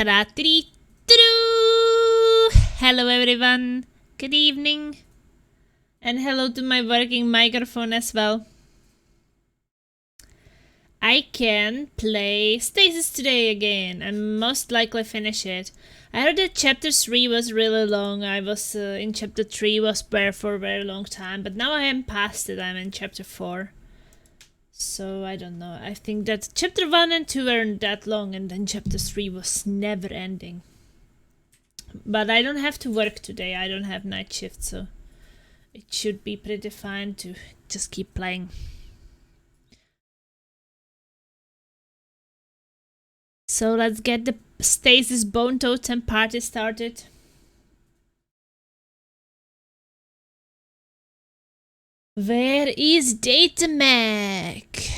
Ta-da, hello everyone, good evening, and hello to my working microphone as well. I can play Stasis today again and most likely finish it. I heard that chapter 3 was really long. I was in chapter 3, was there for a very long time, but now I am past it, I'm in chapter 4. So I don't know, I think that chapter 1 and 2 weren't that long and then chapter 3 was never ending. But I don't have to work today, I don't have night shift, so it should be pretty fine to just keep playing. So let's get the Stasis Bone Totem party started. Where is Datamac?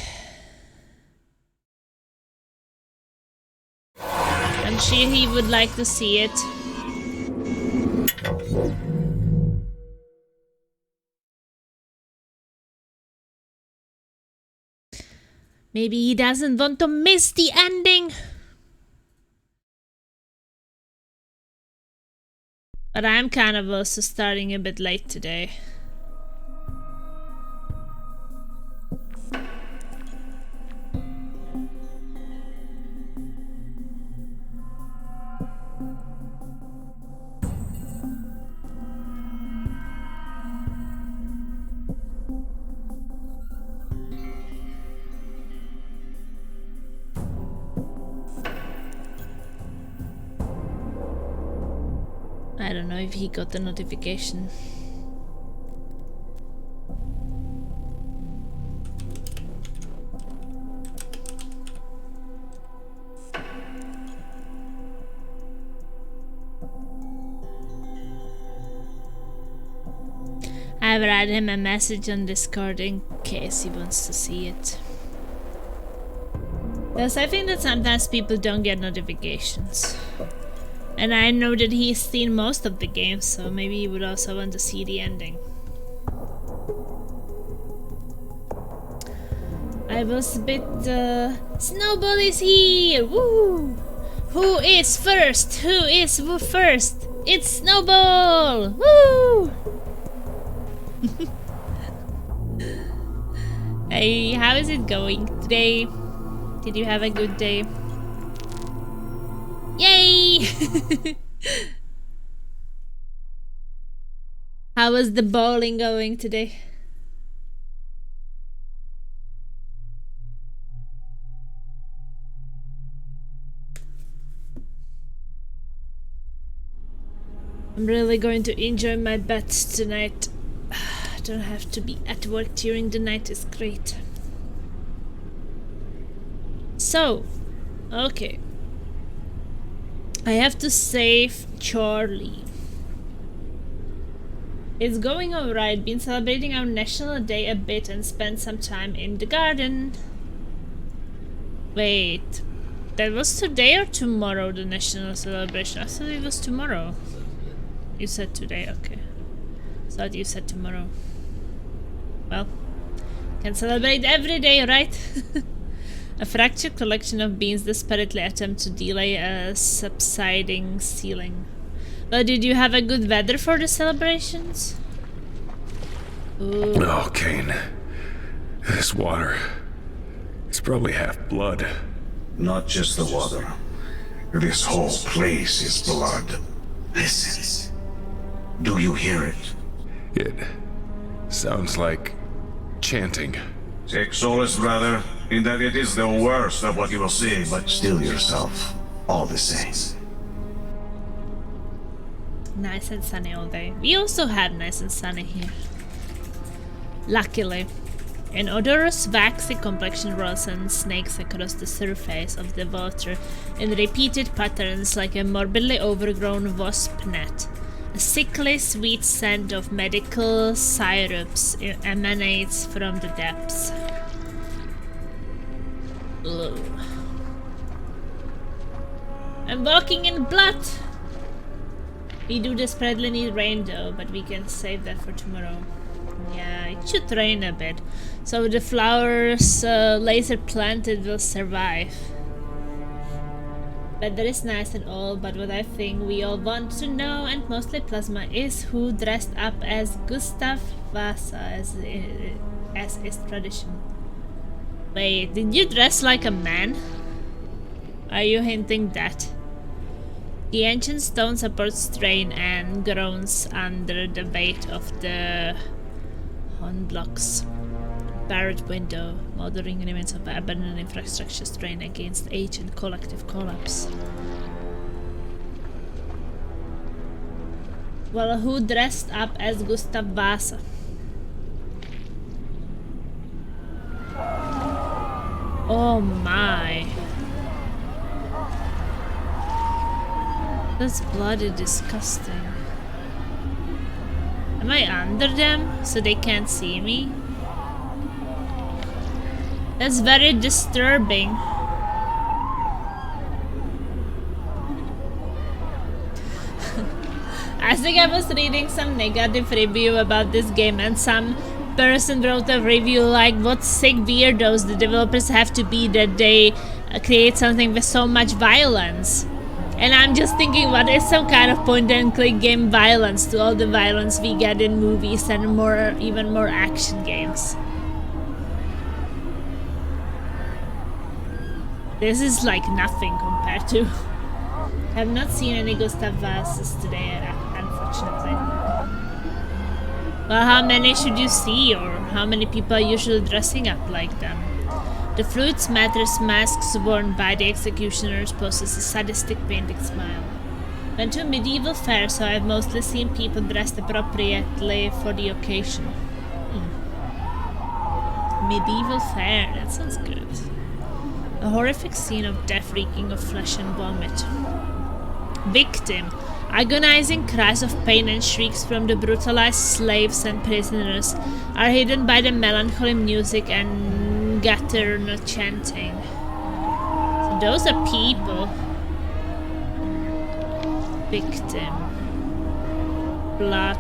I'm sure he would like to see it. Maybe he doesn't want to miss the ending. But I'm kind of also starting a bit late today. I don't know if he got the notification. I've write him a message on Discord in case he wants to see it. Yes, I think that sometimes people don't get notifications. And I know that he's seen most of the games, so maybe he would also want to see the ending. I was a bit... Snowball is here! Woo! Who is first? Who is first? It's Snowball! Woo! Hey, how is it going today? Did you have a good day? Yay! How was the bowling going today? I'm really going to enjoy my bets tonight. I don't have to be at work during the night, it's great. So, okay. I have to save Charlie. It's going alright. Been celebrating our National Day a bit and spent some time in the garden. Wait, that was today or tomorrow, the national celebration? I thought it was tomorrow. You said today, okay. Thought you said tomorrow. Well, can celebrate every day, right? A fractured collection of beans desperately attempt to delay a subsiding ceiling. But did you have a good weather for the celebrations? Ooh. Oh, Kane. This water... it's probably half blood. Not just the water. This whole place is blood. Listen. Do you hear it? It sounds like chanting. Take solace, brother, in that it is the worst of what you will see, but still yourself, all the same. Nice and sunny all day. We also have nice and sunny here. Luckily. An odorous, waxy complexion rolls and snakes across the surface of the water in repeated patterns like a morbidly overgrown wasp net. A sickly sweet scent of medical syrups emanates from the depths. Ugh. I'm walking in blood! We do desperately need rain though, but we can save that for tomorrow. Yeah, it should rain a bit, so the flowers laser planted will survive. Weather is nice and all, but what I think we all want to know, and mostly Plasma, is who dressed up as Gustav Vasa as is tradition. Wait, did you dress like a man? Are you hinting that? The ancient stone supports strain and groans under the weight of the horn blocks. Barred window, moldering remains of abandoned infrastructure strain against age and collective collapse. Well, who dressed up as Gustav Vasa? Oh my. That's bloody disgusting. Am I under them so they can't see me? That's very disturbing. I think I was reading some negative review about this game and some person wrote a review like, what sick weirdos the developers have to be that they create something with so much violence. And I'm just thinking, what is some kind of point-and-click game violence to all the violence we get in movies and even more action games? This is like nothing compared to... I have not seen any Gustav Vasas today, unfortunately. Well, how many should you see, or how many people are usually dressing up like them? The Fluids Matters masks worn by the executioners poses a sadistic painted smile. Went to a medieval fair, so I've mostly seen people dressed appropriately for the occasion. Medieval fair, that sounds good. A horrific scene of death reeking of flesh and vomit. Victim. Agonizing cries of pain and shrieks from the brutalized slaves and prisoners are hidden by the melancholy music and guttural chanting. So those are people. Victim. Blood.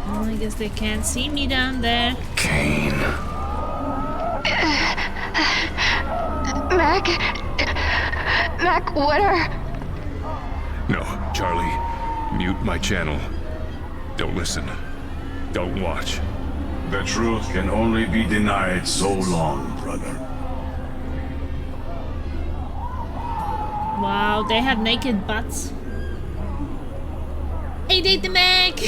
Oh, I guess they can't see me down there. Cain. Mac, what are... No, Charlie. Mute my channel. Don't listen. Don't watch. The truth can only be denied so long, brother. Wow, they have naked butts. Hey, Datamac!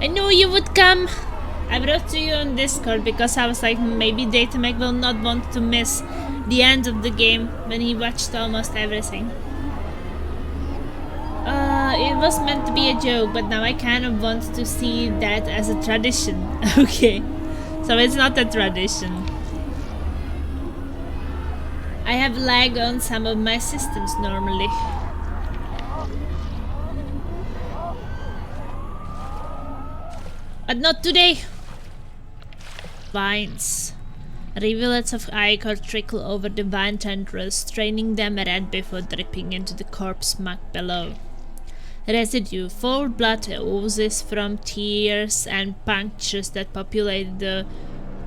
I knew you would come. I wrote to you on Discord because I was like, maybe Datamac will not want to miss the end of the game when he watched almost everything. It was meant to be a joke, but now I kind of want to see that as a tradition. Okay, so it's not a tradition. I have lag on some of my systems normally. But not today. Vines. Rivulets of ichor trickle over the vine tendrils, straining them red before dripping into the corpse muck below. Residue, foul blood oozes from tears and punctures that populate the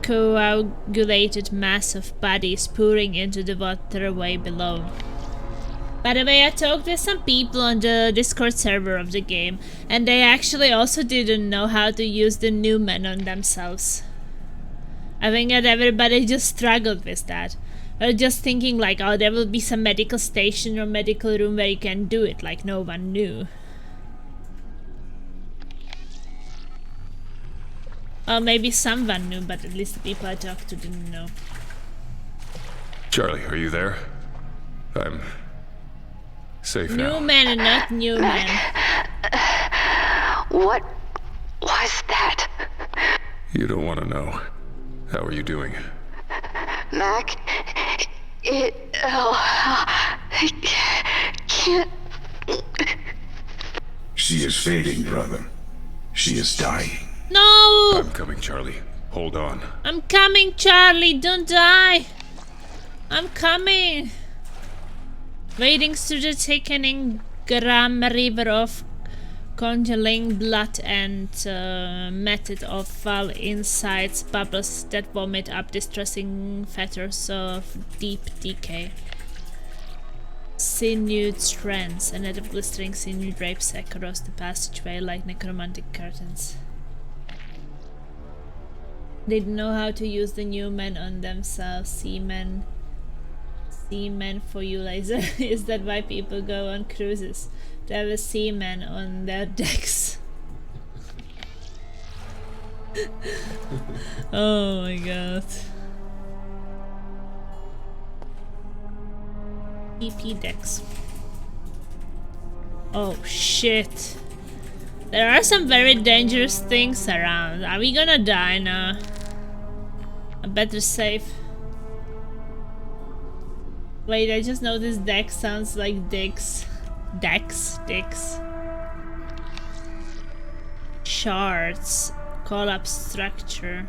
coagulated mass of bodies pouring into the waterway below. By the way, I talked with some people on the Discord server of the game, and they actually also didn't know how to use the Newman on themselves. I think that everybody just struggled with that. Or just thinking like, oh, there will be some medical station or medical room where you can do it, like no one knew. Or maybe someone knew, but at least the people I talked to didn't know. Charlie, are you there? I'm safe now. Newman and not Newman. What was that? You don't want to know. How are you doing? Mac, I can't... She is fading, brother. She is dying. No! I'm coming, Charlie. Hold on. I'm coming, Charlie. Don't die. I'm coming. Wading through the thickening Gram River of congealing blood and method of fall insides bubbles that vomit up distressing fetters of deep decay. Sinewed strands, a net of blistering sinew drapes across the passageway like necromantic curtains. They didn't know how to use the new men on themselves. Seamen for you, Laser. Is that why people go on cruises? To have a seaman on their decks. Oh my god. PP decks. Oh shit. There are some very dangerous things around. Are we gonna die now? I better save. Wait, I just noticed deck sounds like dicks. Dicks. Shards. Collapse structure.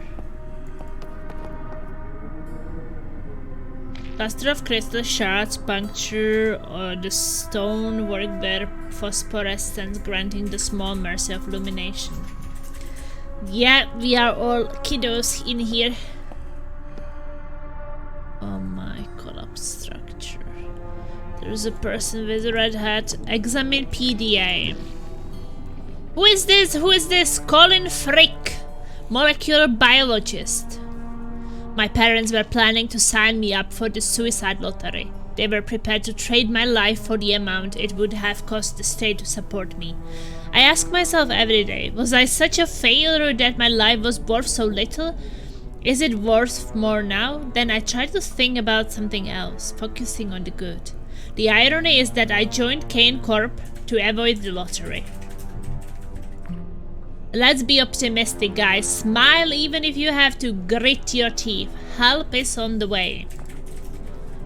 Cluster of crystal shards puncture the stonework their phosphorescence, granting the small mercy of illumination. Yeah, we are all kiddos in here. Oh my, collapse structure. There's a person with a red hat. Examine PDA. Who is this? Who is this? Colin Frick, molecular biologist. My parents were planning to sign me up for the suicide lottery. They were prepared to trade my life for the amount it would have cost the state to support me. I ask myself every day, was I such a failure that my life was worth so little? Is it worth more now? Then I try to think about something else, focusing on the good. The irony is that I joined Kane Corp to avoid the lottery. Let's be optimistic, guys. Smile even if you have to grit your teeth. Help is on the way.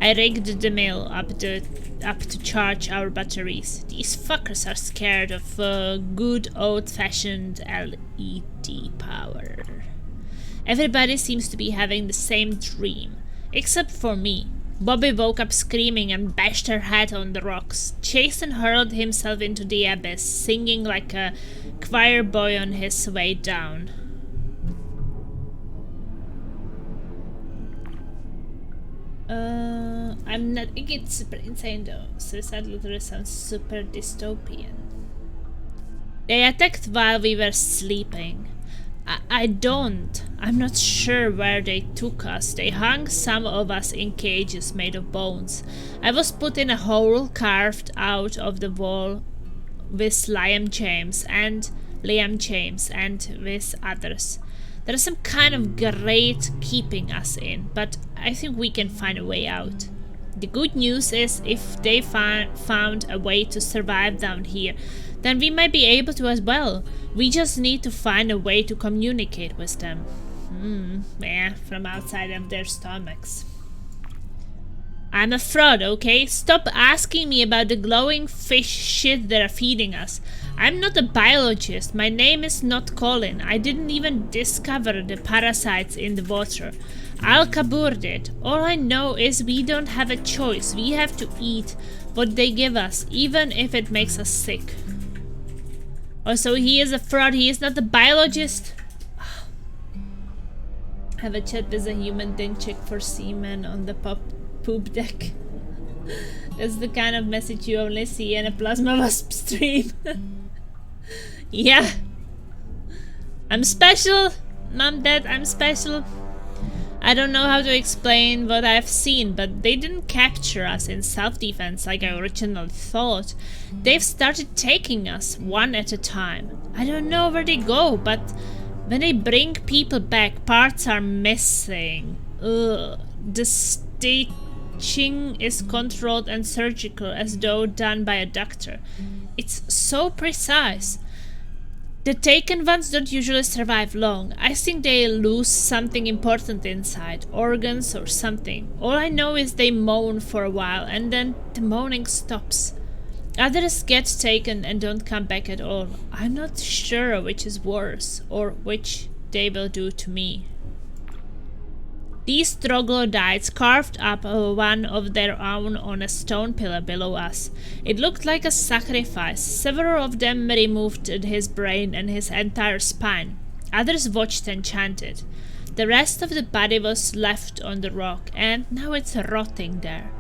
I rigged the mill up to charge our batteries. These fuckers are scared of good old-fashioned LED power. Everybody seems to be having the same dream, except for me. Bobby woke up screaming and bashed her head on the rocks. Jason hurled himself into the abyss, singing like a choir boy on his way down. I'm not. It's super insane though. Suicide lottery sounds super dystopian. They attacked while we were sleeping. I'm not sure where they took us. They hung some of us in cages made of bones. I was put in a hole carved out of the wall with Liam James and with others. There is some kind of grate keeping us in, but I think we can find a way out. The good news is if they found a way to survive down here, then we might be able to as well. We just need to find a way to communicate with them. Yeah, from outside of their stomachs. I'm a fraud, okay? Stop asking me about the glowing fish shit they're feeding us. I'm not a biologist. My name is not Colin. I didn't even discover the parasites in the water. Al Kabur did. All I know is we don't have a choice. We have to eat what they give us, even if it makes us sick. Oh, so he is a fraud. He is not a biologist. Have a chat with a human, then check for semen on the poop deck. That's the kind of message you only see in a plasma wasp stream. Yeah. I'm special. Mom, Dad, I'm special. I don't know how to explain what I've seen, but they didn't capture us in self-defense like I originally thought. They've started taking us one at a time. I don't know where they go, but when they bring people back, parts are missing. Ugh. The stitching is controlled and surgical, as though done by a doctor. It's so precise. The taken ones don't usually survive long. I think they lose something important inside, organs or something. All I know is they moan for a while and then the moaning stops. Others get taken and don't come back at all. I'm not sure which is worse or which they will do to me. These troglodytes carved up one of their own on a stone pillar below us. It looked like a sacrifice. Several of them removed his brain and his entire spine. Others watched and chanted. The rest of the body was left on the rock, and now it's rotting there.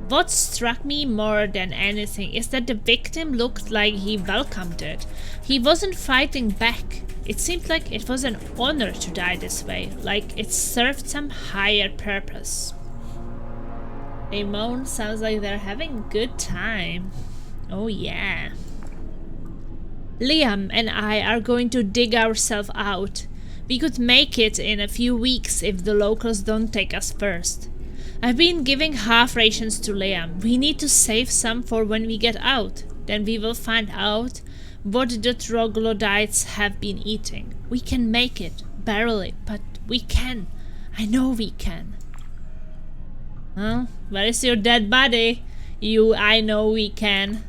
What struck me more than anything is that the victim looked like he welcomed it. He wasn't fighting back. It seemed like it was an honor to die this way, like it served some higher purpose. They moan, sounds like they're having a good time. Oh yeah. Liam and I are going to dig ourselves out. We could make it in a few weeks if the locals don't take us first. I've been giving half rations to Liam. We need to save some for when we get out. Then we will find out what the troglodytes have been eating. We can make it, barely, but we can. I know we can. Well, where is your dead body? I know we can.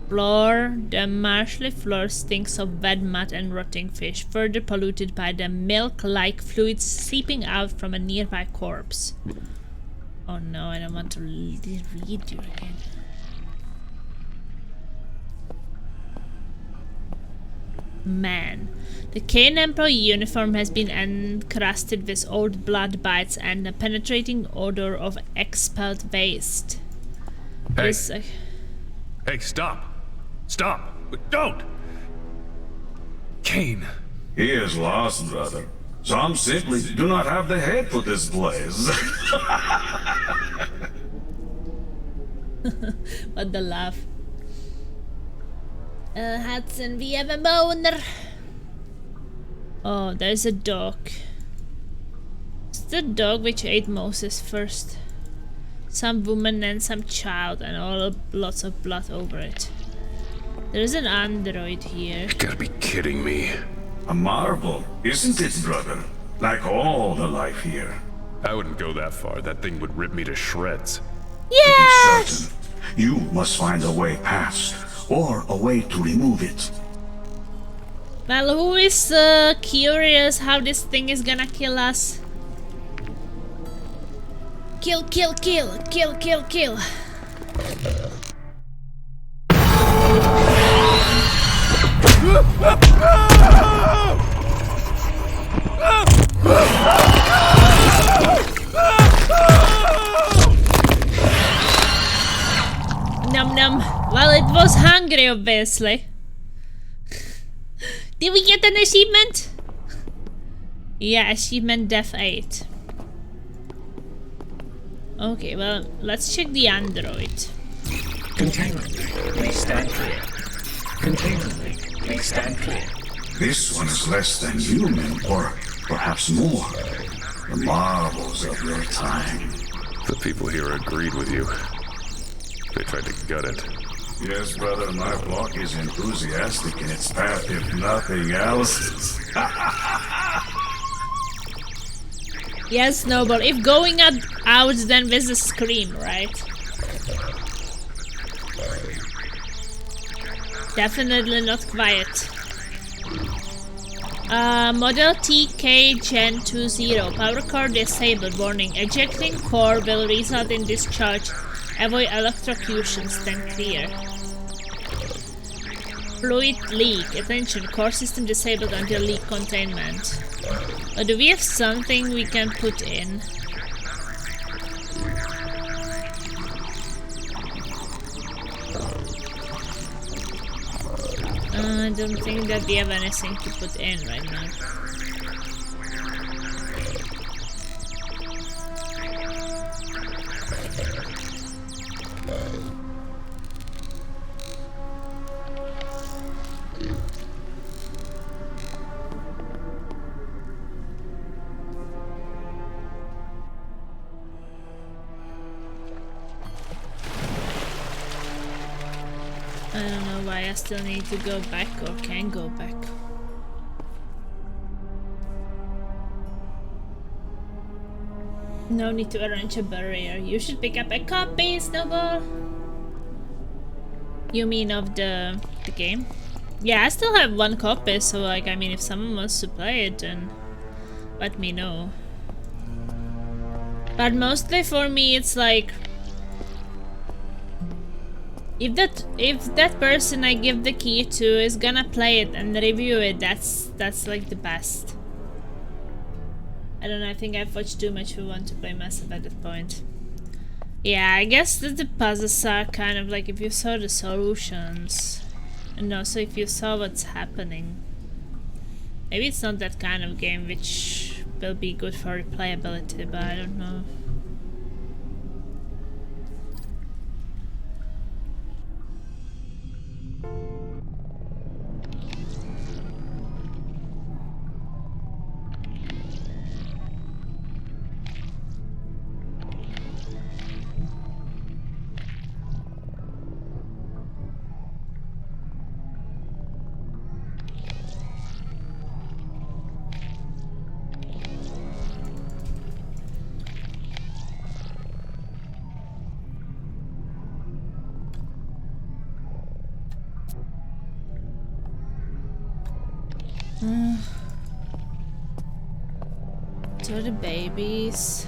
Floor. The marshy floor stinks of wet mud and rotting fish, further polluted by the milk-like fluids seeping out from a nearby corpse. Oh no, I don't want to read you again. Man. The Kane employee uniform has been encrusted with old blood bites and a penetrating odor of expelled waste. Hey. Hey, stop! Stop! Don't! Kane. He is lost, brother. Some simply do not have the head for this place. What the laugh. Hudson, we have a boner. Oh, there's a dog. It's the dog which ate Moses first. Some woman and some child and lots of blood over it. There's an android here. You gotta be kidding me. A marvel, isn't it, brother? Like all the life here. I wouldn't go that far. That thing would rip me to shreds. Yes! To be certain, you must find a way past, or a way to remove it. Well, who is curious how this thing is gonna kill us? Kill, kill, kill, kill, kill, kill. Num num. Well, it was hungry, obviously. Did we get an achievement? Yeah, achievement Death 8. Okay, well, let's check the android. Containment link, please stand clear. Containment link, please stand clear. This one is less than human, or perhaps more. The marvels of your time. The people here agreed with you. They tried to gut it. Yes, brother, my block is enthusiastic in its path, if nothing else. Yes, Noble. If going out, then with a scream, right? Definitely not quiet. Model TK Gen 20. Power core disabled. Warning. Ejecting core will result in discharge. Avoid electrocution. Stand clear. Fluid leak. Attention. Core system disabled until leak containment. Do we have something we can put in? I don't think that we have anything to put in right now. I don't know why I still need to go back or can go back. No need to arrange a barrier. You should pick up a copy, Snowball. You mean of the game? Yeah, I still have 1 copy, so like, I mean, if someone wants to play it, then let me know. But mostly for me, it's like, if that person I give the key to is gonna play it and review it, that's like the best. I don't know, I think I've watched too much for one to play Massive at that point. Yeah, I guess that the puzzles are kind of like if you saw the solutions. And also if you saw what's happening. Maybe it's not that kind of game which will be good for replayability, but I don't know. To the babies.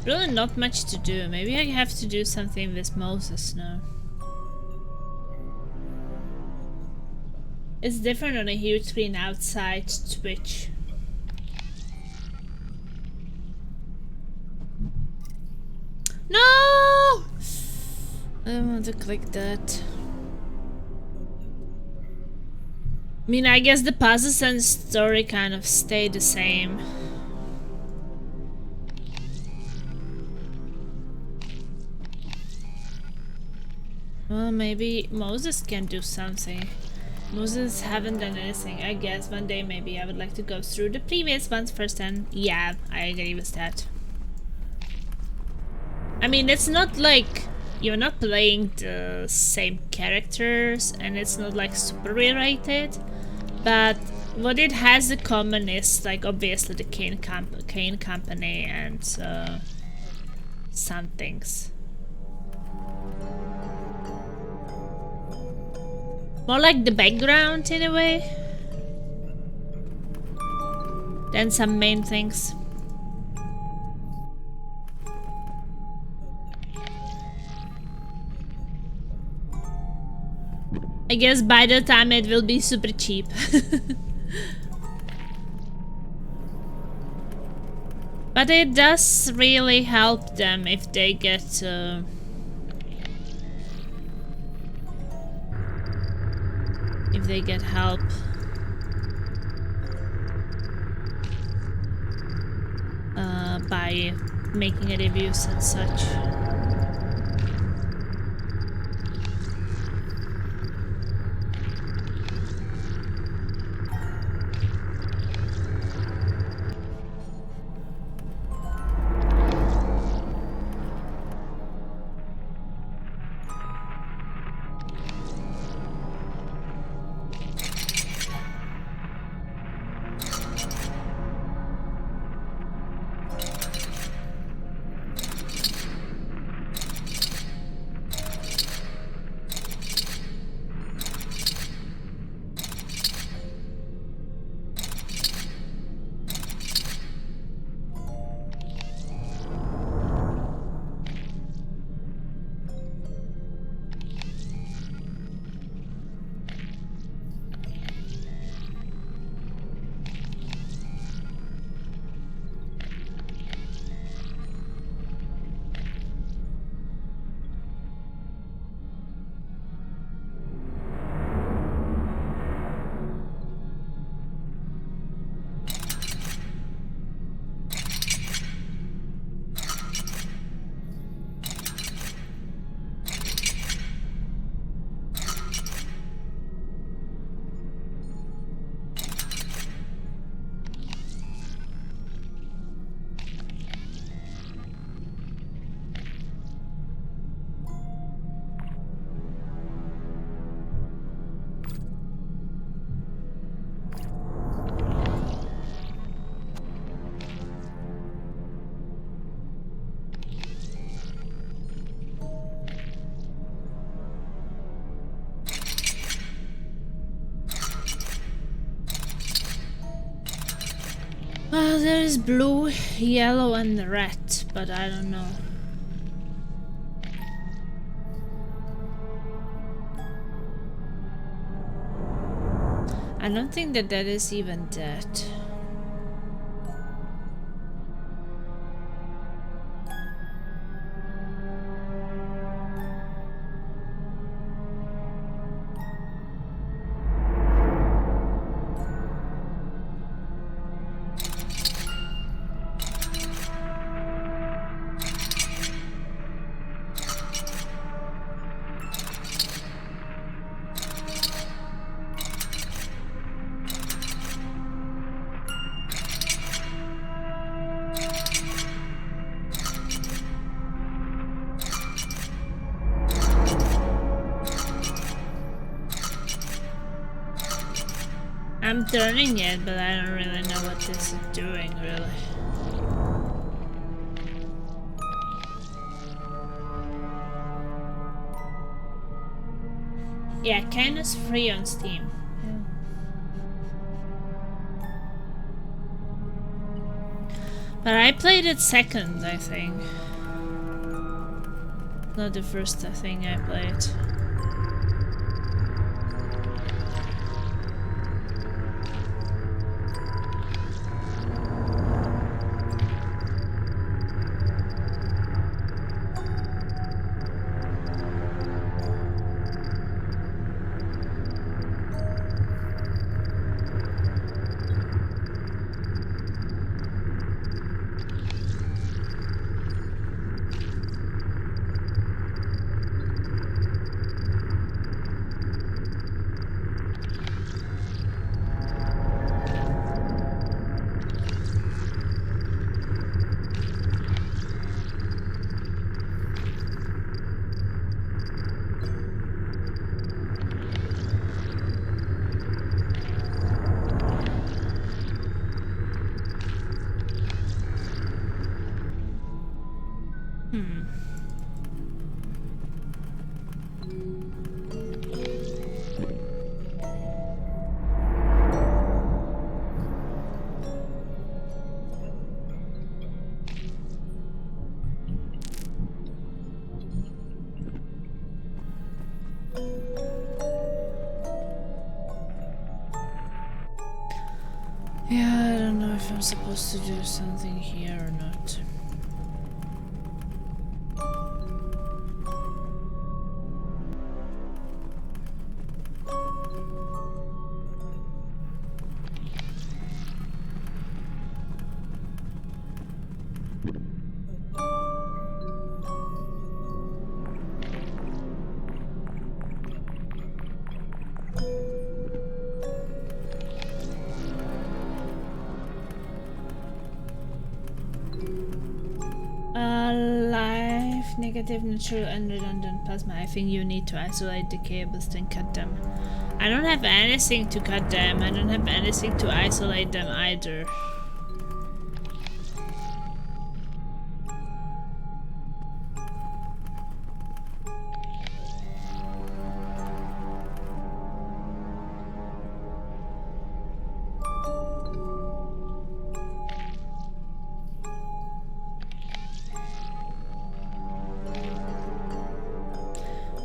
Really not much to do. Maybe I have to do something with Moses now. It's different on a huge screen outside Twitch. No! I don't want to click that. I mean, I guess the puzzles and story kind of stay the same. Well, maybe Moses can do something. Moses haven't done anything. I guess one day maybe I would like to go through the previous ones first, and yeah, I agree with that. I mean, it's not like you're not playing the same characters, and it's not like super rewritten, but what it has in common is like obviously the Kane Company and some things. More like the background in a way than some main things. I guess by the time it will be super cheap. But it does really help them if they get help. By making reviews and such. Well, there is blue, yellow, and red, but I don't know. I don't think that is even dead. I'm turning it, but I don't really know what this is doing, really. Yeah, kinda's free on Steam. Yeah. But I played it second, I think. Not the first thing I played. Yeah, I don't know if I'm supposed to do something here or not. Negative, neutral, and redundant plasma. I think you need to isolate the cables, then cut them. I don't have anything to cut them. I don't have anything to isolate them either.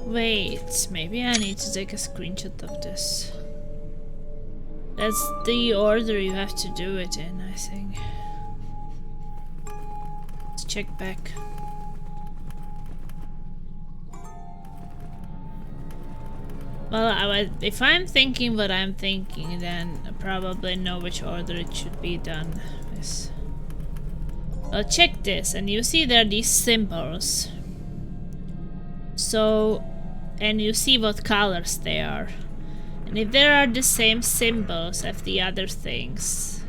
Wait, maybe I need to take a screenshot of this. That's the order you have to do it in, I think. Let's check back. Well, if I'm thinking what I'm thinking, then I probably know which order it should be done with. Well, check this, and you see there are these symbols. So, and you see what colors they are. And if there are the same symbols as the other things,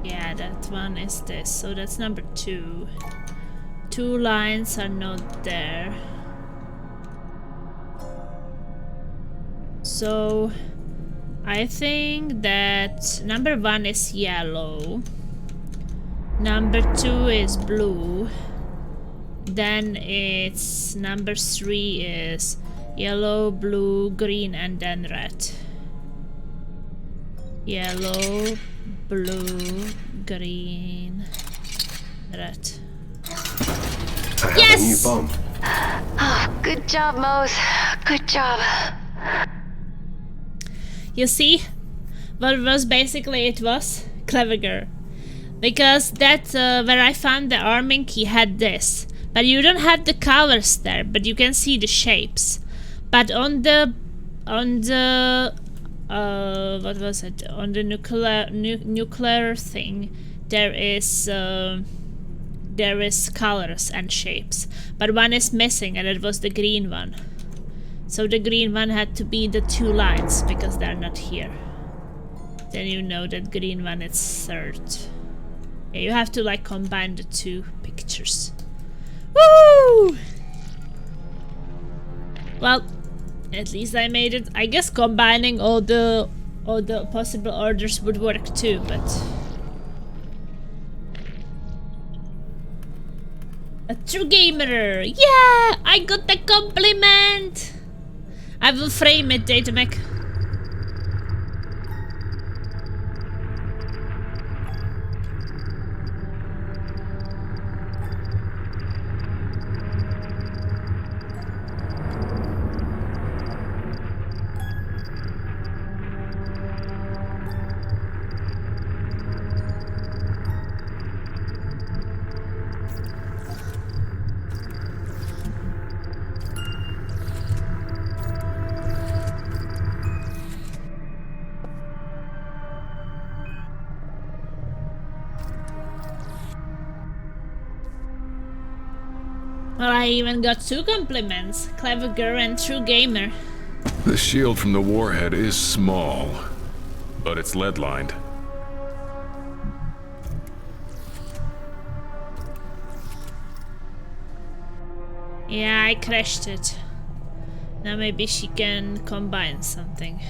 yeah, that one is this, so that's number 2. 2 lines are not there. So I think that number 1 is yellow. Number 2 is blue. Then it's number 3 is yellow, blue, green, and then red. Yellow, blue, green, red. I have a new bomb. Oh, good job, Mose. Good job. You see, what was basically it was? Clever girl. Because that, where I found the arming key had this. But you don't have the colors there, but you can see the shapes. But on the what was it? On the nuclear thing, there is colors and shapes. But one is missing, and it was the green one. So the green one had to be the 2 lines, because they're not here. Then you know that green one is third. Yeah, you have to like combine the 2 pictures. Woo! Well, at least I made it. I guess combining all the possible orders would work too, but a true gamer! Yeah! I got the compliment! I will frame it, Datamec. Well, I even got 2 compliments. Clever girl and true gamer. The shield from the warhead is small, but it's lead-lined. Yeah, I crashed it. Now maybe she can combine something.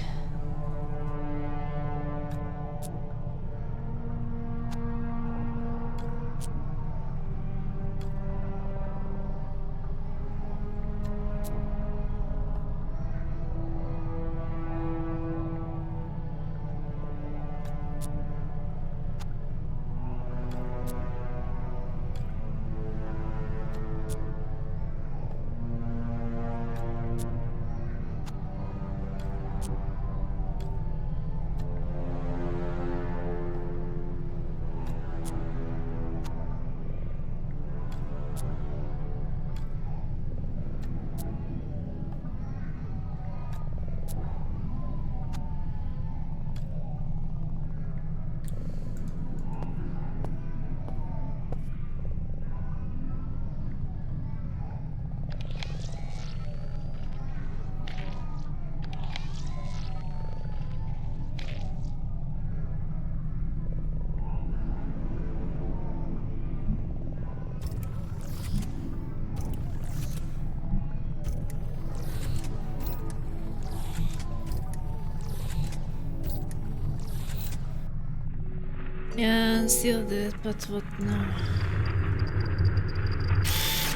Yeah, still did, but what now?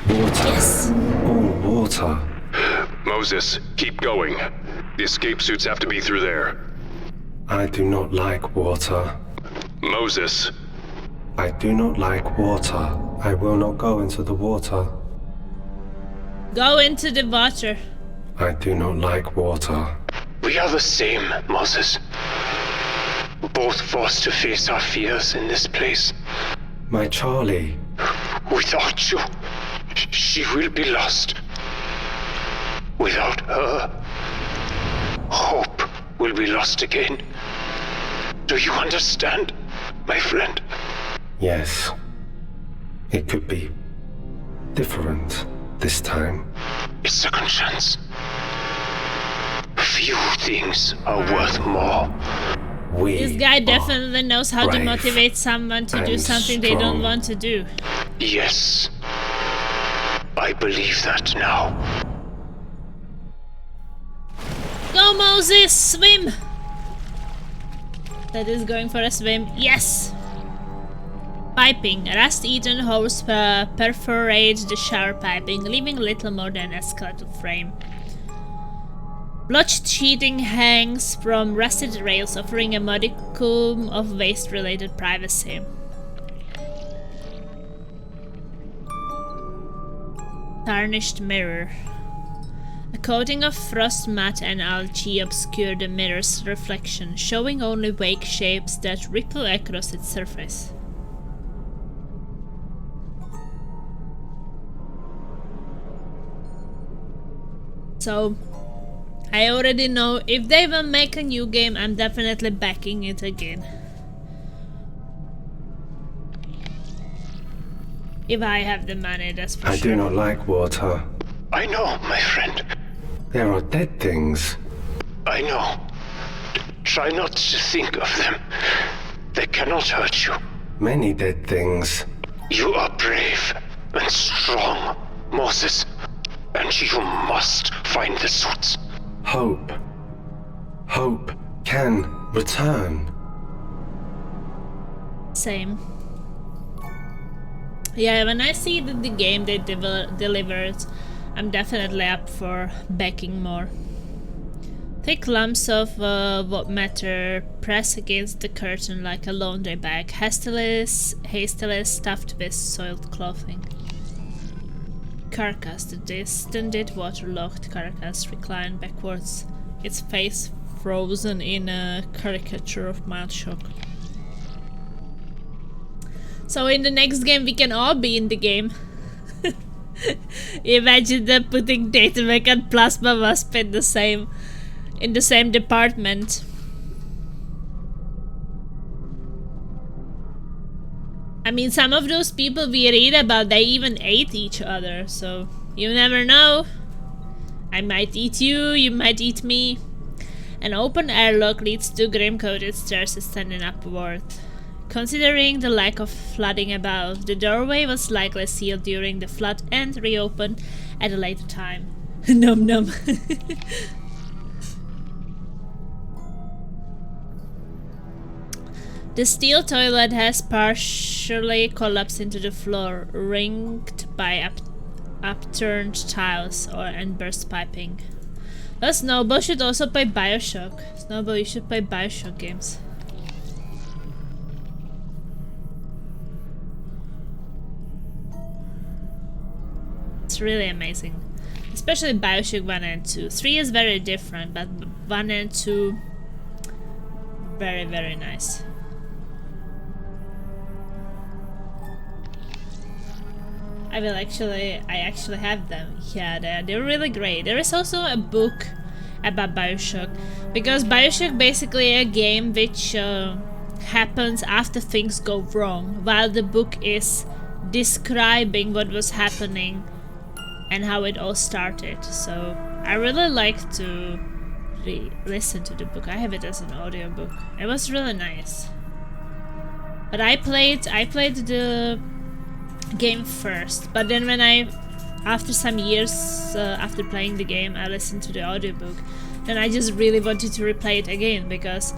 Water. Yes! All water. Moses, keep going. The escape suits have to be through there. I do not like water. Moses. I do not like water. I will not go into the water. Go into the water. I do not like water. We are the same, Moses. Both forced to face our fears in this place. My Charlie. Without you, she will be lost. Without her, hope will be lost again. Do you understand, my friend? Yes. It could be different this time. A second chance. Few things are worth more. This guy definitely knows how to motivate someone to do something they don't want to do. Yes. I believe that now. Go, Moses! Swim! That is going for a swim. Yes! Piping. Rust-eaten hose perforates the shower piping, leaving little more than a skeletal frame. Blotched sheeting hangs from rusted rails, offering a modicum of waste-related privacy. Tarnished mirror. A coating of frost mat and algae obscure the mirror's reflection, showing only vague shapes that ripple across its surface. So, I already know if they will make a new game, I'm definitely backing it again. If I have the money, that's for sure. I do not like water. I know, my friend. There are dead things. I know. Try not to think of them. They cannot hurt you. Many dead things. You are brave and strong, Moses. And you must find the suits. Hope. Hope can return. Same. Yeah, when I see that the game they delivered, I'm definitely up for backing more. Thick lumps of what matter press against the curtain like a laundry bag, hastily stuffed with soiled clothing. Carcass, the distended, waterlogged carcass reclined backwards, its face frozen in a caricature of mild shock. So in the next game we can all be in the game. Imagine them putting Datamec and Plasma Wasp in the same department. I mean, some of those people we read about, they even ate each other, so you never know. I might eat you, you might eat me. An open airlock leads to grim-coated stairs extending upward. Considering the lack of flooding above, the doorway was likely sealed during the flood and reopened at a later time. Num num. The steel toilet has partially collapsed into the floor, ringed by upturned tiles and burst piping. Well, Snowball should also play Bioshock. Snowball, you should play Bioshock games. It's really amazing. Especially Bioshock 1 and 2. 3 is very different, but 1 and 2 very, very nice. I actually have them. Yeah, they're really great. There is also a book about Bioshock, because Bioshock basically a game which happens after things go wrong, while the book is describing what was happening and how it all started. So I really like to listen to the book. I have it as an audiobook. It was really nice. But I played the game first, but then when after some years after playing the game, I listened to the audiobook. Then I just really wanted to replay it again, because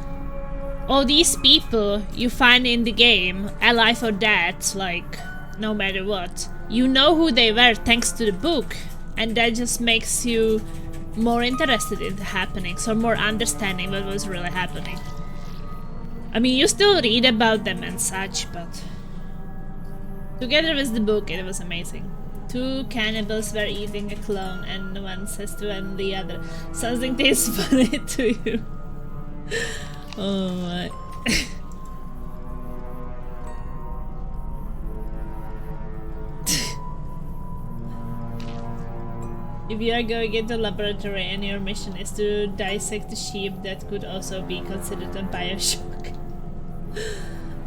all these people you find in the game, alive or dead, like no matter what, you know who they were thanks to the book, and that just makes you more interested in the happenings, or more understanding what was really happening. I mean, you still read about them and such, but together with the book, it was amazing. Two cannibals were eating a clone, and one says to the other, "Something tastes funny to you." Oh my. If you are going into a laboratory and your mission is to dissect a sheep, that could also be considered a Bioshock.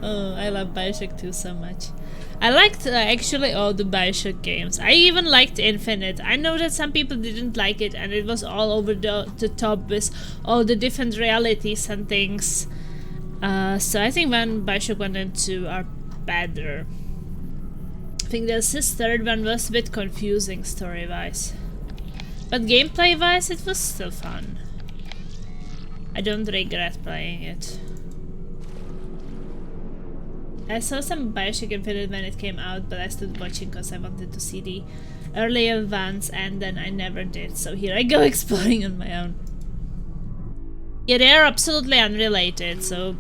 Oh, I love Bioshock 2 so much. I liked actually all the Bioshock games. I even liked Infinite. I know that some people didn't like it, and it was all over the top with all the different realities and things. So I think Bioshock 1 and 2 are better. I think this third one was a bit confusing story-wise. But gameplay-wise, it was still fun. I don't regret playing it. I saw some Bioshock Infinite when it came out, but I stopped watching because I wanted to see the early advance, and then I never did. So here I go exploring on my own. Yeah, they are absolutely unrelated, so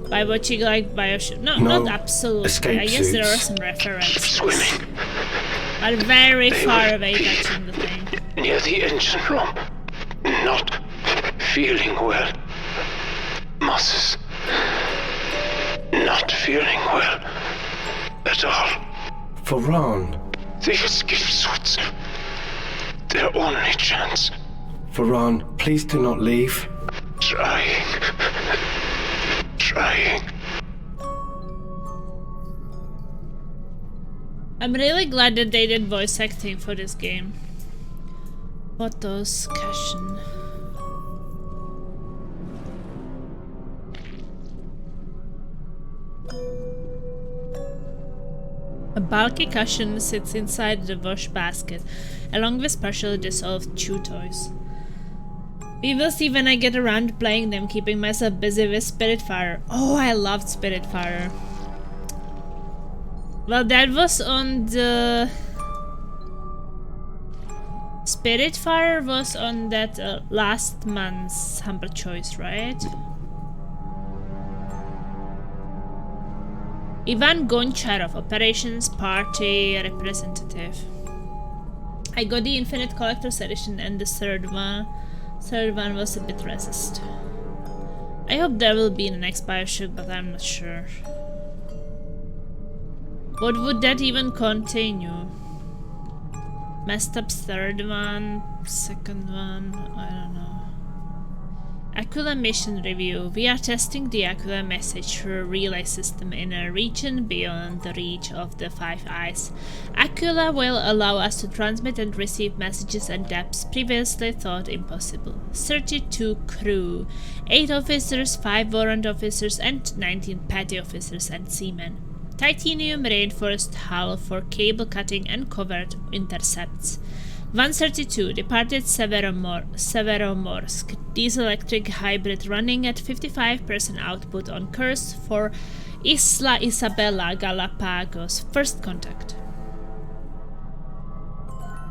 by watching like Bioshock... No, not absolutely. I guess there are some references. Swimming. But very far away touching the thing. Near the engine room. Not feeling well. Mosses. Not feeling well. At all. Varane. The escape suits. Their only chance. Varane, please do not leave. Trying. I'm really glad that they did voice acting for this game. Photos, cushion. A bulky cushion sits inside the wash basket, along with partially dissolved chew toys. We will see when I get around to playing them, keeping myself busy with Spiritfarer. Oh, I loved Spiritfarer. Well, that was on the... Spiritfarer was on that last month's Humble Choice, right? Ivan Goncharov, Operations Party Representative. I got the Infinite Collector's Edition and the third one was a bit racist. I hope there will be in the next Bioshock, but I'm not sure. What would that even continue? Messed up third one, second one, I don't know. Aquila mission review. We are testing the Aquila message relay system in a region beyond the reach of the Five Eyes. Aquila will allow us to transmit and receive messages at depths previously thought impossible. 32 crew, 8 officers, 5 warrant officers, and 19 petty officers and seamen. Titanium reinforced hull for cable cutting and covert intercepts. 132 departed Severomorsk, diesel-electric hybrid running at 55% output on course for Isla Isabela, Galapagos. First contact.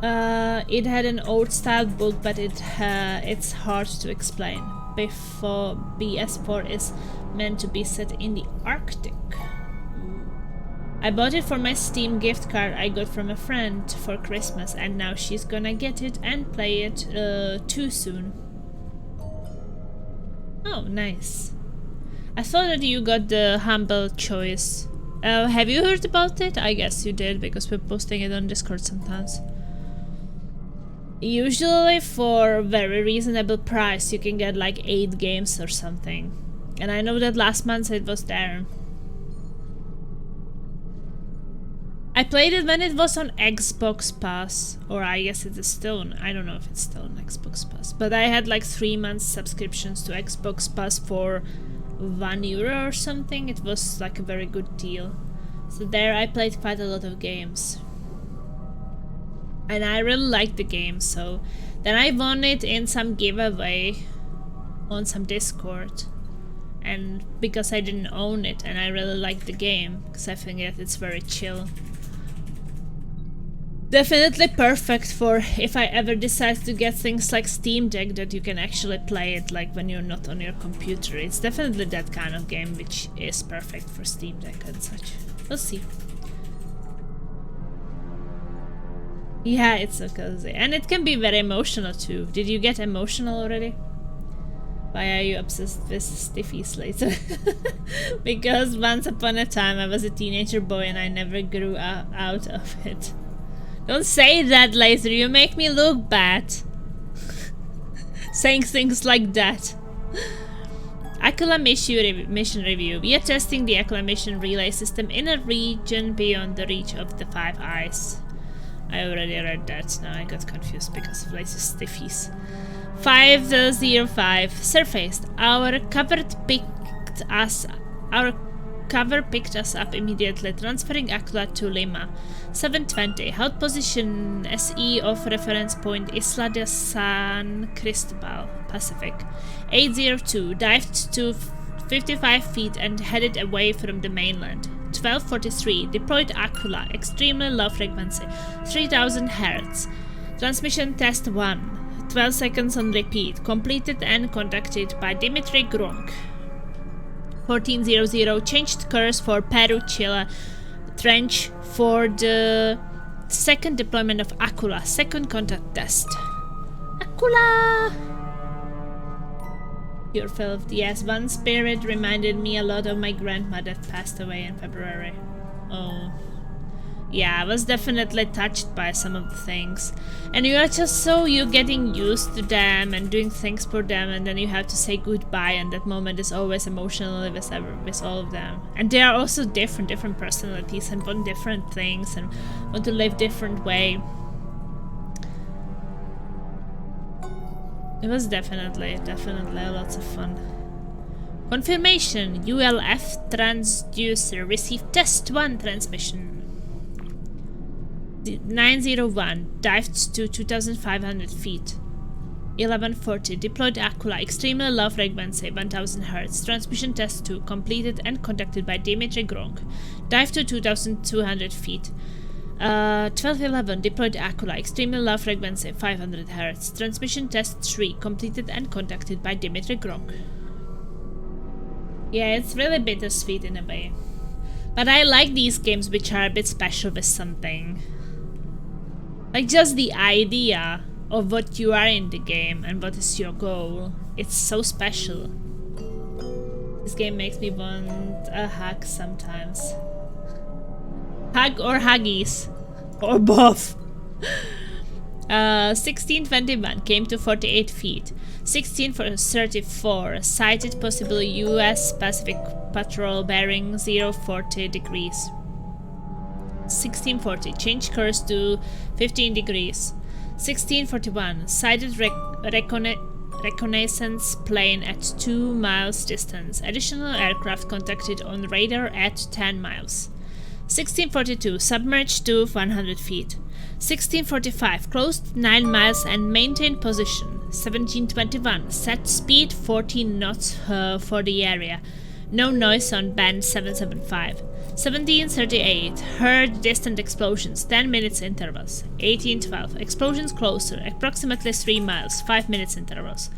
It had an old-style book, but it's hard to explain. BS4 is meant to be set in the Arctic. I bought it for my Steam gift card I got from a friend for Christmas, and now she's gonna get it and play it too soon. Oh, nice. I thought that you got the Humble Choice. Have you heard about it? I guess you did, because we're posting it on Discord sometimes. Usually for very reasonable price you can get like 8 games or something. And I know that last month it was there. I played it when it was on Xbox Pass, or I guess it is still on, I don't know if it's still on Xbox Pass, but I had like 3 months subscriptions to Xbox Pass for €1 or something. It was like a very good deal. So there I played quite a lot of games. And I really liked the game, so then I won it in some giveaway on some Discord. And because I didn't own it, and I really liked the game, because I think that it's very chill. Definitely perfect for if I ever decide to get things like Steam Deck, that you can actually play it like when you're not on your computer. It's definitely that kind of game which is perfect for Steam Deck and such. We'll see. Yeah, it's so cozy. And it can be very emotional too. Did you get emotional already? Why are you obsessed with Stiffy Slater? Because once upon a time I was a teenager boy and I never grew out of it. Don't say that, Laser, you make me look bad. Saying things like that. Aquila mission review. We are testing the Aquila mission relay system in a region beyond the reach of the Five Eyes. I already read that, now I got confused because of Laser Stiffies. 505 surfaced. Our covert picked us Cover picked us up immediately, transferring Aquila to Lima. 7:20. Held position SE of reference point Isla de San Cristobal, Pacific. 8:02. Dived to 55 feet and headed away from the mainland. 12:43. Deployed Aquila, extremely low frequency, 3000 Hz. Transmission test 1. 12 seconds on repeat. Completed and conducted by Dimitri Gronk. 14:00. Changed course for Peru, Chile Trench for the second deployment of Aquila. Second contact test. Aquila! Pure filth. Yes, one spirit reminded me a lot of my grandma that passed away in February. Oh. Yeah, I was definitely touched by some of the things. And you are just you're getting used to them and doing things for them, and then you have to say goodbye, and that moment is always emotional with all of them. And they are also different personalities and want different things and want to live different way. It was definitely lots of fun. Confirmation. ULF transducer received test 1 transmission. 9:01. Dived to 2500 feet. 11:40. Deployed Aquila, extremely low frequency, 1000 Hz. Transmission test 2 completed and conducted by Dimitri Gronk. Dived to 2200 feet. 12:11. Deployed Aquila, extremely low frequency, 500 Hz. Transmission test 3 completed and conducted by Dimitri Gronk. Yeah, it's really bittersweet in a way. But I like these games which are a bit special with something. Like just the idea of what you are in the game and what is your goal. It's so special. This game makes me want a hug sometimes. Hug or huggies. Or both. 16:21 came to 48 feet. 16:34 sighted possible US Pacific patrol bearing 040 degrees. 16:40 changed course to 15 degrees. 16:41 sighted reconnaissance plane at 2 miles distance. Additional aircraft contacted on radar at 10 miles. 16:42 submerged to 100 feet. 16:45 closed 9 miles and maintained position. 17:21 set speed 14 knots for the area. No noise on band 775. 17:38 heard distant explosions, 10 minutes intervals. 18:12 explosions closer, approximately 3 miles, 5 minutes intervals.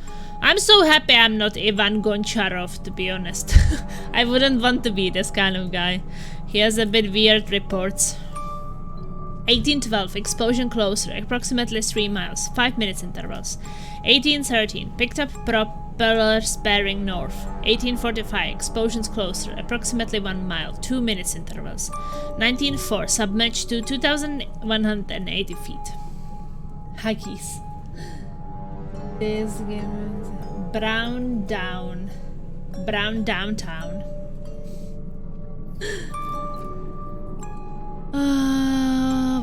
I'm so happy I'm not Ivan Goncharov, to be honest. I wouldn't want to be this kind of guy. He has a bit weird reports. 18:12 explosion closer, approximately 3 miles, 5 minutes intervals. 18:13 picked up propellers bearing north. 18:45 explosions closer, approximately 1 mile, 2 minutes intervals. 19:04 submerged to 2180 feet. Huggies. This game is Brown Downtown.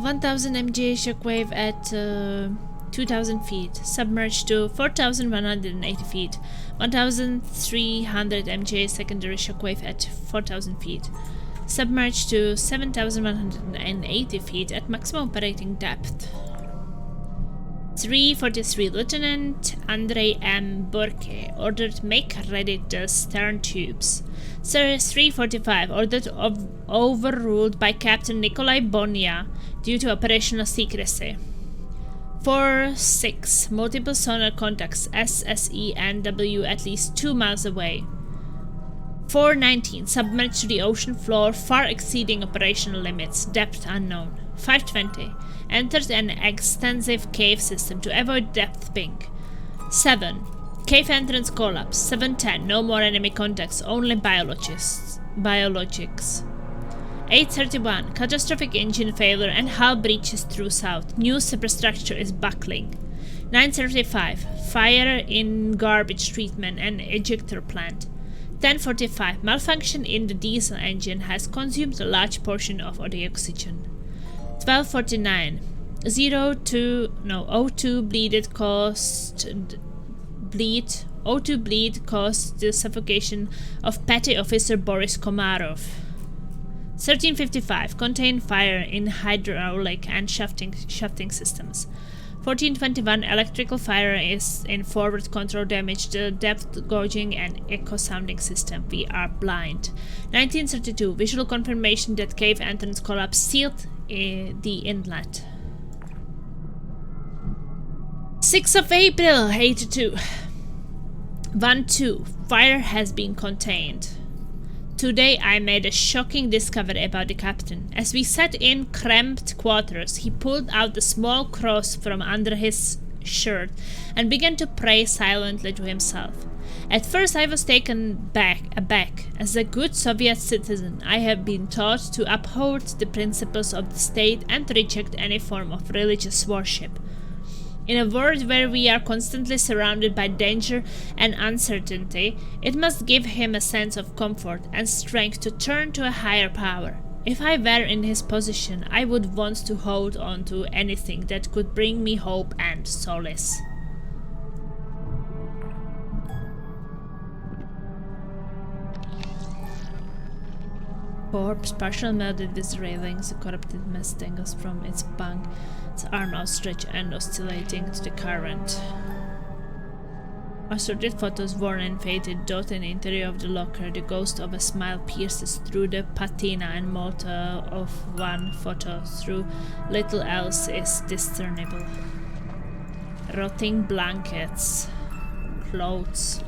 1000 MJ shockwave at 2000 feet. Submerged to 4180 feet. 1300 MJ secondary shockwave at 4000 feet. Submerged to 7180 feet at maximum operating depth. 3:43 Lieutenant Andrei M. Burke ordered make ready the stern tubes. Sir 3:45 ordered overruled by Captain Nikolai Bonia due to operational secrecy. 4:06 multiple sonar contacts SSE and W at least 2 miles away. 4:19 submerged to the ocean floor far exceeding operational limits, depth unknown. 5:20 entered an extensive cave system to avoid depth ping. 7 cave entrance collapse. 7:10 no more enemy contacts, only biologics. 8:31 catastrophic engine failure and hull breaches through south. New superstructure is buckling. 9:35 fire in garbage treatment and ejector plant. 10:45 malfunction in the diesel engine has consumed a large portion of the oxygen. 12:49 O2 bleed O2 bleed caused the suffocation of Petty Officer Boris Komarov. 1355. Contained fire in hydraulic and shafting systems. 1421. Electrical fire is in forward control damage the depth gauging and echo sounding system. We are blind. 1932. Visual confirmation that cave entrance collapse sealed the inlet. 6th of April, 82. 1-2. Fire has been contained. Today I made a shocking discovery about the captain. As we sat in cramped quarters, he pulled out a small cross from under his shirt and began to pray silently to himself. At first I was taken aback. As a good Soviet citizen, I have been taught to uphold the principles of the state and reject any form of religious worship. In a world where we are constantly surrounded by danger and uncertainty, it must give him a sense of comfort and strength to turn to a higher power. If I were in his position, I would want to hold on to anything that could bring me hope and solace. Corpse, partial melted with railings, a corrupted mess dangles from its bunk, its arm outstretched and oscillating to the current. Assorted photos worn and faded dot in the interior of the locker. The ghost of a smile pierces through the patina and motto of one photo. Through little else is discernible. Rotting blankets. Clothes.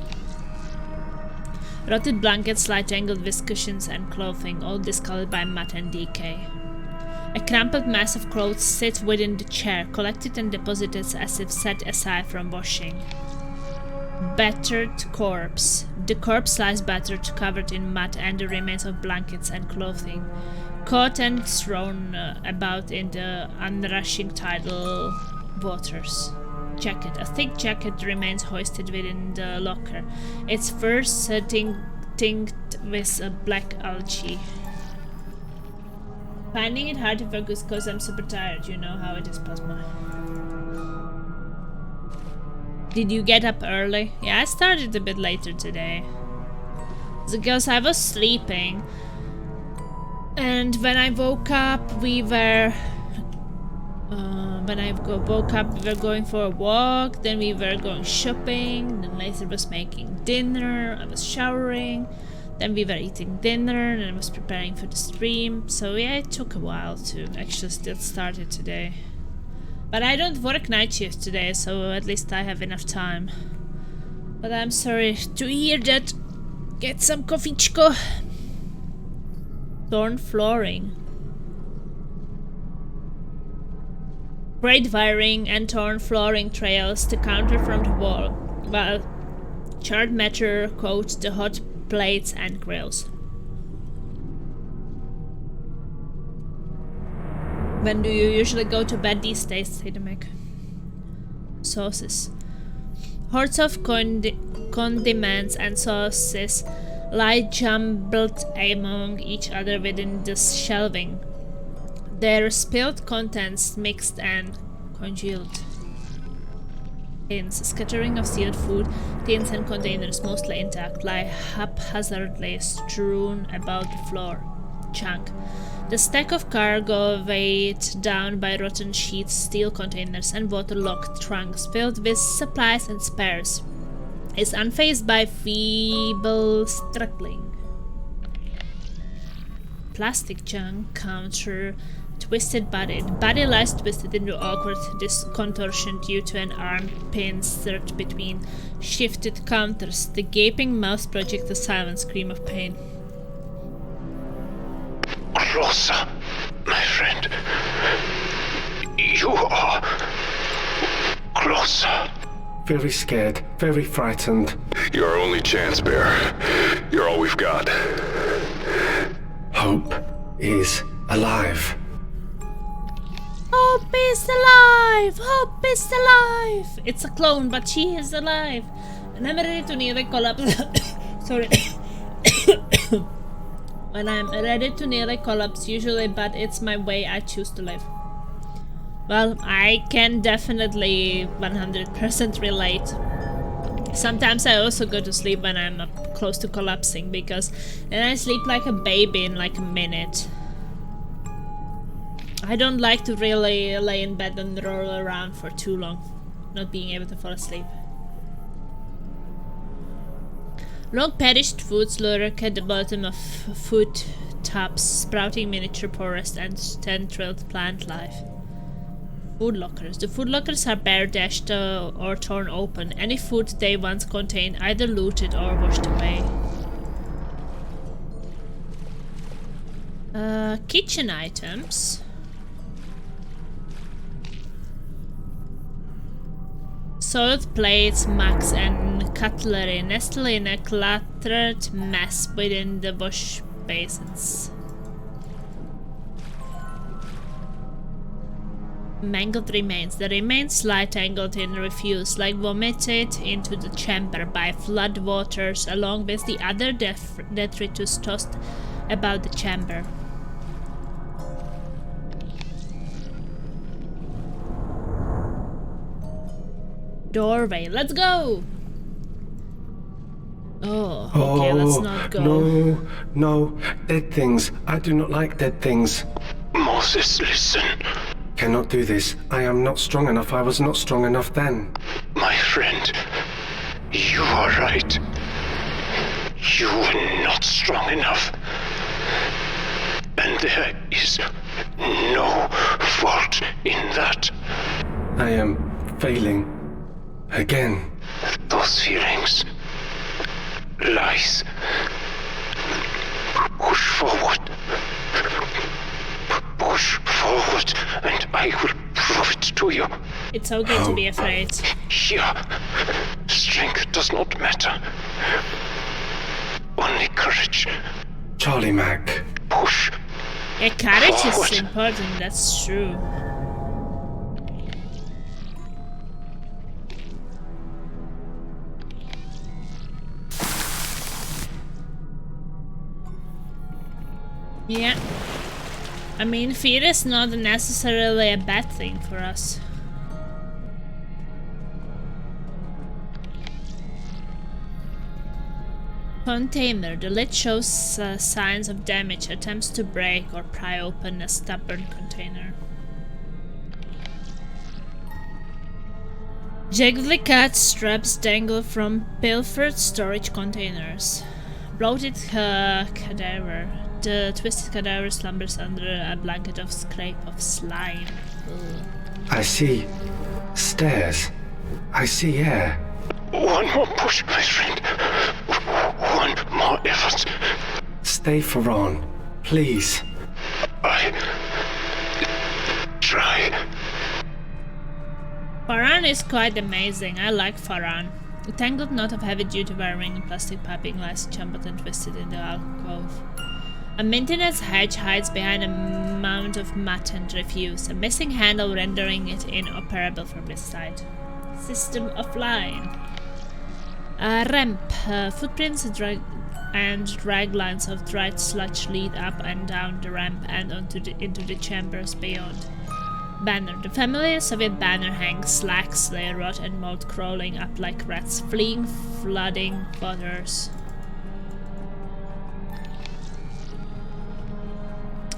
Rotted blankets lie tangled with cushions and clothing, all discolored by mud and decay. A crumpled mass of clothes sits within the chair, collected and deposited as if set aside from washing. Battered corpse. The corpse lies battered, covered in mud and the remains of blankets and clothing, caught and thrown about in the unrushing tidal waters. Jacket. A thick jacket remains hoisted within the locker, its fur tinged with a black algae. Finding it hard to focus because I'm super tired. You know how it is, Plasma. Did you get up early? Yeah, I started a bit later today. Because I was sleeping. And when I woke up, we were going for a walk, then we were going shopping, then later was making dinner, I was showering, then we were eating dinner, and I was preparing for the stream. So yeah, it took a while to actually still start it today. But I don't work night shift today, so at least I have enough time. But I'm sorry to hear that. Get some coffeechko. Torn flooring. Great wiring and torn flooring trails the counter from the wall, while charred matter coats the hot plates and grills. When do you usually go to bed these days, Hidemek? Sauces. Hordes of condiments and sauces lie jumbled among each other within the shelving. Their spilled contents mixed and congealed. Tins. A scattering of sealed food, tins and containers mostly intact lie haphazardly strewn about the floor. Junk. The stack of cargo weighed down by rotten sheets, steel containers and waterlogged trunks filled with supplies and spares is unfazed by feeble struggling. Plastic junk counter. Twisted body. The body lies twisted into awkward contortion due to an arm pin inserted between shifted counters. The gaping mouth projects a silent scream of pain. Closer, my friend. You are closer. Very scared, very frightened. You're our only chance, Bear. You're all we've got. Hope is alive. Hope is alive! Hope is alive! It's a clone, but she is alive. And I'm ready to nearly collapse. Sorry. When I'm ready to nearly collapse, usually, but it's my way I choose to live. Well, I can definitely 100% relate. Sometimes I also go to sleep when I'm not close to collapsing, because then I sleep like a baby in like a minute. I don't like to really lay in bed and roll around for too long, not being able to fall asleep. Long perished foods lurk at the bottom of food tubs, sprouting miniature forest and tendrilled plant life. Food lockers. The food lockers are bare, dashed or torn open. Any food they once contained either looted or washed away. Kitchen items. Soiled plates, mugs and cutlery nestle in a cluttered mess within the wash basins. Mangled remains. The remains lie tangled in refuse, like vomited into the chamber by flood waters, along with the other detritus tossed about the chamber. Doorway. Let's go! Oh, okay, let's not go. No, dead things. I do not like dead things. Moses, listen. Cannot do this. I am not strong enough. I was not strong enough then. My friend, you are right. You were not strong enough. And there is no fault in that. I am failing. Again. Those feelings. Lies. Push forward. Push forward, and I will prove it to you. It's okay to be afraid. Here, strength does not matter. Only courage. Charlie Mac. Push. Yeah, courage forward. is important, that's true. Yeah. I mean, fear is not necessarily a bad thing for us. Container. The lid shows signs of damage, attempts to break or pry open a stubborn container. Jaggedly cut straps dangle from pilfered storage containers. Bloated cadaver. The twisted cadaver slumbers under a blanket of scrape of slime. Ugh. I see stairs. I see air. One more push, my friend. One more effort. Stay, Ferran. Please. I try. Farran is quite amazing. I like Farran. A tangled knot of heavy-duty wiring and plastic piping lies jumbled and twisted in the alcove. A maintenance hatch hides behind a mound of mud and refuse, a missing handle rendering it inoperable from this side. System offline. A ramp. Footprints and drag lines of dried sludge lead up and down the ramp and into the chambers beyond. Banner. The familiar Soviet banner hangs slack, slayer rot and mold crawling up like rats, fleeing flooding waters.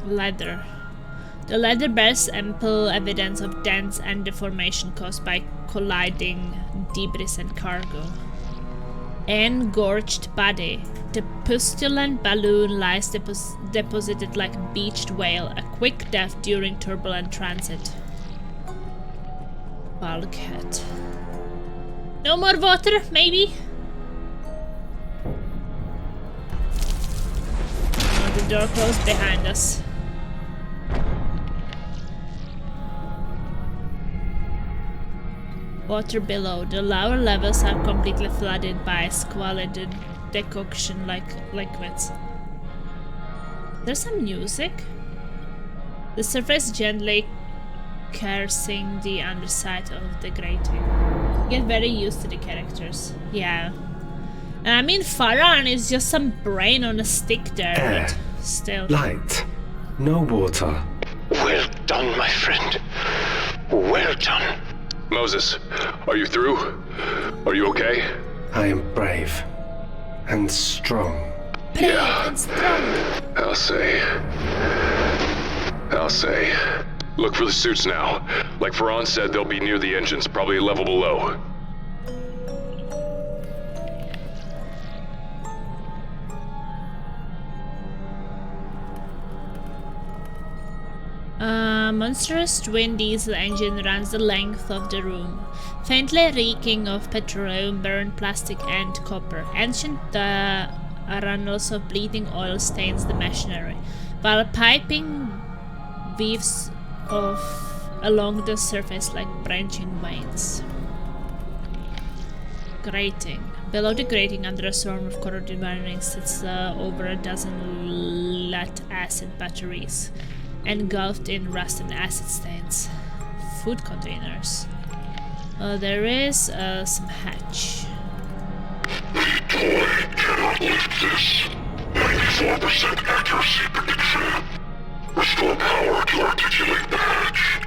Ladder. The ladder bears ample evidence of dents and deformation caused by colliding debris and cargo. Engorged body. The pustulant balloon lies deposited like a beached whale, a quick death during turbulent transit. Bulkhead. No more water, maybe? Oh, the door closed behind us. Water below. The lower levels are completely flooded by squalid decoction-like liquids. There's some music. The surface gently caressing the underside of the grating. Get very used to the characters. Yeah. I mean, Farran is just some brain on a stick there, Air. but still. Light. No water. Well done, my friend. Well done. Moses, are you through? Are you okay? I am brave and strong. Yeah. And strong. I'll say. Look for the suits now. Like Ferran said, they'll be near the engines, probably a level below. A monstrous twin diesel engine runs the length of the room, faintly reeking of petroleum, burned plastic and copper. Ancient runnels of bleeding oil stains the machinery, while piping weaves along the surface like branching veins. Grating. Below the grating, under a swarm of corroded wiring, sits over a dozen lead-acid batteries, engulfed in rust and acid stains. Food containers. There is some hatch. The toy cannot lift this. 94% accuracy prediction. Restore power to articulate the hatch.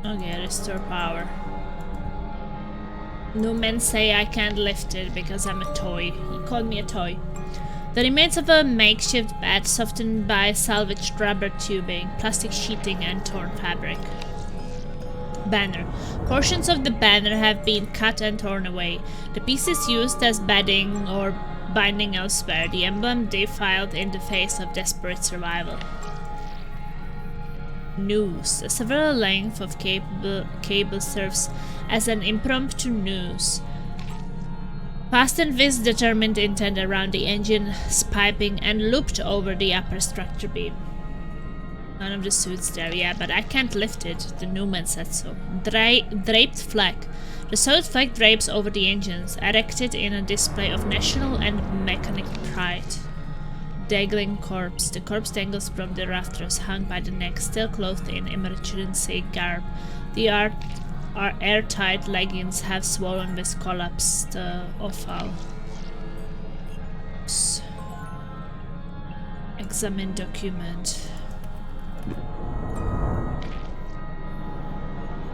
Okay, restore power. No men say I can't lift it because I'm a toy. He called me a toy. The remains of a makeshift bed softened by salvaged rubber tubing, plastic sheeting and torn fabric. Banner. Portions of the banner have been cut and torn away. The pieces used as bedding or binding elsewhere, the emblem defiled in the face of desperate survival. Noose. A several length of cable serves as an impromptu noose. Fastened with determined intent around the engine's piping and looped over the upper structure beam. None of the suits there, yeah, but I can't lift it. The Newman said so. Draped flag. The sewed flag drapes over the engines, erected in a display of national and mechanic pride. Dangling corpse. The corpse dangles from the rafters, hung by the neck, still clothed in emergency garb. The airtight leggings have swollen with collapsed offal. Examine document.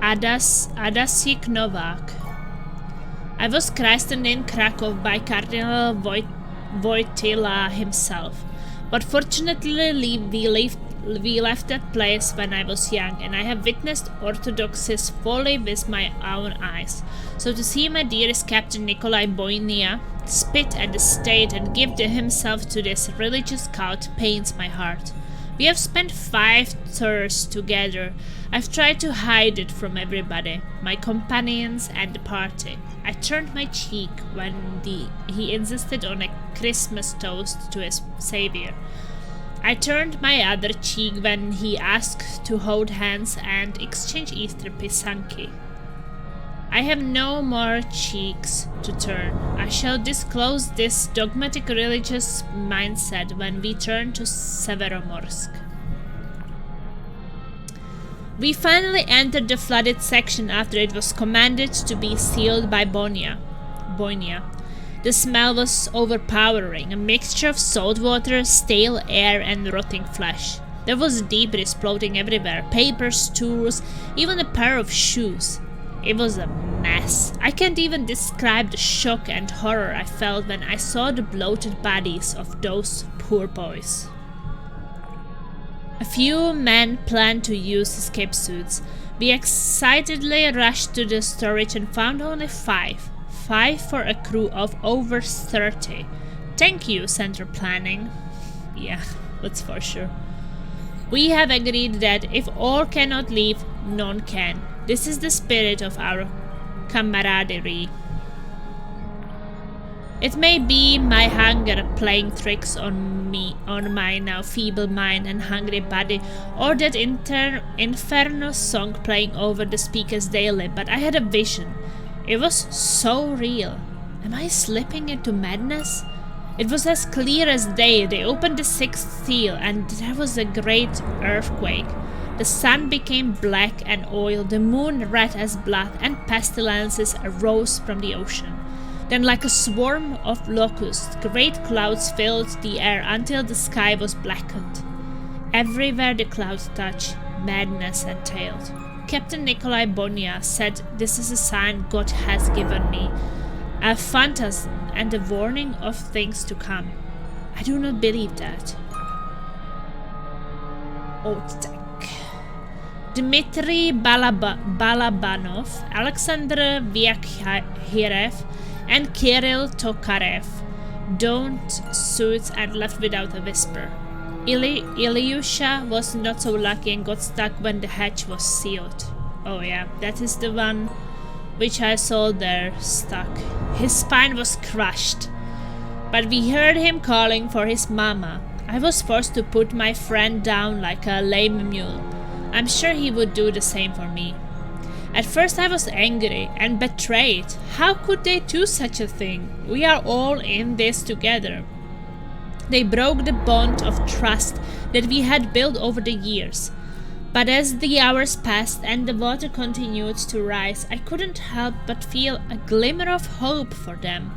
Adasik Novak. I was christened in Krakow by Cardinal Wojtyla himself, but fortunately we left that place when I was young, and I have witnessed orthodoxy's folly with my own eyes. So to see my dearest Captain Nikolai Boynia spit at the state and give himself to this religious cult pains my heart. We have spent 5 tours together. I've tried to hide it from everybody, my companions and the party. I turned my cheek when he insisted on a Christmas toast to his savior. I turned my other cheek when he asked to hold hands and exchange Easter pisanki. I have no more cheeks to turn. I shall disclose this dogmatic religious mindset when we turn to Severomorsk. We finally entered the flooded section after it was commanded to be sealed by Boynia. The smell was overpowering, a mixture of salt water, stale air and rotting flesh. There was debris floating everywhere, papers, tools, even a pair of shoes. It was a mess. I can't even describe the shock and horror I felt when I saw the bloated bodies of those poor boys. A few men planned to use escape suits. We excitedly rushed to the storage and found only 5. 5 for a crew of over 30. Thank you, Center Planning. Yeah, that's for sure. We have agreed that if all cannot leave, none can. This is the spirit of our camaraderie. It may be my hunger playing tricks on my now feeble mind and hungry body, or that inferno song playing over the speakers daily, but I had a vision. It was so real. Am I slipping into madness? It was as clear as day. They opened the 6th seal, and there was a great earthquake. The sun became black and oil, the moon red as blood, and pestilences arose from the ocean. Then, like a swarm of locusts, great clouds filled the air until the sky was blackened. Everywhere the clouds touched, madness entailed. Captain Nikolai Bonia said this is a sign God has given me, a phantasm and a warning of things to come. I do not believe that. Otek. Dmitry Balabanov, Alexander Vyakhirev, and Kirill Tokarev donned suits and left without a whisper. Ilyusha was not so lucky and got stuck when the hatch was sealed. Oh yeah, that is the one which I saw there, stuck. His spine was crushed, but we heard him calling for his mama. I was forced to put my friend down like a lame mule. I'm sure he would do the same for me. At first I was angry and betrayed. How could they do such a thing? We are all in this together. They broke the bond of trust that we had built over the years. But as the hours passed and the water continued to rise, I couldn't help but feel a glimmer of hope for them.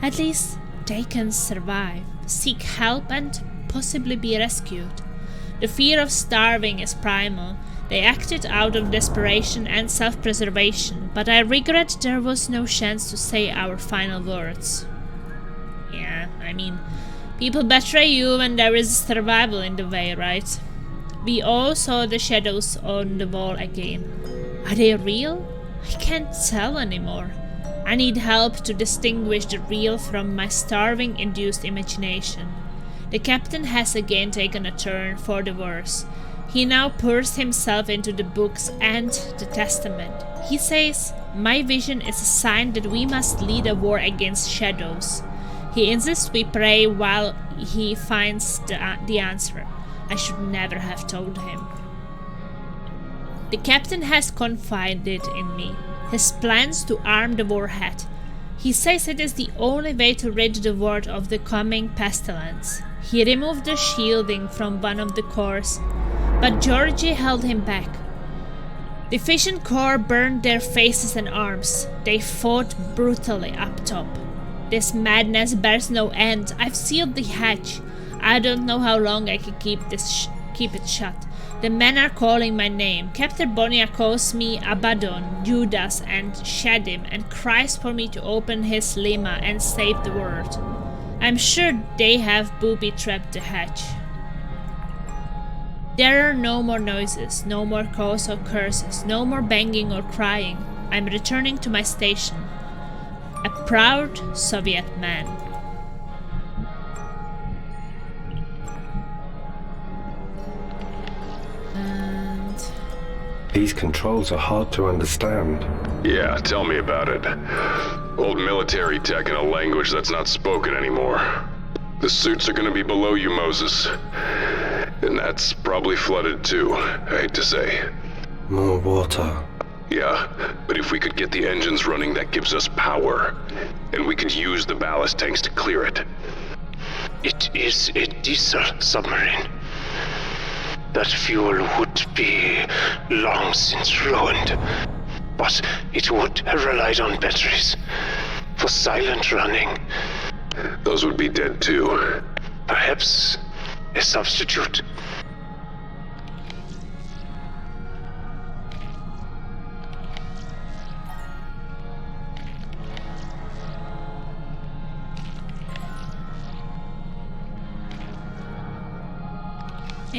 At least they can survive, seek help, and possibly be rescued. The fear of starving is primal. They acted out of desperation and self-preservation, but I regret there was no chance to say our final words. Yeah, I mean, people betray you when there is survival in the way, right? We all saw the shadows on the wall again. Are they real? I can't tell anymore. I need help to distinguish the real from my starving-induced imagination. The captain has again taken a turn for the worse. He now pours himself into the books and the testament. He says, my vision is a sign that we must lead a war against shadows. He insists we pray while he finds the answer. I should never have told him. The captain has confided in me. His plans to arm the warhead. He says it is the only way to rid the world of the coming pestilence. He removed the shielding from one of the cores, but Georgie held him back. The Fission Corps burned their faces and arms. They fought brutally up top. This madness bears no end. I've sealed the hatch. I don't know how long I can keep it shut. The men are calling my name. Captain Bonia calls me Abaddon, Judas, and Shadim, and cries for me to open his lima and save the world. I'm sure they have booby-trapped the hatch. There are no more noises, no more calls or curses, no more banging or crying. I'm returning to my station. A proud Soviet man. And These controls are hard to understand. Yeah, tell me about it. Old military tech in a language that's not spoken anymore. The suits are gonna be below you, Moses. And that's probably flooded too, I hate to say. More water. Yeah, but if we could get the engines running, that gives us power. And we could use the ballast tanks to clear it. It is a diesel submarine. That fuel would be long since ruined. But it would have relied on batteries for silent running. Those would be dead too. Perhaps a substitute.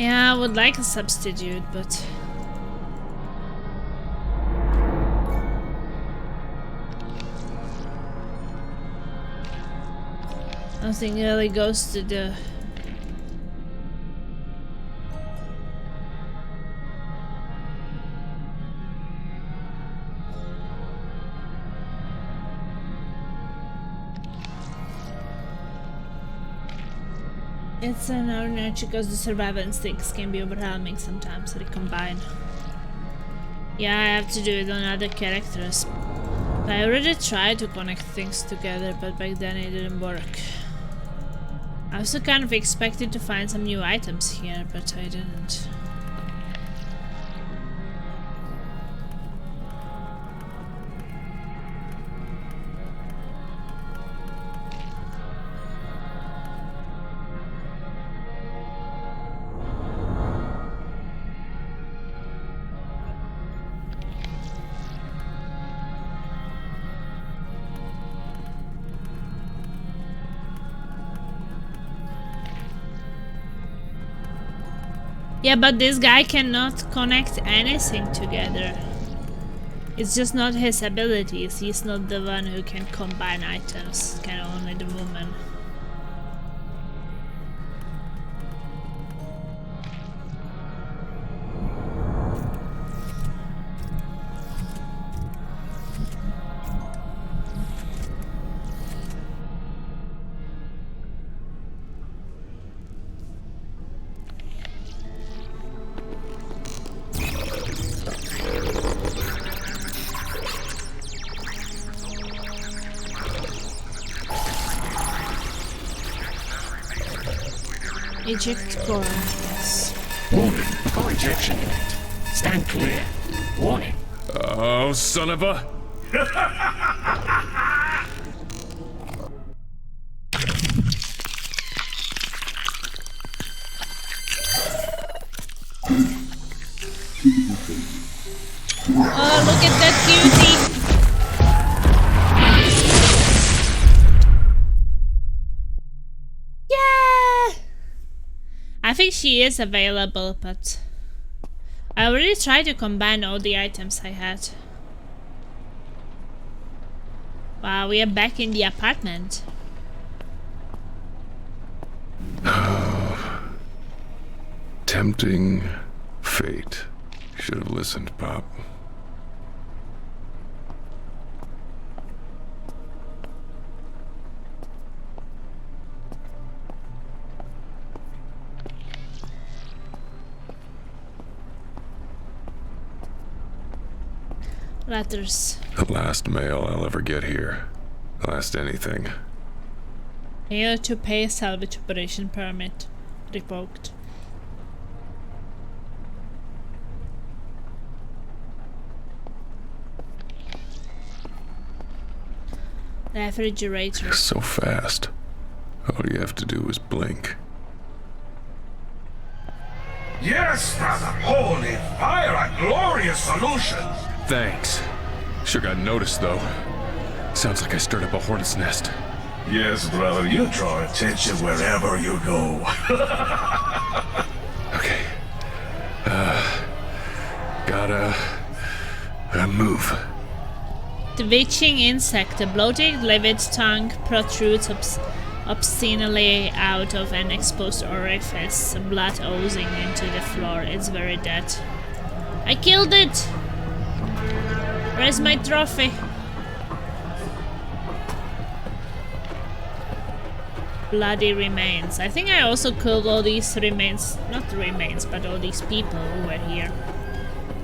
yeah, I would like a substitute, but nothing really goes to the It's an ordinary because the survival instincts can be overwhelming sometimes, they combine. Yeah, I have to do it on other characters. I already tried to connect things together, but back then it didn't work. I also kind of expected to find some new items here, but I didn't. Yeah, but this guy cannot connect anything together. It's just not his abilities. He's not the one who can combine items. Can only the woman. Eject core, yes. Warning, core ejection unit. Stand clear. Warning. Oh, son of a... Oh, look at that cutie! Yeah! I think she is available, but I already tried to combine all the items I had. Wow, we are back in the apartment. Tempting fate. Should have listened, Pop. Letters. The last mail I'll ever get here. Last anything. Failure to pay salvage operation permit. Revoked. Refrigerator. So fast. All you have to do is blink. Yes, brother. Holy fire, a glorious solution. Thanks. Sure got noticed, though. Sounds like I stirred up a hornet's nest. Yes, brother, you draw attention wherever you go. Okay. Gotta move. Twitching insect. A bloated, livid tongue protrudes obscenely out of an exposed orifice, blood oozing into the floor. It's very dead. I killed it! Where's my trophy? Bloody remains. I think I also killed all these remains. Not the remains, but all these people who were here.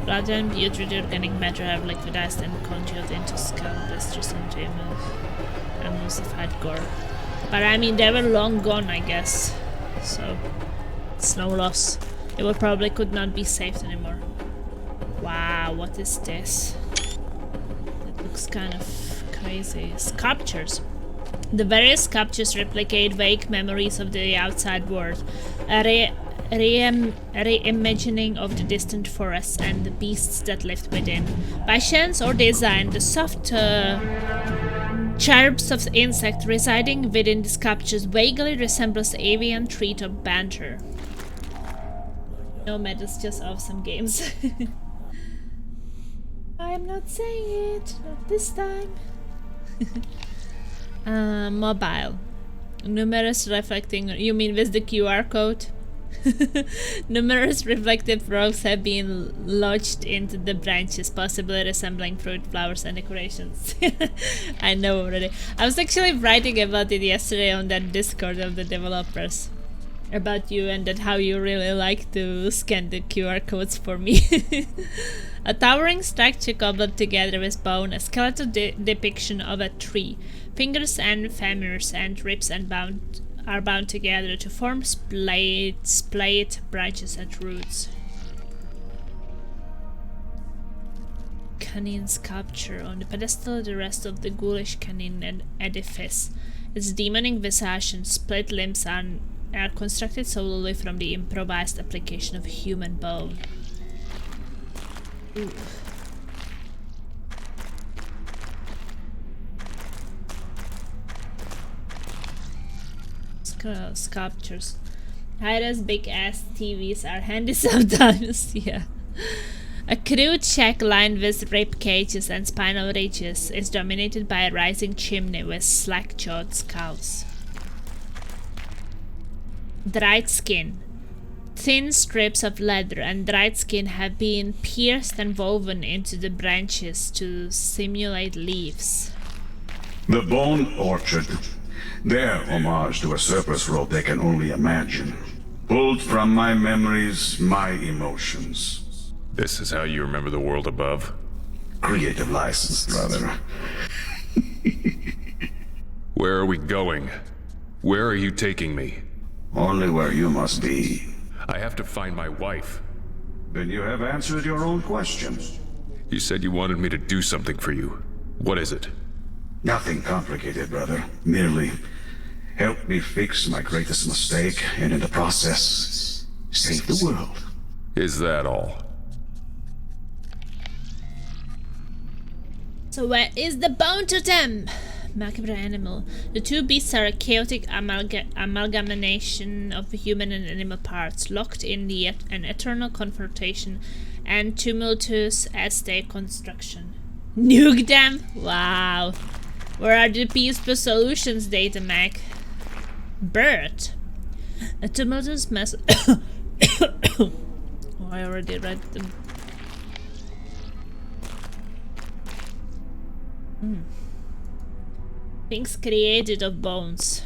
Blood and putrid organic matter have liquidized and congealed into skull blisters and emulsified gore. But I mean, they were long gone, I guess. So, it's no loss. It will probably could not be saved anymore. Wow, what is this? It looks kind of crazy. Sculptures. The various sculptures replicate vague memories of the outside world. A reimagining of the distant forests and the beasts that lived within. By chance or design, the soft chirps of the insect residing within the sculptures vaguely resembles the avian treetop banter. No matters, just awesome games. I'm not saying it, not this time. Mobile. Numerous reflecting. You mean with the QR code? Numerous reflective rogues have been lodged into the branches, possibly resembling fruit, flowers, and decorations. I know already. I was actually writing about it yesterday on that Discord of the developers. About you and that how you really like to scan the QR codes for me. A towering structure cobbled together with bone, a skeletal depiction of a tree. Fingers and femurs and ribs are bound together to form splayed branches and roots. Canine sculpture. On the pedestal, the rest of the ghoulish canine edifice. Its demonic visage and split limbs are constructed solely from the improvised application of human bone. Ooh. Sculptures. Hyra's big ass TVs are handy sometimes, yeah. A crude shack lined with rib cages and spinal ridges is dominated by a rising chimney with slack-jawed skulls. Dried skin. Thin strips of leather and dried skin have been pierced and woven into the branches to simulate leaves. The Bone Orchard. Their homage to a surplus robe they can only imagine. Pulled from my memories, my emotions. This is how you remember the world above? Creative license, brother. Where are we going? Where are you taking me? Only where you must be. I have to find my wife. Then you have answered your own question. You said you wanted me to do something for you. What is it? Nothing complicated, brother. Merely help me fix my greatest mistake, and in the process, save the world. Is that all? So where is the bone totem? Macabre animal. The two beasts are a chaotic amalgamation of human and animal parts, locked in an eternal confrontation and tumultuous as their construction. Nuke them? Wow. Where are the peaceful solutions, Data Mac? Bird. A tumultuous mess. Oh, I already read them. Things created of bones.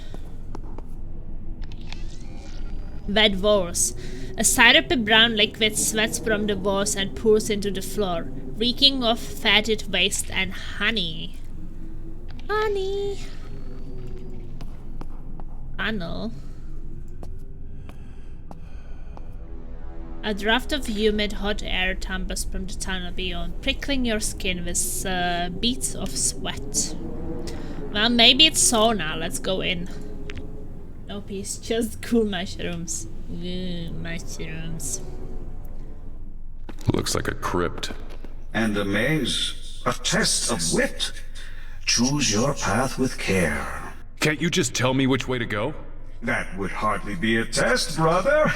Wet walls. A syrupy brown liquid sweats from the walls and pours into the floor, reeking of fatted waste and honey. Honey. Tunnel. A draft of humid, hot air tumbles from the tunnel beyond, prickling your skin with beads of sweat. Well, maybe it's sauna. Let's go in. No peace, just cool mushrooms. Ooh, mushrooms. Looks like a crypt. And a maze. A test of wit. Choose your path with care. Can't you just tell me which way to go? That would hardly be a test, brother.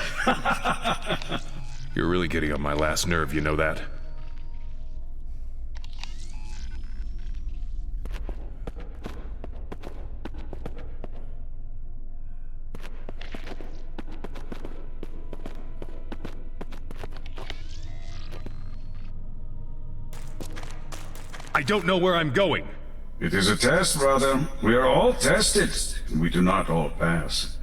You're really getting on my last nerve, you know that? I don't know where I'm going. It is a test, brother. We are all tested. We do not all pass.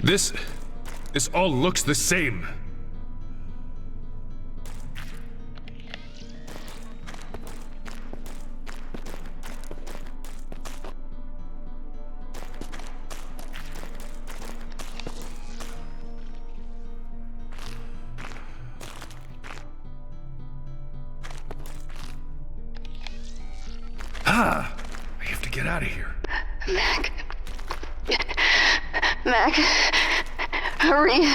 This all looks the same. I have to get out of here. Mac, hurry.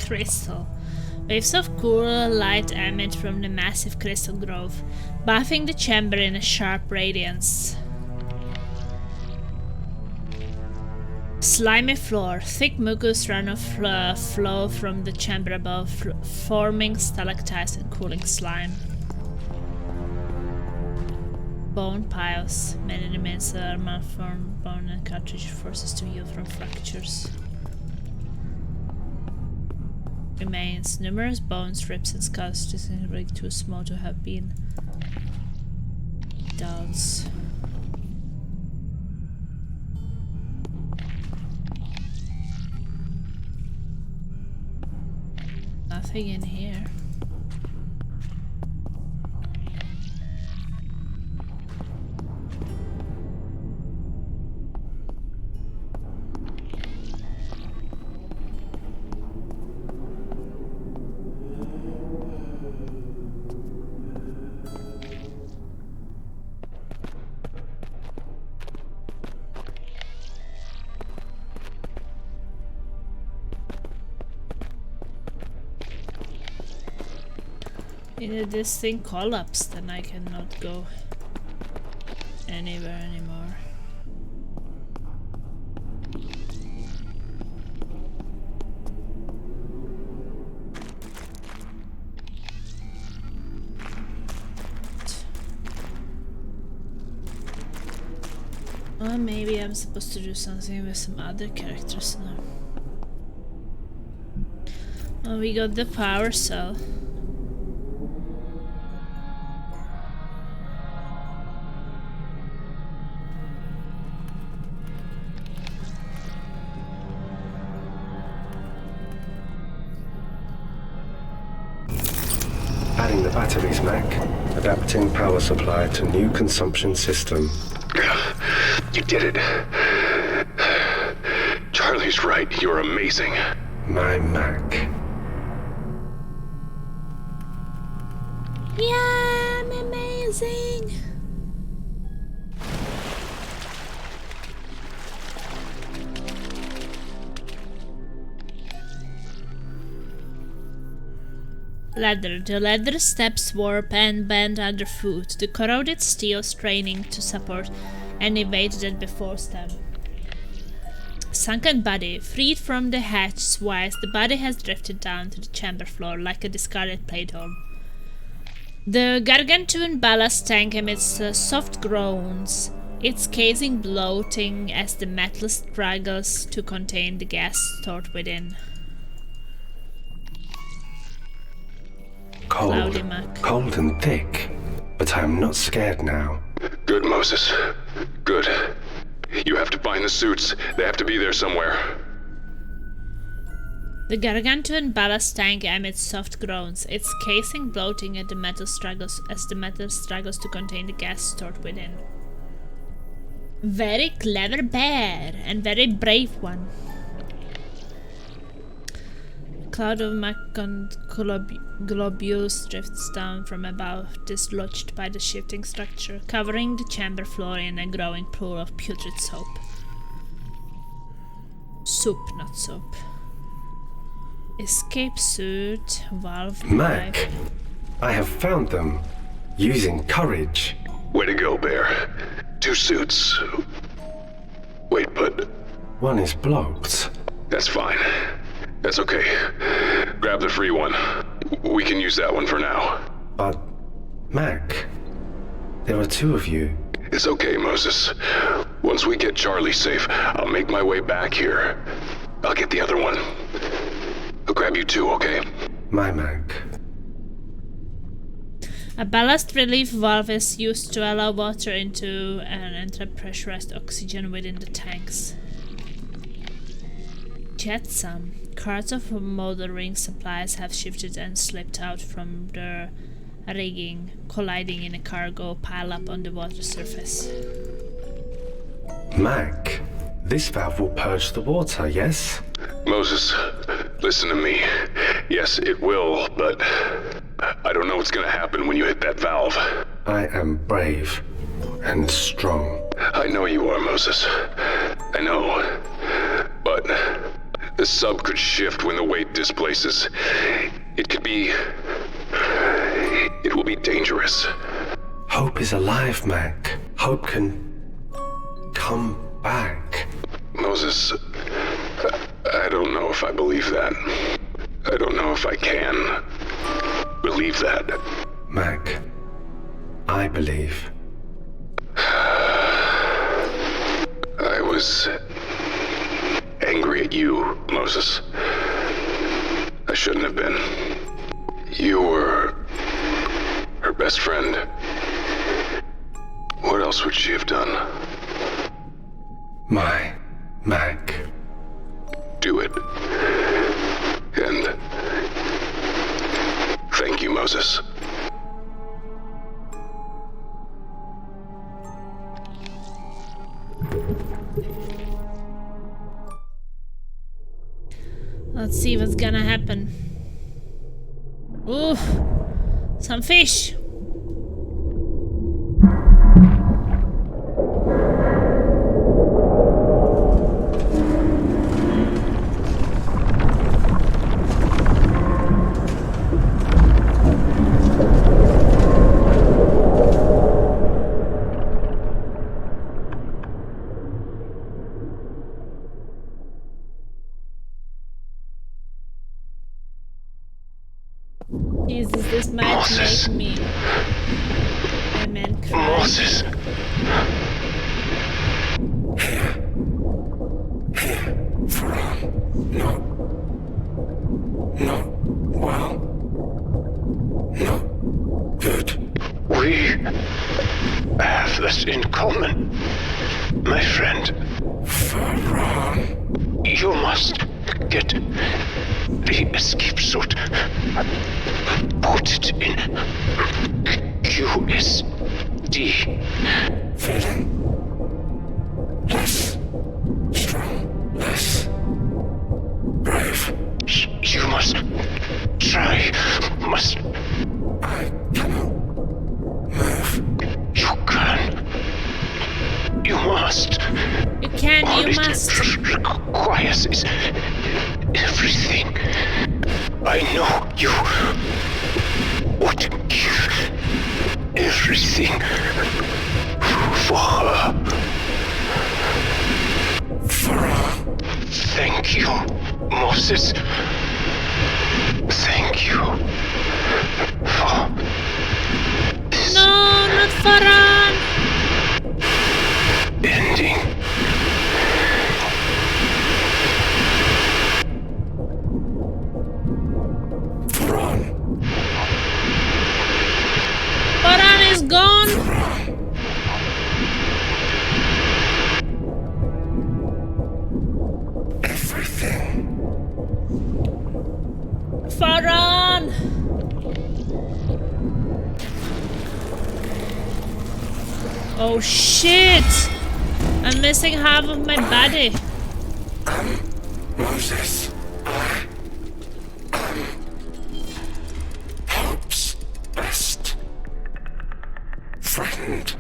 Crystal. Waves of cool light emit from the massive crystal grove, bathing the chamber in a sharp radiance. Slimy floor. Thick mucus run of flow from the chamber above, forming stalactites and cooling slime. Bone piles. Many remains are malformed bone and cartridge forces to heal from fractures. Remains. Numerous bones, ribs and skulls disintegrate too small to have been dolls. Nothing in here. If this thing collapsed, then I cannot go anywhere anymore. Or maybe I'm supposed to do something with some other characters now. Oh, we got the power cell. Adding the batteries, Mac. Adapting power supply to new consumption system. You did it. Charlie's right. You're amazing. My Mac. Yeah, I'm amazing. Ladder. The ladder steps warp and bend underfoot, the corroded steel straining to support any weight that befalls them. Sunken body. Freed from the hatch twice, the body has drifted down to the chamber floor like a discarded playdoll. The gargantuan ballast tank emits soft groans, its casing bloating as the metal struggles to contain the gas stored within. Cold. Cold and thick. But I'm not scared now. Good, Moses. Good. You have to find the suits. They have to be there somewhere. The gargantuan ballast tank emits soft groans, its casing bloating as the metal struggles to contain the gas stored within. Very clever bear and very brave one. Cloud of macon globules drifts down from above, dislodged by the shifting structure, covering the chamber floor in a growing pool of putrid soap. Soup, not soap. Escape suit, valve Mac, pipe. I have found them. Using courage. Way to go, Bear. 2 suits. Wait, but... One is blocked. That's fine. That's okay. Grab the free one. We can use that one for now. But, Mac, there are 2 of you. It's okay, Moses. Once we get Charlie safe, I'll make my way back here. I'll get the other one. I'll grab you too, okay? My Mac. A ballast relief valve is used to allow water into and enter pressurized oxygen within the tanks. Jetsam. Carts of motoring supplies have shifted and slipped out from their rigging, colliding in a cargo pile-up on the water surface. Mac, this valve will purge the water, yes? Moses, listen to me. Yes, it will, but I don't know what's gonna happen when you hit that valve. I am brave and strong. I know you are, Moses. I know. But the sub could shift when the weight displaces. It will be dangerous. Hope is alive, Mac. Hope can come back. Moses, I don't know if I believe that. I don't know if I can believe that. Mac, I believe. was angry at you, Moses. I shouldn't have been. You were her best friend. What else would she have done? My Mac. Do it. And thank you, Moses. Let's see what's gonna happen. Ooh, some fish. Jesus, this might Moses. make me a man cry. Moses. Not well. Not good. We have that in common, my friend. You must get the escape suit. Put it in QSD. Feeling less strong, less brave. You must try. Must. I cannot move. You can. You must. You can, All you it must. requires is everything. I know you would give everything for her. For her. Thank you, Moses. Thank you for this No, not Farhan. ending. Farhan is gone. Everything. Farhan. Oh shit! I'm missing half of my body. Moses. I am Hope's best friend.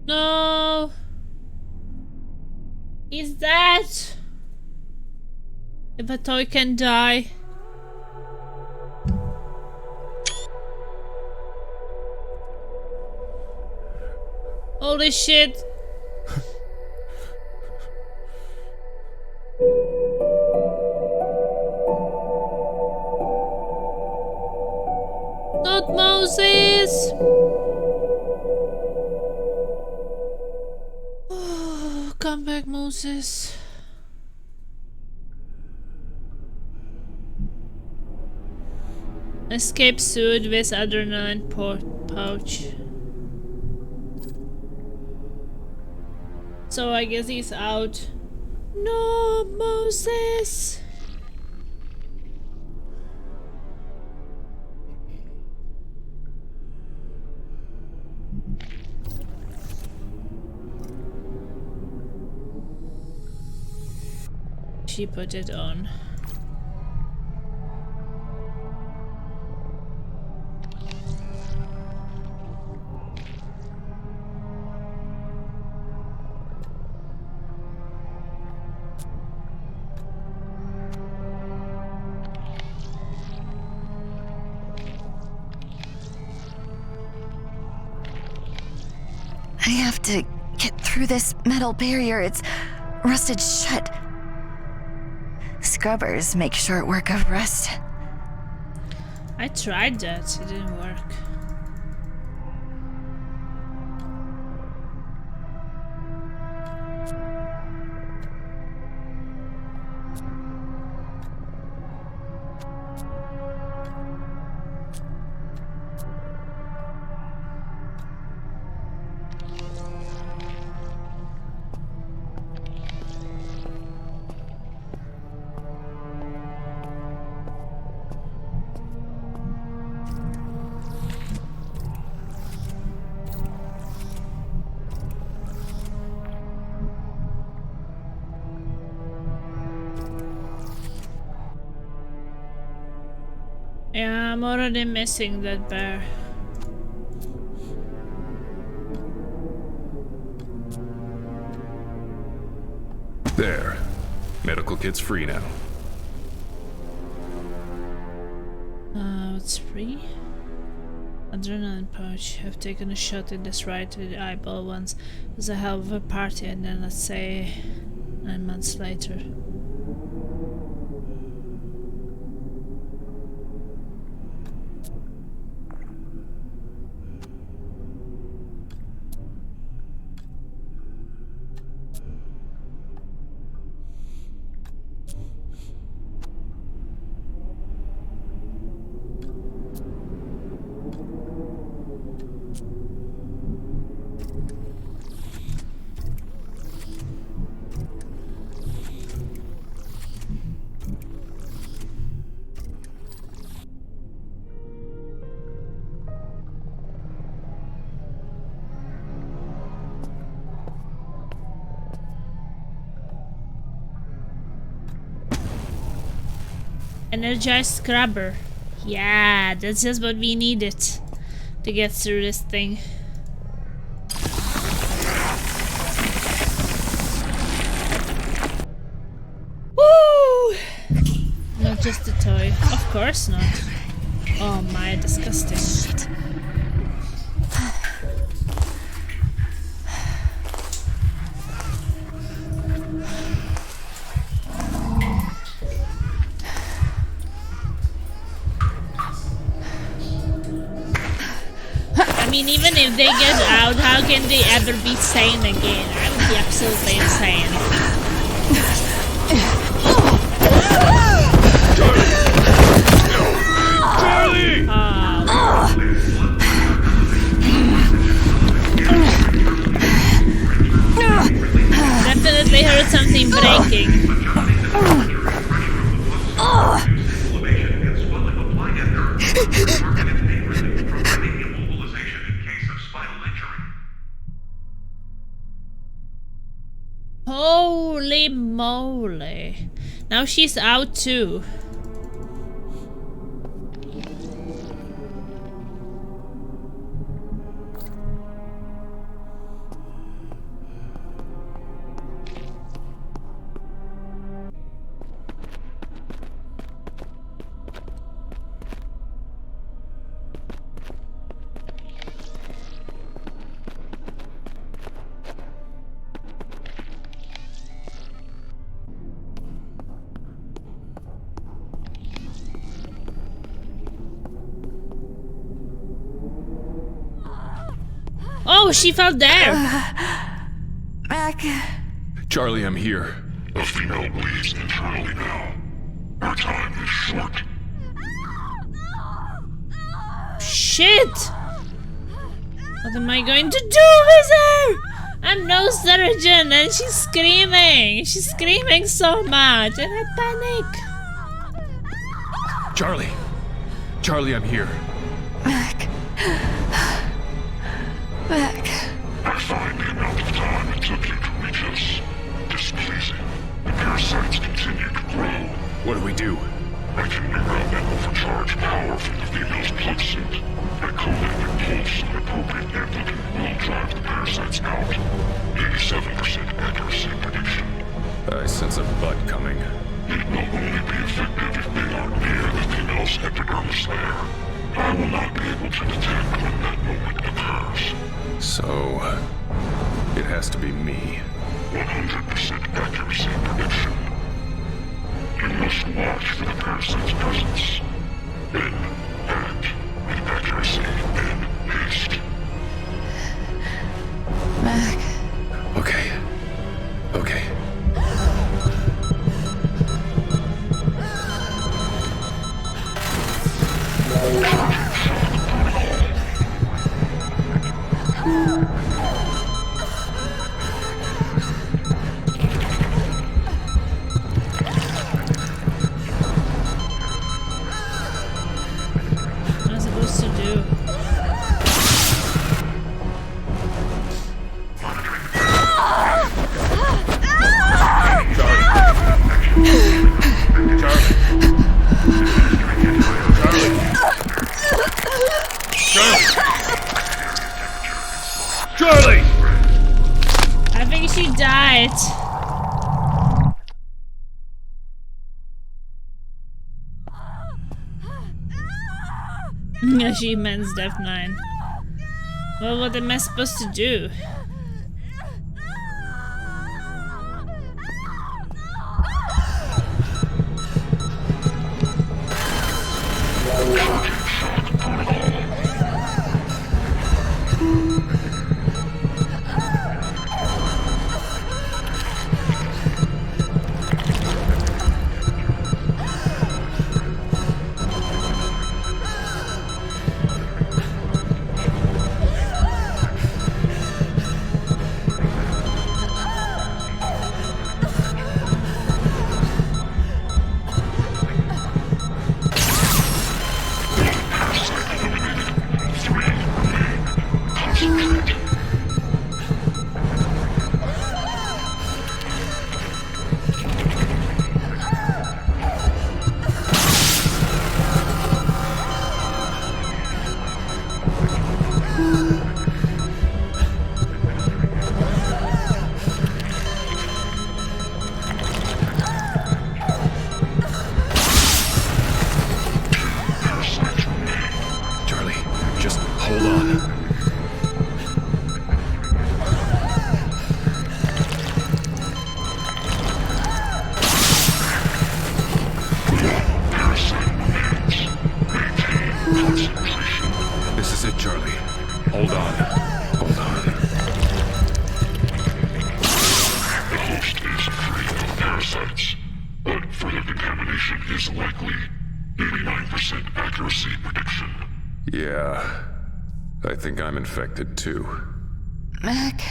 No. Is that? If a toy can die. Holy shit. Not Moses. Oh, come back, Moses. Escape suit with adrenaline pouch. So I guess he's out. No, Moses. She put it on. I have to get through this metal barrier. It's rusted shut. Scrubbers make short work of rust. I tried that, it didn't work. Yeah, I'm already missing that bear. There. Medical kit's free now. It's free? Adrenaline pouch. I've taken a shot in this right to the eyeball once. It was a hell of a party, and then let's say 9 months later. Energized scrubber. Yeah, that's just what we needed to get through this thing. Woo! Not just a toy. Of course not. Oh my, disgusting. I mean, even if they get out, how can they ever be sane again? I would be absolutely insane. Charlie! Definitely heard something breaking. Holy moly. Now she's out too. Oh, she fell there. Mac. Charlie, I'm here. The female bleeds internally now. Our time is short. Shit! What am I going to do with her? I'm no surgeon and she's screaming. She's screaming so much and I panic. Charlie! Charlie, I'm here. Mac. Mac. I find the amount of time it took you to reach us displeasing. The parasites continue to grow. What do we do? I can reroute and overcharge power from the female's blood suit. By coding and pulse an appropriate amplitude will drive the parasites out. 87% accuracy prediction. I sense a butt coming. It will only be effective if they are near the female's epidermis layer. I will not be able to detect when that moment occurs. So, it has to be me. 100% accuracy prediction. You must watch for the parasite's presence. Then, What am I supposed to do? Charlie! I think she died. Achievements Death 9. Well, what am I supposed to do? is likely. 89% accuracy prediction. Yeah. I think I'm infected too. Mac?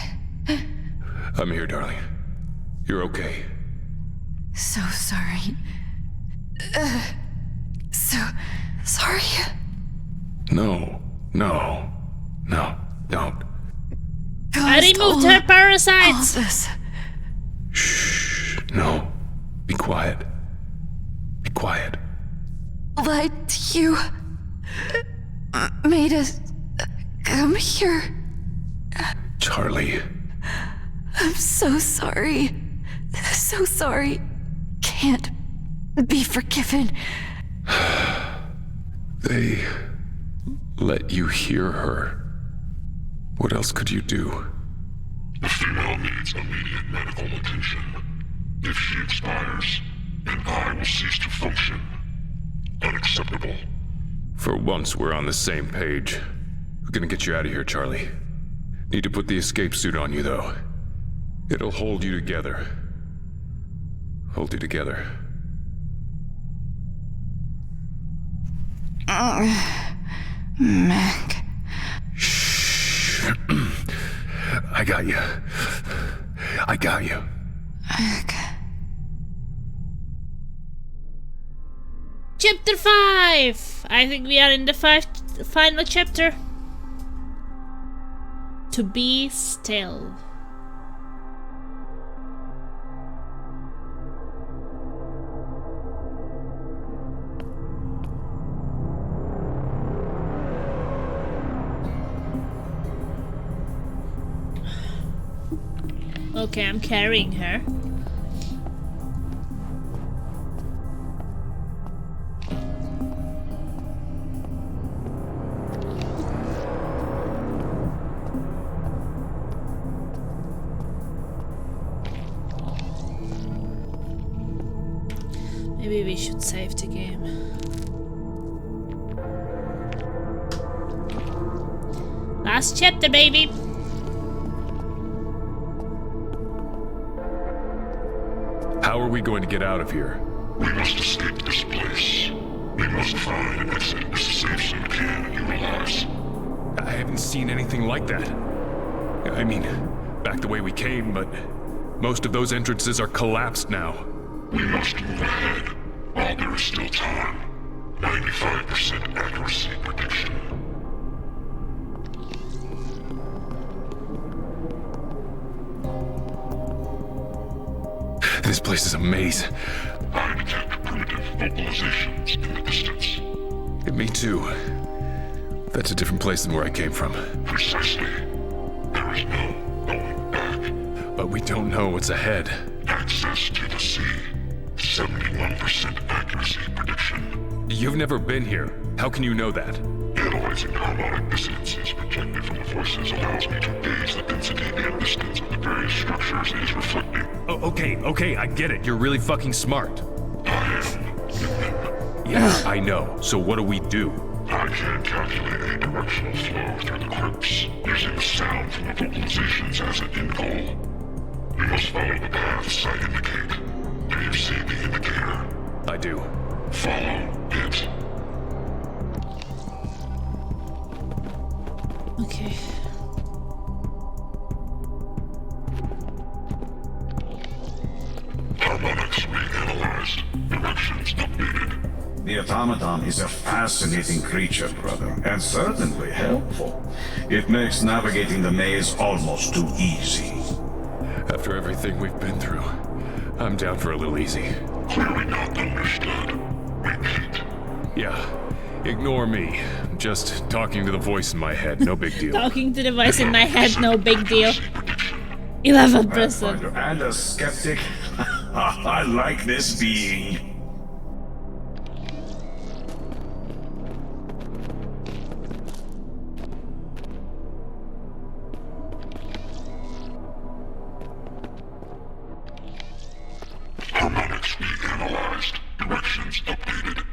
I'm here, darling. You're okay. So sorry. So sorry. No, don't. I removed her parasites! All this. Shh, no. Be quiet. Be quiet. Lied to you. Made us come here. Charlie. I'm so sorry. So sorry. Can't be forgiven. They let you hear her. What else could you do? The female needs immediate medical attention. If she expires, then I will cease to function. Unacceptable. For once, we're on the same page. We're gonna get you out of here, Charlie. Need to put the escape suit on you, though. It'll hold you together. Hold you together. Mac. Shh. I got you. I got you. Mac. Chapter 5! I think we are in the final chapter. To be still. Okay, I'm carrying her. Maybe we should save the game. Last chapter, baby! How are we going to get out of here? We must escape this place. We must find an exit as safe as we can utilize. I haven't seen anything like that. I mean, back the way we came, but most of those entrances are collapsed now. We must move ahead while there is still time. 95% accuracy prediction. This place is a maze. I detect primitive vocalizations in the distance. Me too. That's a different place than where I came from. Precisely. There is no going back. But we don't know what's ahead. Access to the sea. 71% accuracy prediction. You've never been here. How can you know that? Analyzing harmonic dissonances projected from the voices allows me to gauge the density and distance of the various structures it is reflecting. Oh, okay, I get it. You're really fucking smart. I am human. Yeah, I know. So what do we do? I can calculate a directional flow through the crypts, using the sound from the vocalizations as an end goal. We must follow the paths I indicate. Do you see the indicator? I do. Follow it. Okay. Harmonics reanalyzed. Directions updated. The automaton is a fascinating creature, brother, and certainly helpful. It makes navigating the maze almost too easy. After everything we've been through, I'm down for a little easy. Clearly not understood. Repeat. Yeah, ignore me. Just talking to the voice in my head, no big deal. Talking to the voice in my head, no big deal. 11%. Pathfinder and a skeptic. I like this being. Harmonics reanalyzed. Directions updated.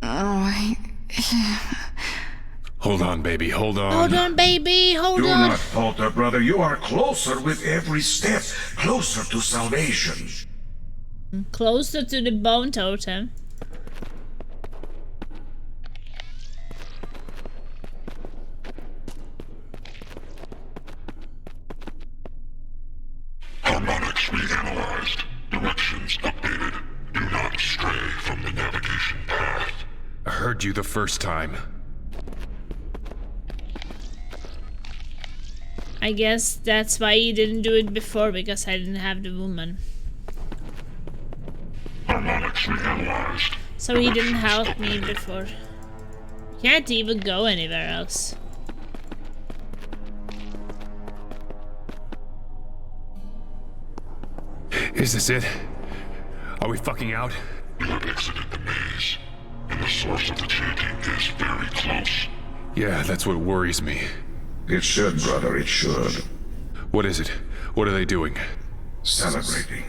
Oh, Hold on, baby, hold on. Hold on, baby, hold Do on. not falter, brother. You are closer with every step. Closer to salvation. Closer to the bone totem. Harmonics reanalyzed. Directions updated. Do not stray from the navigation path. I heard you the first time. I guess that's why he didn't do it before, because I didn't have the woman. Harmonics reanalyzed. So he didn't help me before. Can't even go anywhere else. Is this it? Are we fucking out? You have exited the maze, and the source of the chanting is very close. Yeah, that's what worries me. It should, brother, it should. What is it? What are they doing? Celebrating.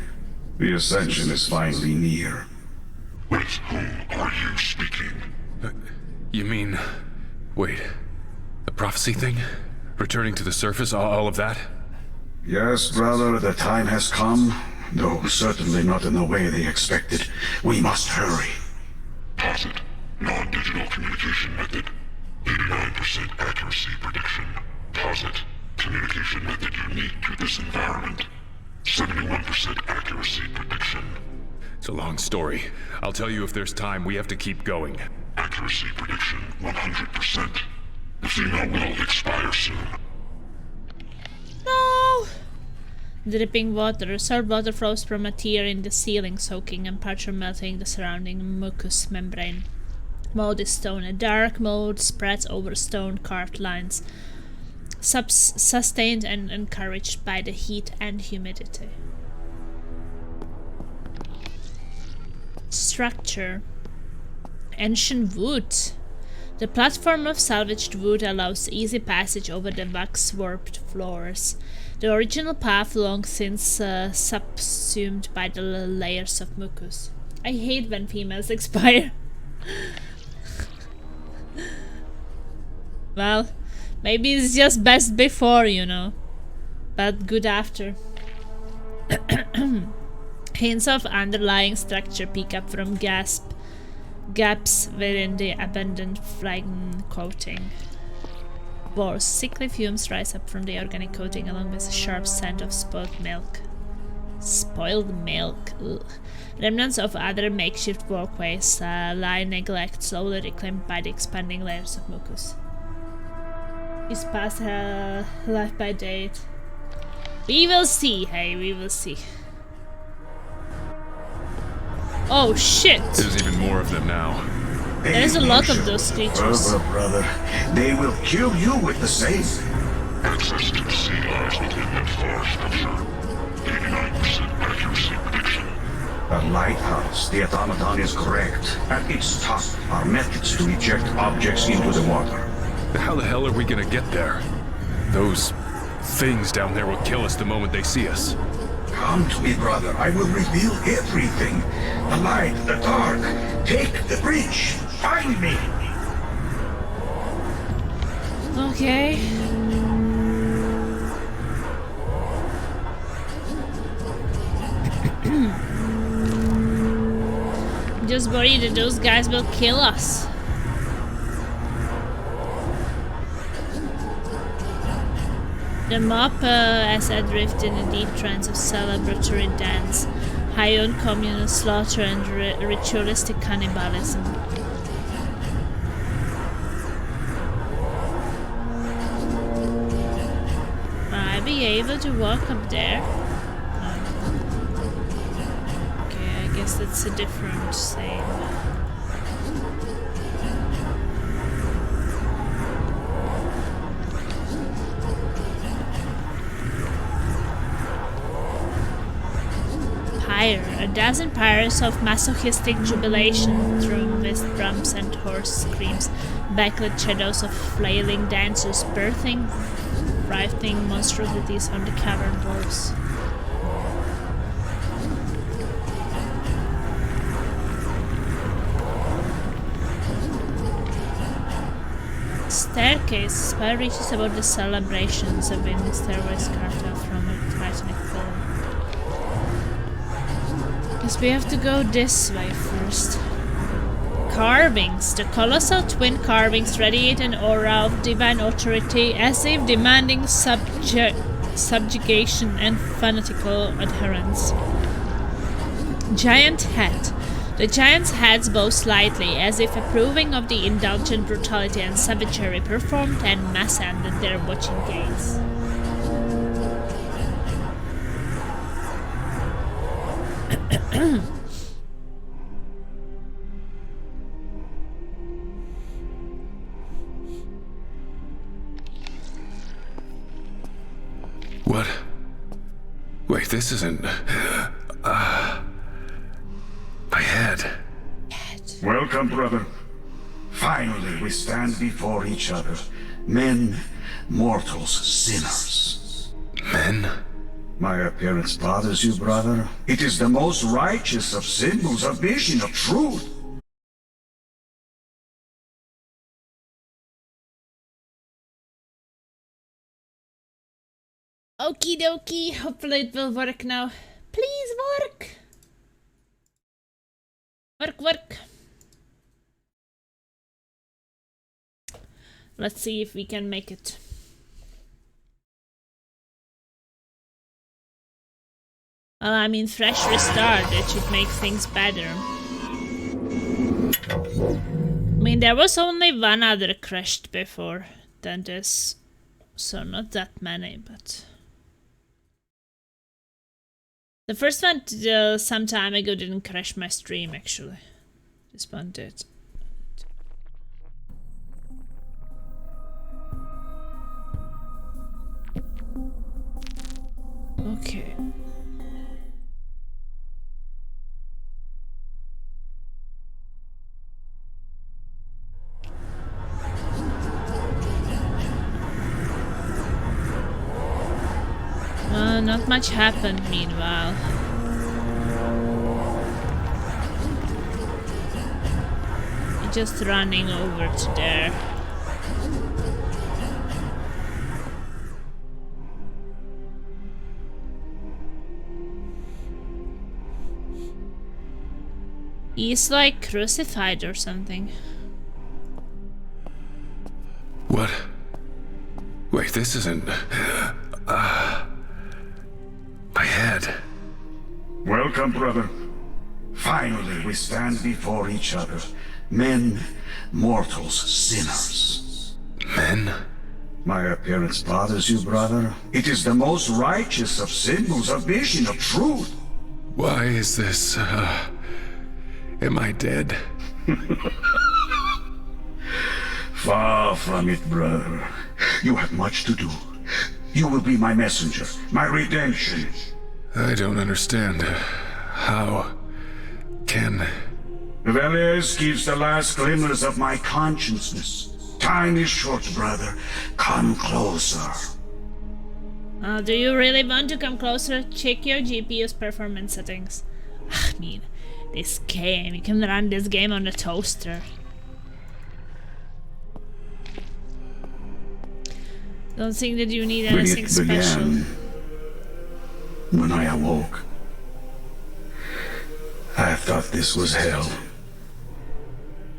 The ascension is finally near. With whom are you speaking? You mean... Wait. The prophecy thing? Returning to the surface, all of that? Yes, brother, the time has come. Though certainly not in the way they expected. We must hurry. Posit. Non-digital communication method. 89% accuracy prediction. Posit. Communication method unique to this environment. 71% accuracy prediction. It's a long story. I'll tell you if there's time. We have to keep going. Accuracy prediction 100%. The female will expire soon. No! Dripping water. Salt water flows from a tear in the ceiling, soaking and partially melting the surrounding mucous membrane. Mold is stone. A dark mold spreads over stone carved lines, sustained and encouraged by the heat and humidity. Structure. Ancient wood. The platform of salvaged wood allows easy passage over the wax-warped floors. The original path long since subsumed by the layers of mucus. I hate when females expire. Well, maybe it's just best before, you know, but good after. Hints of underlying structure peek up from gaps within the abandoned flagon coating. spores. Sickly fumes rise up from the organic coating along with a sharp scent of spoiled milk. Spoiled milk. Ugh. Remnants of other makeshift walkways lie neglect, slowly reclaimed by the expanding layers of mucus. Is past her life by date. We will see, hey, we will see. Oh shit! There's even more of them now. There's a lot of those creatures. Brother, they will kill you with the same. Access to the sea lies within that far structure. 89% accuracy prediction. The lighthouse, the automaton is correct. At its top are methods to eject objects into the water. How the hell are we gonna get there? Those things down there will kill us the moment they see us. Come to me, brother. I will reveal everything. The light, the dark. Take the bridge. Find me. Okay. Just worried that those guys will kill us. The mob as adrift in a deep trance of celebratory dance, high on communal slaughter and ritualistic cannibalism. Will I be able to walk up there? Okay, I guess that's a different thing. A dozen pyres of masochistic jubilation, drum with drums and horse screams, backlit shadows of flailing dancers, birthing writhing monstrosities on the cavern walls. Staircase. Spire reaches about the celebrations, a winding stairways carved out from a titanic pillar. Guess we have to go this way first. Carvings. The colossal twin carvings radiate an aura of divine authority, as if demanding subjugation and fanatical adherence. Giant head. The giant's heads bow slightly, as if approving of the indulgent brutality and savagery performed, and mass ended their watching gaze. What? Wait, this isn't... my head. Welcome, brother. Finally, we stand before each other. Men, mortals, sinners. Men? My appearance bothers you, brother? It is the most righteous of symbols, a vision of truth. Okie dokie, hopefully it will work now. Please work! Work. Let's see if we can make it. Well, I mean, fresh restart, that should make things better. I mean, there was only one other crashed before than this, so not that many, but... The first one some time ago didn't crash my stream, actually. This one did. Okay. Not much happened meanwhile. Just running over to there. He's like crucified or something. What? this isn't... my head. Welcome, brother. Finally, we stand before each other. Men, mortals, sinners. Men? My appearance bothers you, brother? It is the most righteous of symbols, a vision of truth. Why is this, am I dead? Far from it, brother. You have much to do. You will be my messenger, my redemption. I don't understand. How can... Velez gives the last glimmers of my consciousness. Time is short, brother. Come closer. Do you really want to come closer? Check your GPU's performance settings. I mean, this game, you can run this game on a toaster. Don't think that you need anything special. When I awoke, I thought this was hell.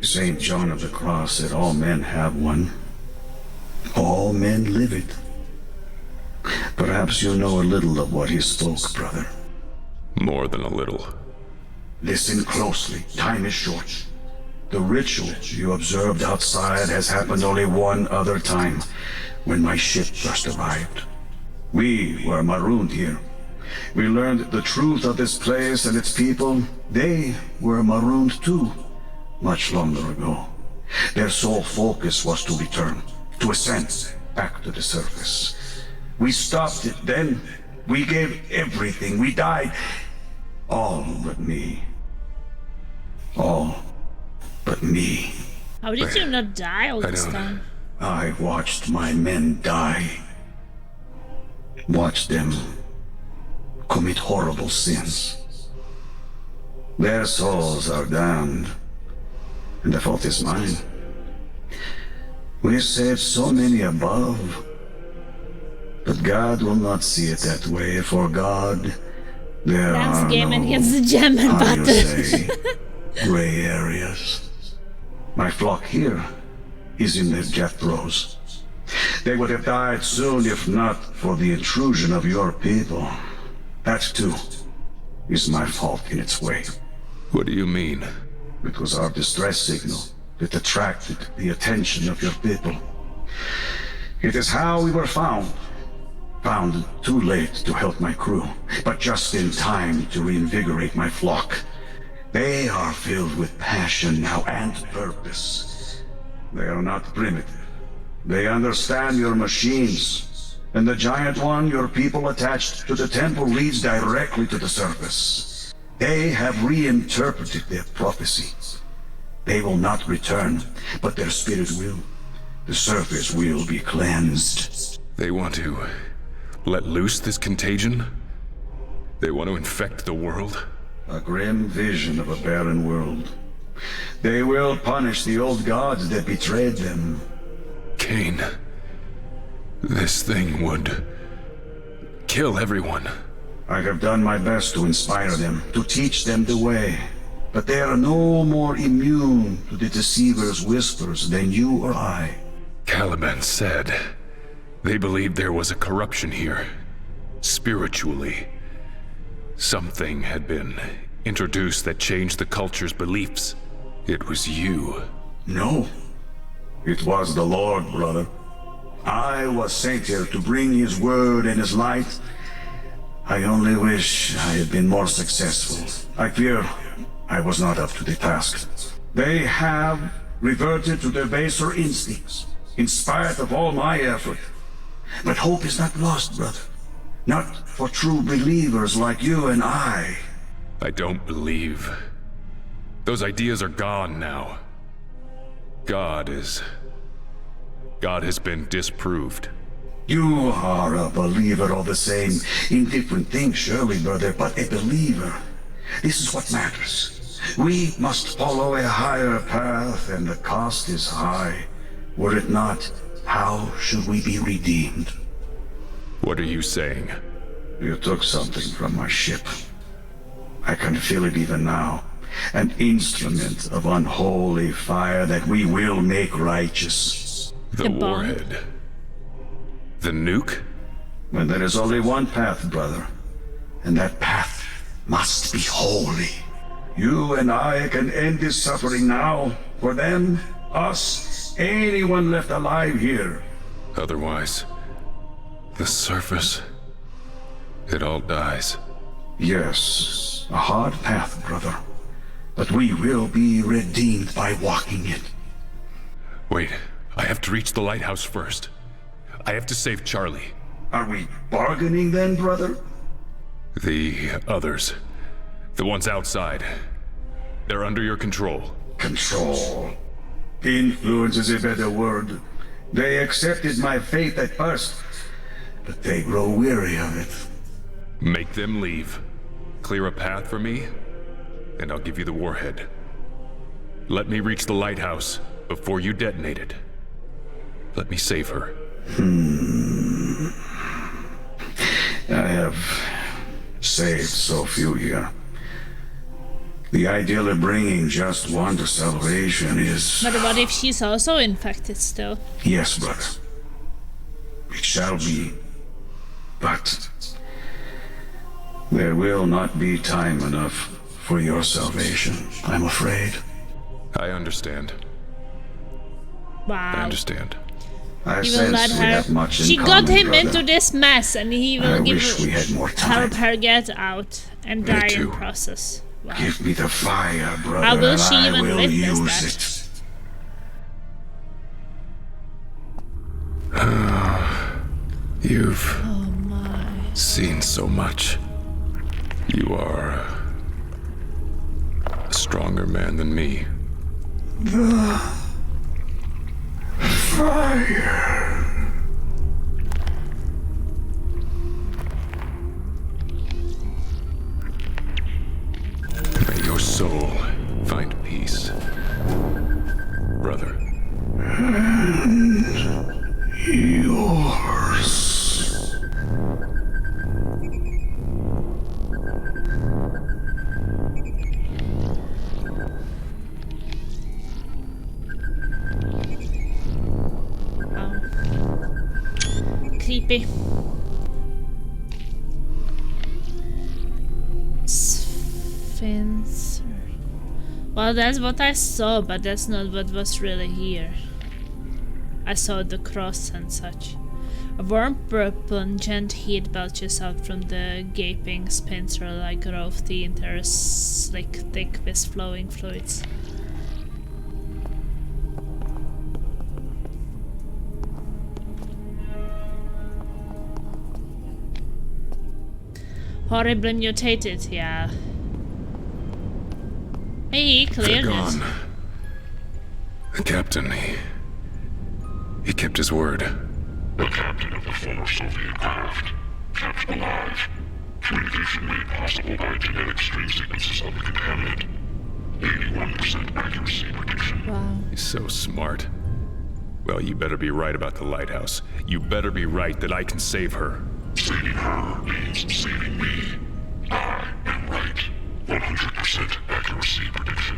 St. John of the Cross said all men have one. All men live it. Perhaps you know a little of what he spoke, brother. More than a little. Listen closely. Time is short. The ritual you observed outside has happened only one other time, when my ship first arrived. We were marooned here. We learned the truth of this place and its people. They were marooned too, much longer ago. Their sole focus was to return, to ascend back to the surface. We stopped it then. We gave everything. We died. All but me. All but me. How did you not die all this time? I watched my men die. Watched them commit horrible sins. Their souls are damned, and the fault is mine. We saved so many above, but God will not see it that way. For God, there That's are game no, and gets the German how you button. say, gray areas. My flock here is in their death throes. They would have died soon if not for the intrusion of your people. That too is my fault in its way. What do you mean? It was our distress signal that attracted the attention of your people. It is how we were found. Found too late to help my crew, but just in time to reinvigorate my flock. They are filled with passion now and purpose. They are not primitive. They understand your machines. And the giant one your people attached to the temple leads directly to the surface. They have reinterpreted their prophecy. They will not return, but their spirit will. The surface will be cleansed. They want to let loose this contagion? They want to infect the world? A grim vision of a barren world. They will punish the old gods that betrayed them. Cain, this thing would kill everyone. I have done my best to inspire them, to teach them the way. But they are no more immune to the deceiver's whispers than you or I. Caliban said they believed there was a corruption here, spiritually. Something had been introduced that changed the culture's beliefs. It was you. No. It was the Lord, brother. I was sent here to bring his word and his light. I only wish I had been more successful. I fear I was not up to the task. They have reverted to their baser instincts, in spite of all my effort. But hope is not lost, brother. Not for true believers like you and I. I don't believe. Those ideas are gone now. God has been disproved. You are a believer all the same, in different things, surely, brother, but a believer. This is what matters. We must follow a higher path, and the cost is high. Were it not, how should we be redeemed? What are you saying? You took something from my ship. I can feel it even now. An instrument of unholy fire that we will make righteous. The warhead. The nuke? When there is only one path, brother, and that path must be holy. You and I can end this suffering now. For them, us, anyone left alive here. Otherwise, the surface, it all dies. Yes, a hard path, brother. But we will be redeemed by walking it. Wait, I have to reach the lighthouse first. I have to save Charlie. Are we bargaining then, brother? The others. The ones outside. They're under your control. Control. Influence is a better word. They accepted my faith at first, but they grow weary of it. Make them leave. Clear a path for me, and I'll give you the warhead. Let me reach the lighthouse before you detonate it. Let me save her. I have saved so few here. The ideal of bringing just one to salvation is... But what if she's also infected still? Yes, brother. It shall be. But there will not be time enough for your salvation, I'm afraid. I understand. Wow. I understand. I He will let sense we have her. much in She common, got him brother. into this mess, and he will I wish we had more time. help her get out and Me die in too. process. Wow. Give me the fire, brother, How will and she I even will witness use that? it. You've Oh my. seen so much. You are a stronger man than me. Fire. May your soul find peace, brother. Yours. Creepy. Sphinx. Well, that's what I saw, but that's not what was really here. I saw the cross and such. A warm pungent heat belches out from the gaping sphincter-like growth. The interior is slick, thick with flowing fluids. Horribly mutated, yeah. Hey, he They're cleared gone. it. The captain, he kept his word. The captain of the former Soviet craft, kept alive. Communication made possible by genetic string sequences of the contaminant. 81% accuracy prediction. Wow. He's so smart. Well, you better be right about the lighthouse. You better be right that I can save her. Saving her means saving me. I am right. 100% accuracy prediction.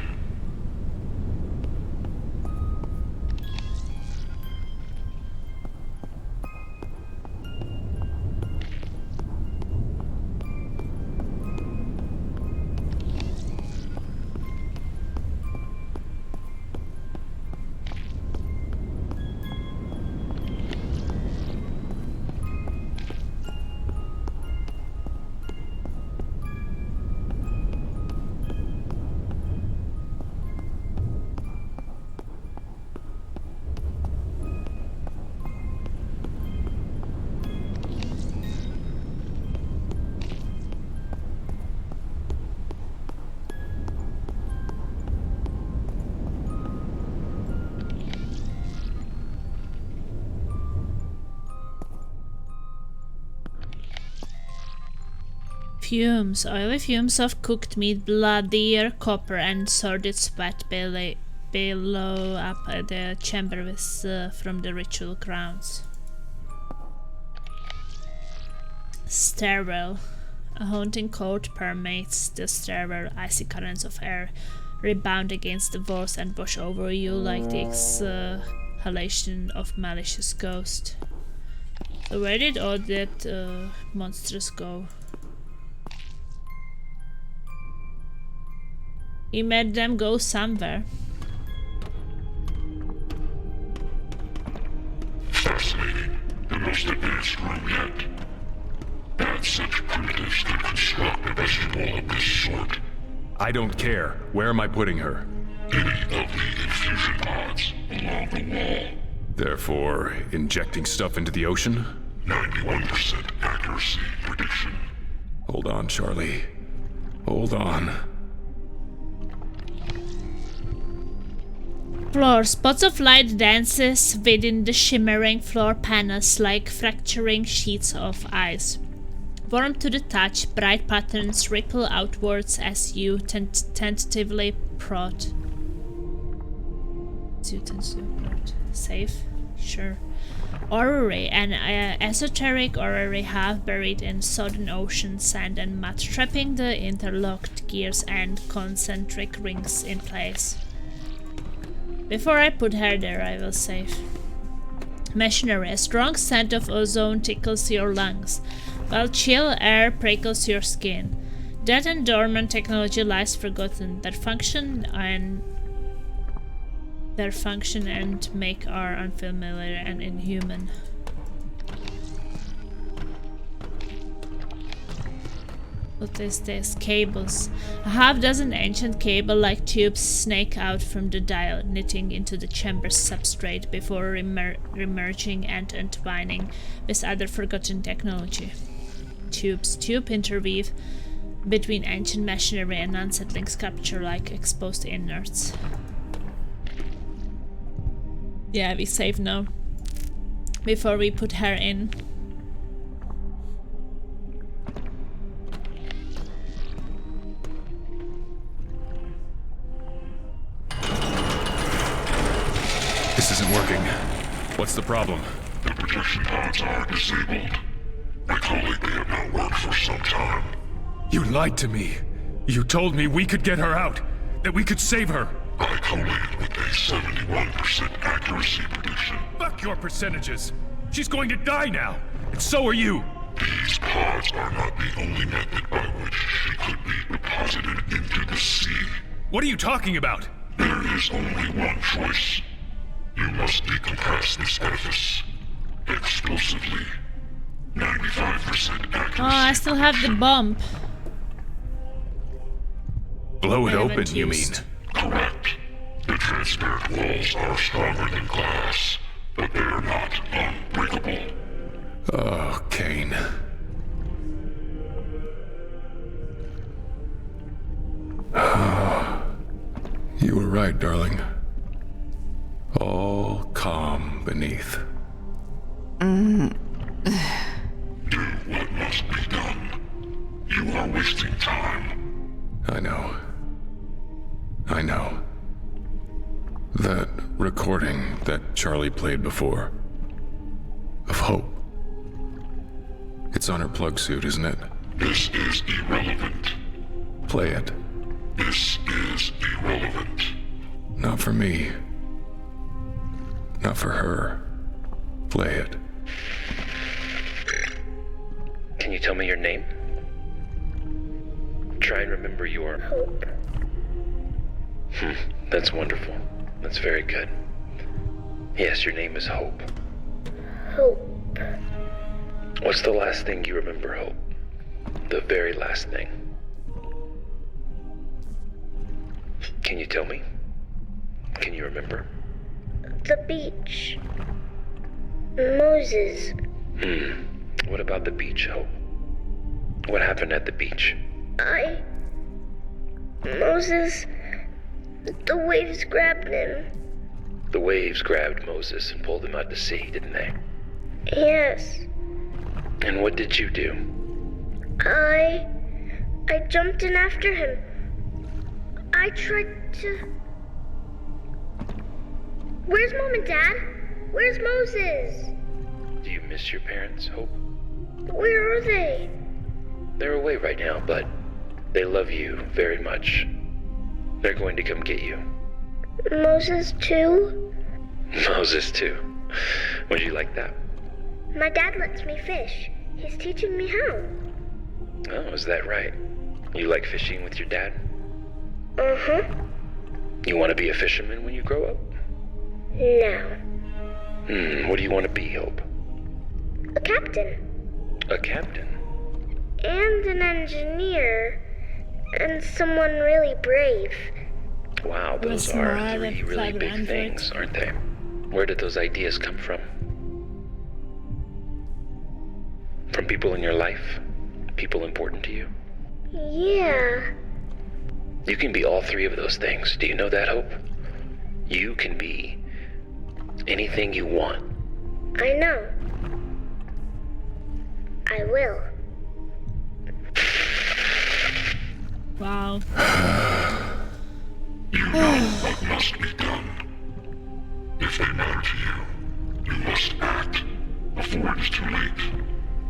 Fumes, oily fumes of cooked meat, blood, deer, copper, and sordid sweat billow up the chamber with, from the ritual grounds. Stairwell. A haunting cold permeates the stairwell. Icy currents of air rebound against the walls and wash over you like the exhalation of malicious ghost. So where did all that monsters go? He made them go somewhere. Fascinating. The most advanced room yet. Add such primitives to construct a vegetable of this sort. I don't care. Where am I putting her? Any of the infusion pods along the wall. Therefore, injecting stuff into the ocean? 91% accuracy prediction. Hold on, Charlie. Hold on. Floor. Spots of light dances within the shimmering floor panels like fracturing sheets of ice. Warm to the touch, bright patterns ripple outwards as you tentatively prod. Safe? Sure. Orrery, an esoteric orrery half buried in sodden ocean sand and mud, trapping the interlocked gears and concentric rings in place. Before I put her there, I will save. Machinery. A strong scent of ozone tickles your lungs, while chill air prickles your skin. Dead and dormant technology lies forgotten. Their function and make are unfamiliar and inhuman. What is this? Cables. A half-dozen ancient cable-like tubes snake out from the dial, knitting into the chamber's substrate before remerging and entwining with other forgotten technology. Tube interweave between ancient machinery and unsettling sculpture like exposed innards. Yeah, we save now. Before we put her in. This isn't working. What's the problem? The protection pods are disabled. My colleague they have not worked for some time. You lied to me. You told me we could get her out. That we could save her. I collated with a 71% accuracy prediction. Fuck your percentages. She's going to die now. And so are you. These pods are not the only method by which she could be deposited into the sea. What are you talking about? There is only one choice. You must decompress this edifice. Explosively. 95% accuracy. Oh, I still have the bomb. Blow it I haven't open, you mean? used. Correct. The transparent walls are stronger than glass, but they are not unbreakable. Oh, Kane. You were right, darling. All calm beneath. Do what must be done. You are wasting time. I know. I know. That recording that Charlie played before. Of hope. It's on her plug suit, isn't it? This is irrelevant. Play it. This is irrelevant. Not for me. Not for her. Play it. Can you tell me your name? Try and remember your... Hope. That's wonderful. That's very good. Yes, your name is Hope. Hope. What's the last thing you remember, Hope? The very last thing. Can you tell me? Can you remember? The beach. Moses. What about the beach, Hope? What happened at the beach? Moses... The waves grabbed him. The waves grabbed Moses and pulled him out to sea, didn't they? Yes. And what did you do? I jumped in after him. I tried to... Where's Mom and Dad? Where's Moses? Do you miss your parents, Hope? Where are they? They're away right now, but they love you very much. They're going to come get you. Moses too? Moses too. Would you like that? My dad lets me fish. He's teaching me how. Oh, is that right? You like fishing with your dad? Uh-huh. You want to be a fisherman when you grow up? No. What do you want to be, Hope? A captain. A captain? And an engineer. And someone really brave. Wow, those are three really big things, aren't they? Where did those ideas come from? From people in your life? People important to you? Yeah. You can be all three of those things. Do you know that, Hope? You can be anything you want. I know. I will. Wow. You know what must be done. If they matter to you, you must act before it is too late.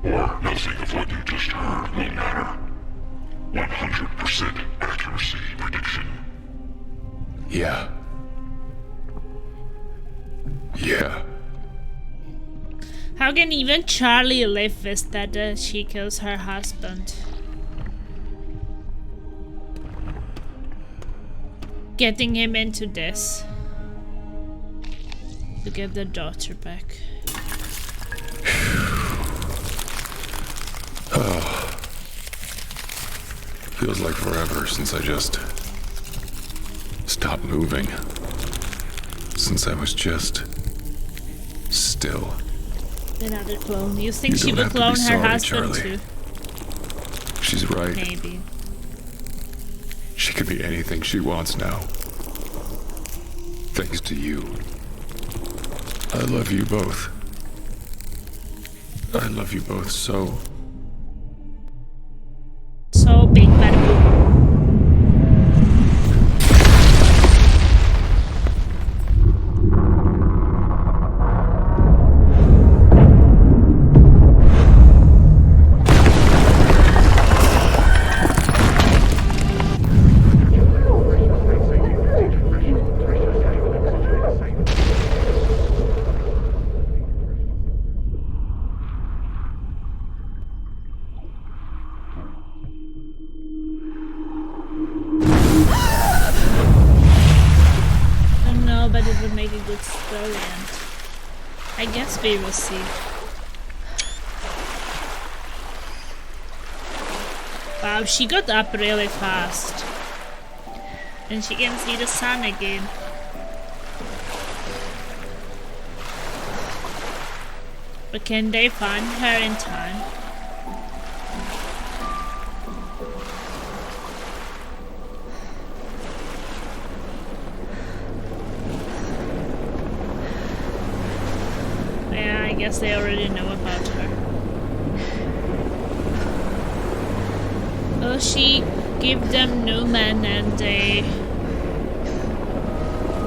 Or nothing of what you just heard will matter. 100% accuracy prediction. Yeah. Yeah. How can even Charlie live with that she kills her husband? Getting him into this to get their daughter back. Feels like forever since I just stopped moving. Since I was just still. Another clone. You think You she don't will have to be clone her sorry, husband Charlie. too? She's right. Maybe. She can be anything she wants now. Thanks to you. I love you both. I love you both so. So big, bada boom. I guess we will see. Wow, she got up really fast. And she can see the sun again. But can they find her in time? Yeah, I guess they already know about her. Will she give them Newman and they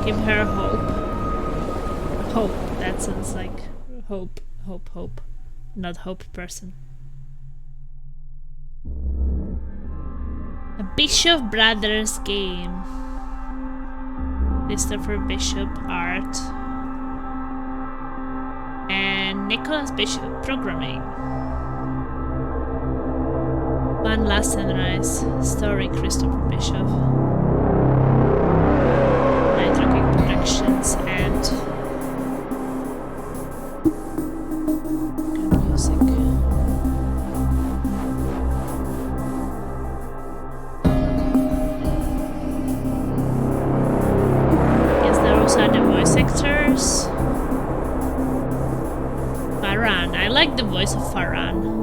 give her hope? Hope, that sounds like hope, hope, hope. Not hope person. A Bishop Brothers game. Christopher Bishop art. And Nicholas Bishop programming. One Last Sunrise story Christopher Bishop. Night Rocket Productions and good music. Yes, those are the voice actors. Farhan. I like the voice of Farhan.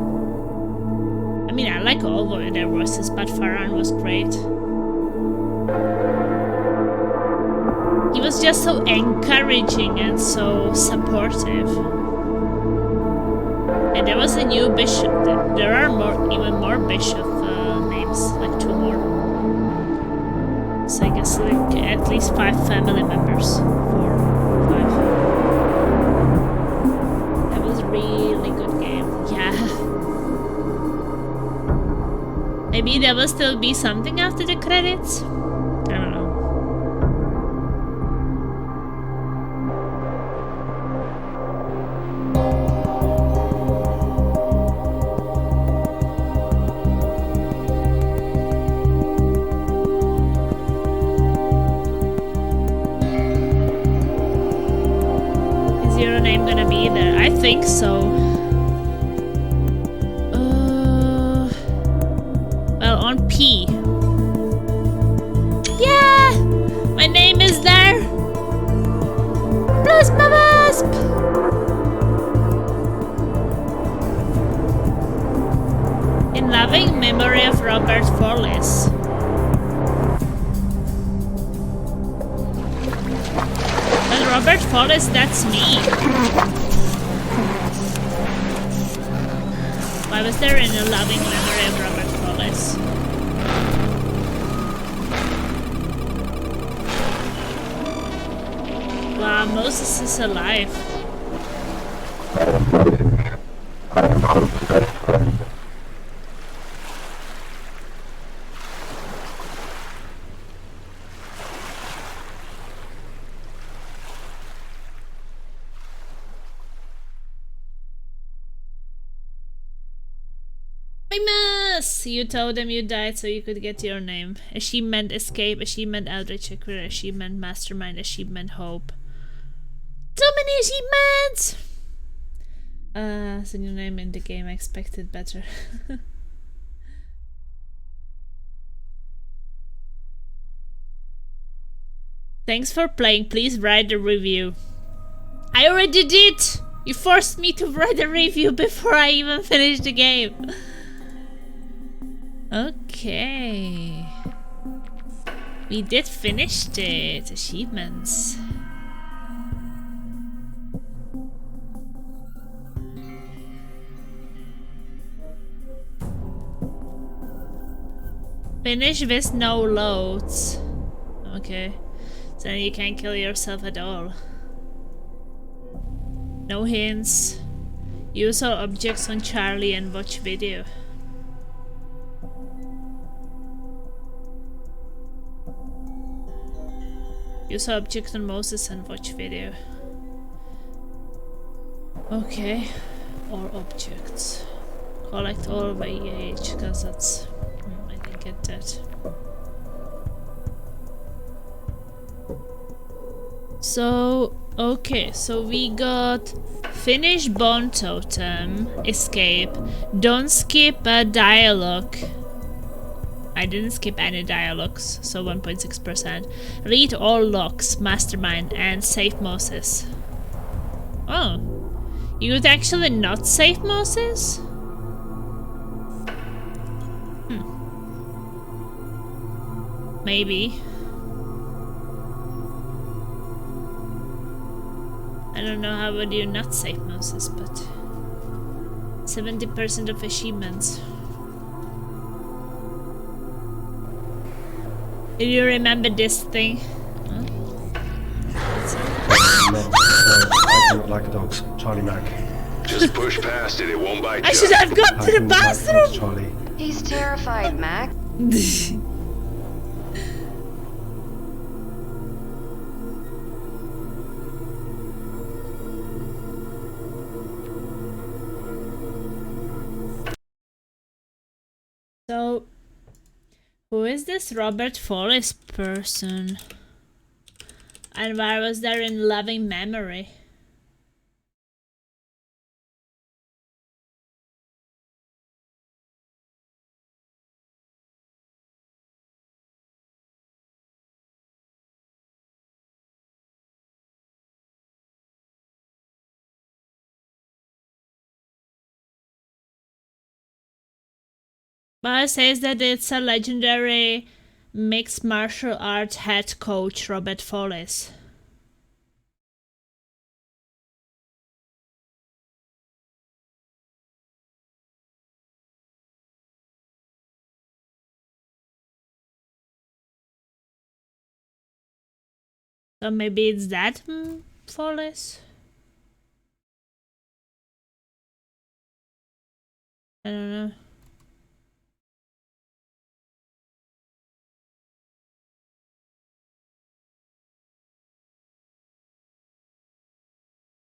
I mean, I like all their voices, but Farhan was great. He was just so encouraging and so supportive. And there was a new bishop. There are even more bishop names, like 2 more. So I guess like at least 5 family members. 4, 5. That was a really good game. Yeah. Maybe there will still be something after the credits? I don't know. I'm gonna be there. I think so. Well, on P. Yeah! My name is there! Plasma Wasp! In loving memory of Robert Follis. Well, Robert Follis, that's me. Why was there in a loving memory of Robert Follis? Wow, Moses is alive. Famous! You told them you died so you could get your name. Achievement Escape, Achievement Eldritch Acquire, Achievement Mastermind, Achievement Hope. So many achievements! It's a new name in the game, I expected better. Thanks for playing, please write a review. I already did! You forced me to write a review before I even finished the game. Okay. We did finish it. Achievements. Finish with no loads. Okay. So you can't kill yourself at all. No hints. Use all objects on Charlie and watch video. Use object on Moses and watch video. Okay. All objects. Collect all VH, because that's... I didn't get that. So, okay, so we got finish bone totem, escape, don't skip a dialogue. I didn't skip any dialogues, so 1.6%. Read all logs, mastermind, and save Moses. Oh, you would actually not save Moses? Maybe. I don't know how would you not save Moses, but 70% of achievements. Do you remember this thing? Huh? I do not like dogs. Charlie Mac. Just push past it, it won't bite you. I should have gone to the bathroom! Charlie. He's terrified, Mac. So, who is this Robert Follis person? And why was there in loving memory? But it says that it's a legendary mixed martial arts head coach, Robert Follis. So maybe it's that Follis? I don't know.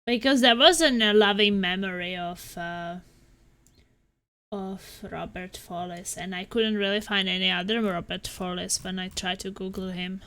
Because there wasn't a loving memory of Robert Follis, and I couldn't really find any other Robert Follis when I tried to Google him.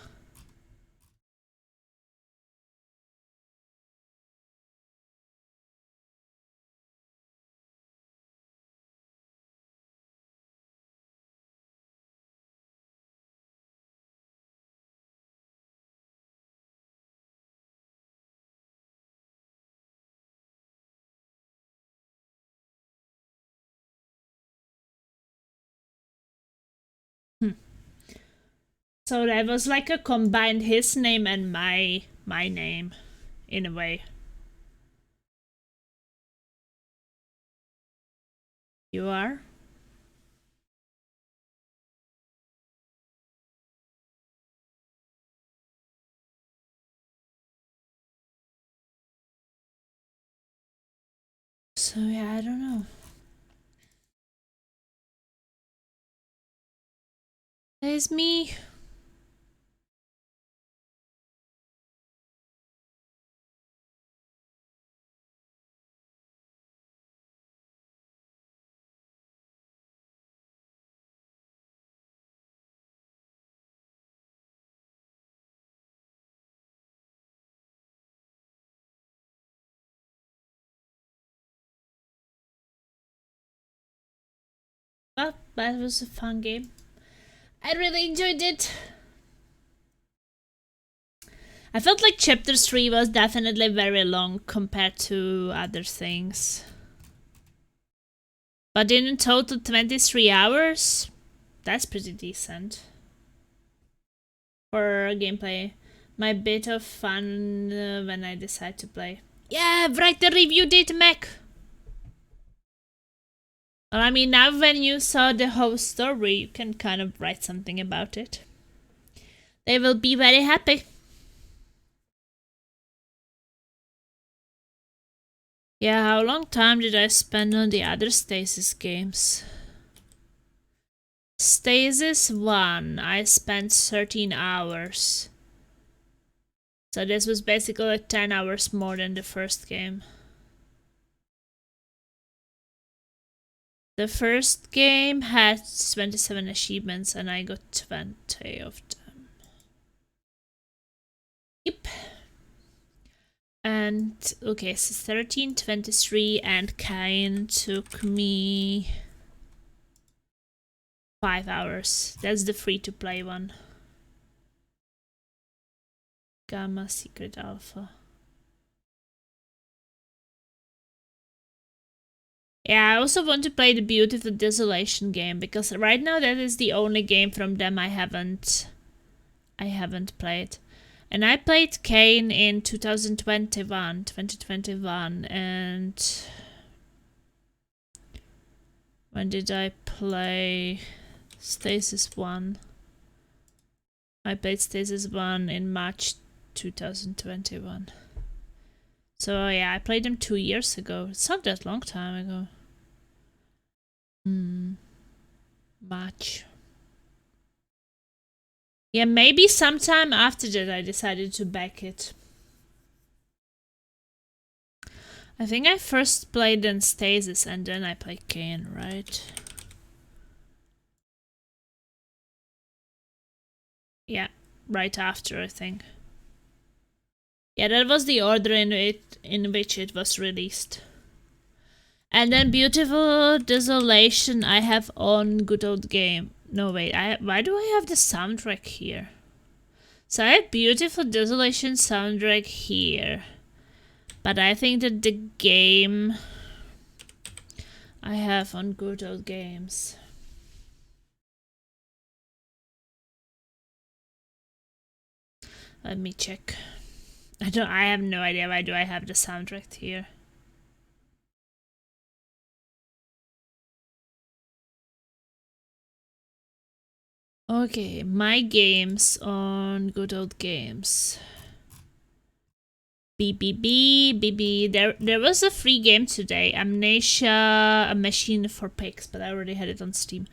So that was like a combined his name and my name, in a way. You are? So yeah, I don't know. There's me. Well, that was a fun game. I really enjoyed it. I felt like chapter 3 was definitely very long compared to other things. But in total 23 hours? That's pretty decent. For gameplay. My bit of fun when I decide to play. Yeah, write the review date, Mac! Well, I mean, now when you saw the whole story, you can kind of write something about it. They will be very happy. Yeah, how long time did I spend on the other Stasis games? Stasis 1, I spent 13 hours. So this was basically like 10 hours more than the first game. The first game had 27 achievements and I got 20 of them. Yep. And okay, so 13, 23, and Cain took me 5 hours. That's the free-to-play one. Gamma Secret Alpha. Yeah, I also want to play the Beautiful Desolation game because right now that is the only game from them I haven't played. And I played Cain in 2021, and when did I play Stasis 1? I played Stasis 1 in March 2021. So yeah, I played them 2 years ago. It's not that long time ago. March. Yeah, maybe sometime after that I decided to back it. I think I first played in Stasis and then I played Cain, right? Yeah, right after, I think. Yeah, that was the order in which it was released. And then Beautiful Desolation I have on Good Old Game. No, wait, why do I have the soundtrack here? So I have Beautiful Desolation soundtrack here. But I think that the game I have on Good Old Games. Let me check. I have no idea why do I have the soundtrack here. Okay, my games on Good Old Games. BBB. There was a free game today. Amnesia, A Machine for Pigs, but I already had it on Steam.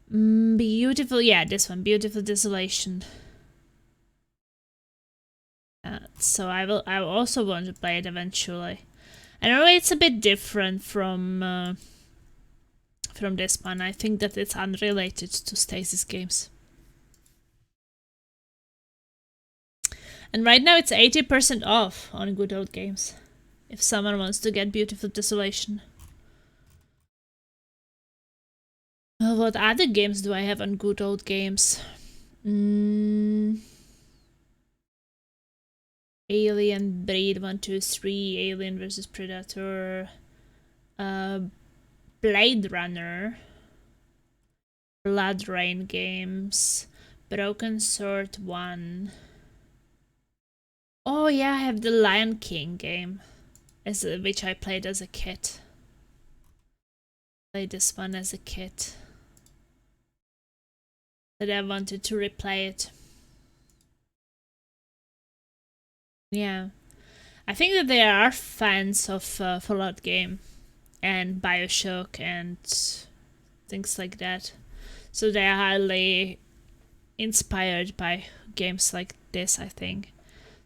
Beautiful, yeah, this one, Beautiful Desolation. So I also want to play it eventually. I know it's a bit different from this one. I think that it's unrelated to Stasis games. And right now it's 80% off on Good Old Games. If someone wants to get Beautiful Desolation. Well, what other games do I have on Good Old Games? Alien Breed 1, 2, 3, Alien vs Predator, Blade Runner, Blood Rain games, Broken Sword 1. Oh yeah, I have the Lion King game, which I played as a kid. Played this one as a kid. But I wanted to replay it. Yeah. I think that there are fans of Fallout game and Bioshock and things like that. So they are highly inspired by games like this, I think.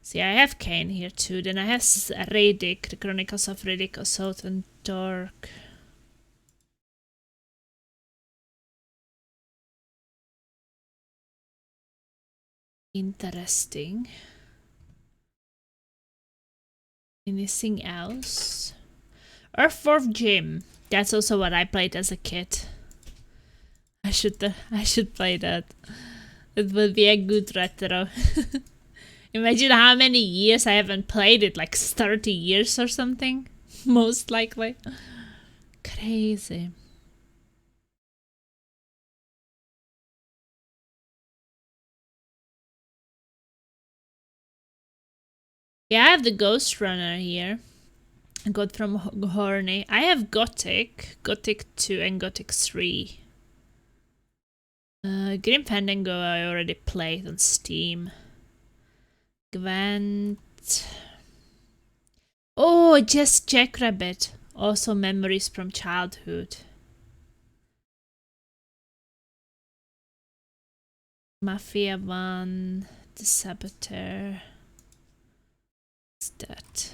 See, I have Kane here too. Then I have Riddick, the Chronicles of Riddick, Assault and Dark. Interesting. Anything else? Earthworm Jim. That's also what I played as a kid. I should play that. It will be a good retro. Imagine how many years I haven't played it, like 30 years or something. Most likely. Crazy. Yeah, I have the Ghost Runner here. I got from Horny. I have Gothic 2 and Gothic 3. Grim Fandango I already played on Steam. Gwent. Oh, just Jackrabbit. Also memories from childhood. Mafia 1. The Saboteur. What's that?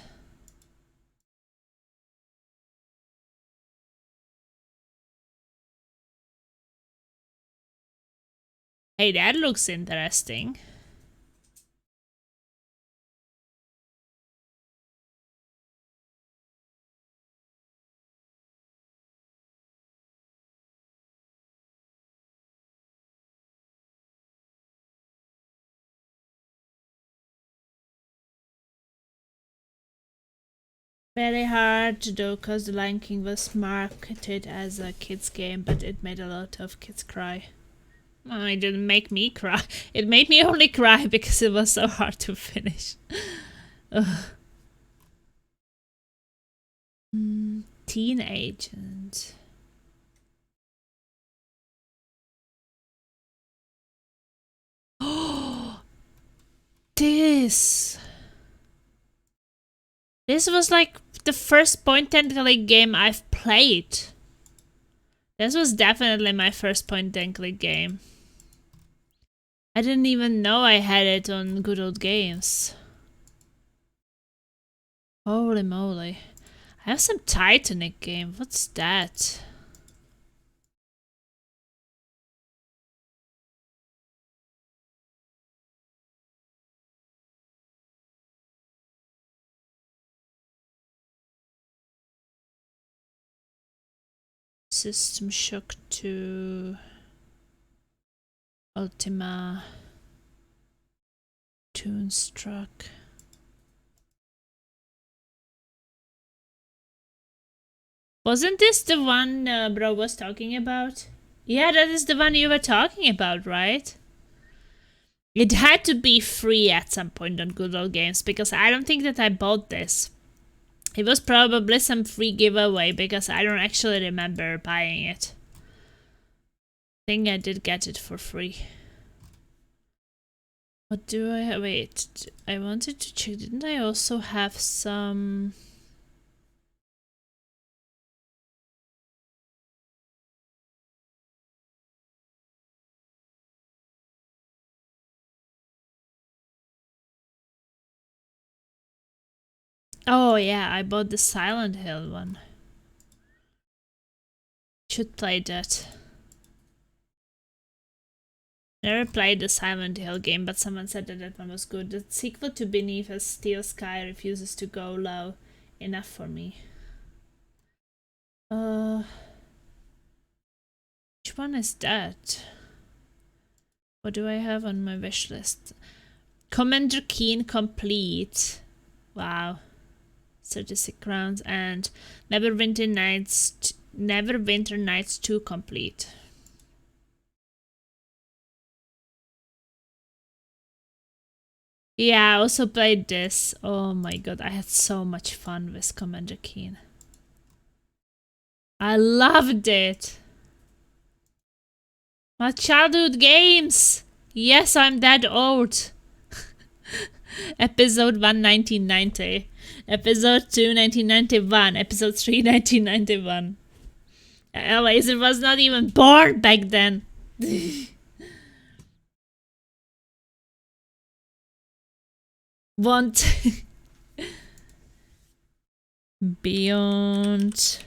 Hey, that looks interesting. Very hard to do because the Lion King was marketed as a kids game, but it made a lot of kids cry. Oh, it didn't make me cry. It made me only cry because it was so hard to finish. Teen Agent. Oh, this was like the first point-and-click game I've played. This was definitely my first point-and-click game. I didn't even know I had it on Good Old Games. Holy moly. I have some Titanic game. What's that? System Shock 2. Ultima. Toonstruck. Wasn't this the one bro was talking about? Yeah, that is the one you were talking about, right? It had to be free at some point on Good Old Games because I don't think that I bought this. It was probably some free giveaway because I don't actually remember buying it. I think I did get it for free. What do I have? Wait, I wanted to check. Didn't I also have some... Oh yeah, I bought the Silent Hill one. Should play that. Never played the Silent Hill game, but someone said that that one was good. The sequel to Beneath a Steel Sky refuses to go low enough for me. Which one is that? What do I have on my wish list? Commander Keen complete. Wow. 36 rounds and Neverwinter Nights 2 complete. Yeah, I also played this. Oh my god, I had so much fun with Commander Keen. I loved it. My childhood games. Yes, I'm that old. Episode 1, 1990. Episode 2, 1991. Episode 3, 1991. Laser was not even born back then. Want Beyond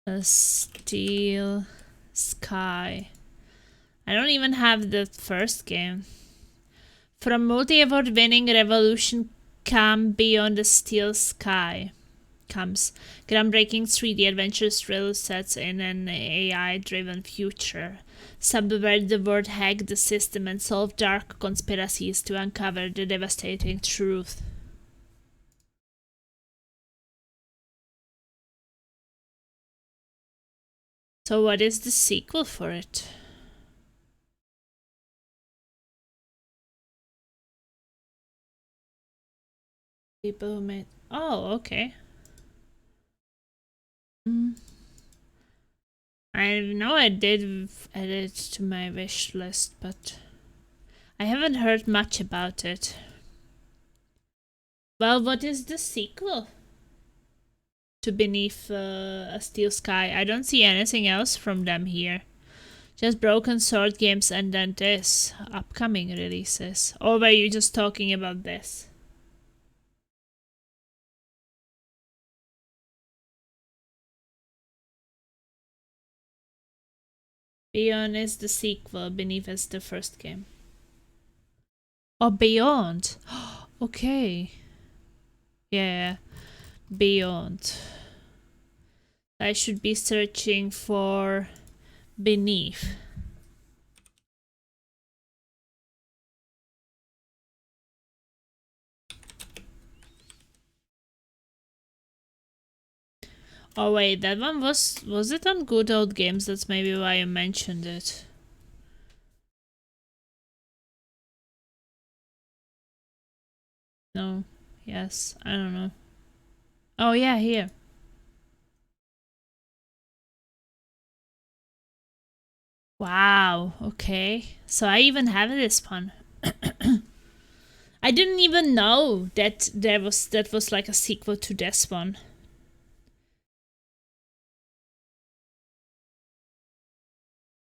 a Steel Sky. I don't even have the first game. From multi-award winning Revolution come Beyond the Steel Sky. Comes groundbreaking 3D adventure thrill sets in an AI-driven future. Subvert the world, hack the system, and solve dark conspiracies to uncover the devastating truth. So what is the sequel for it? People who made... Oh, okay. I know I did add it to my wish list, but I haven't heard much about it. Well, what is the sequel to Beneath a Steel Sky? I don't see anything else from them here. Just Broken Sword games and then this. Upcoming releases. Or were you just talking about this? Beyond is the sequel, Beneath is the first game. Oh, Beyond. Okay. Yeah, Beyond. I should be searching for Beneath. Oh wait, that one was it on Good Old Games? That's maybe why you mentioned it. No. Yes. I don't know. Oh yeah, here. Wow. Okay. So I even have this one. I didn't even know that that was like a sequel to this one.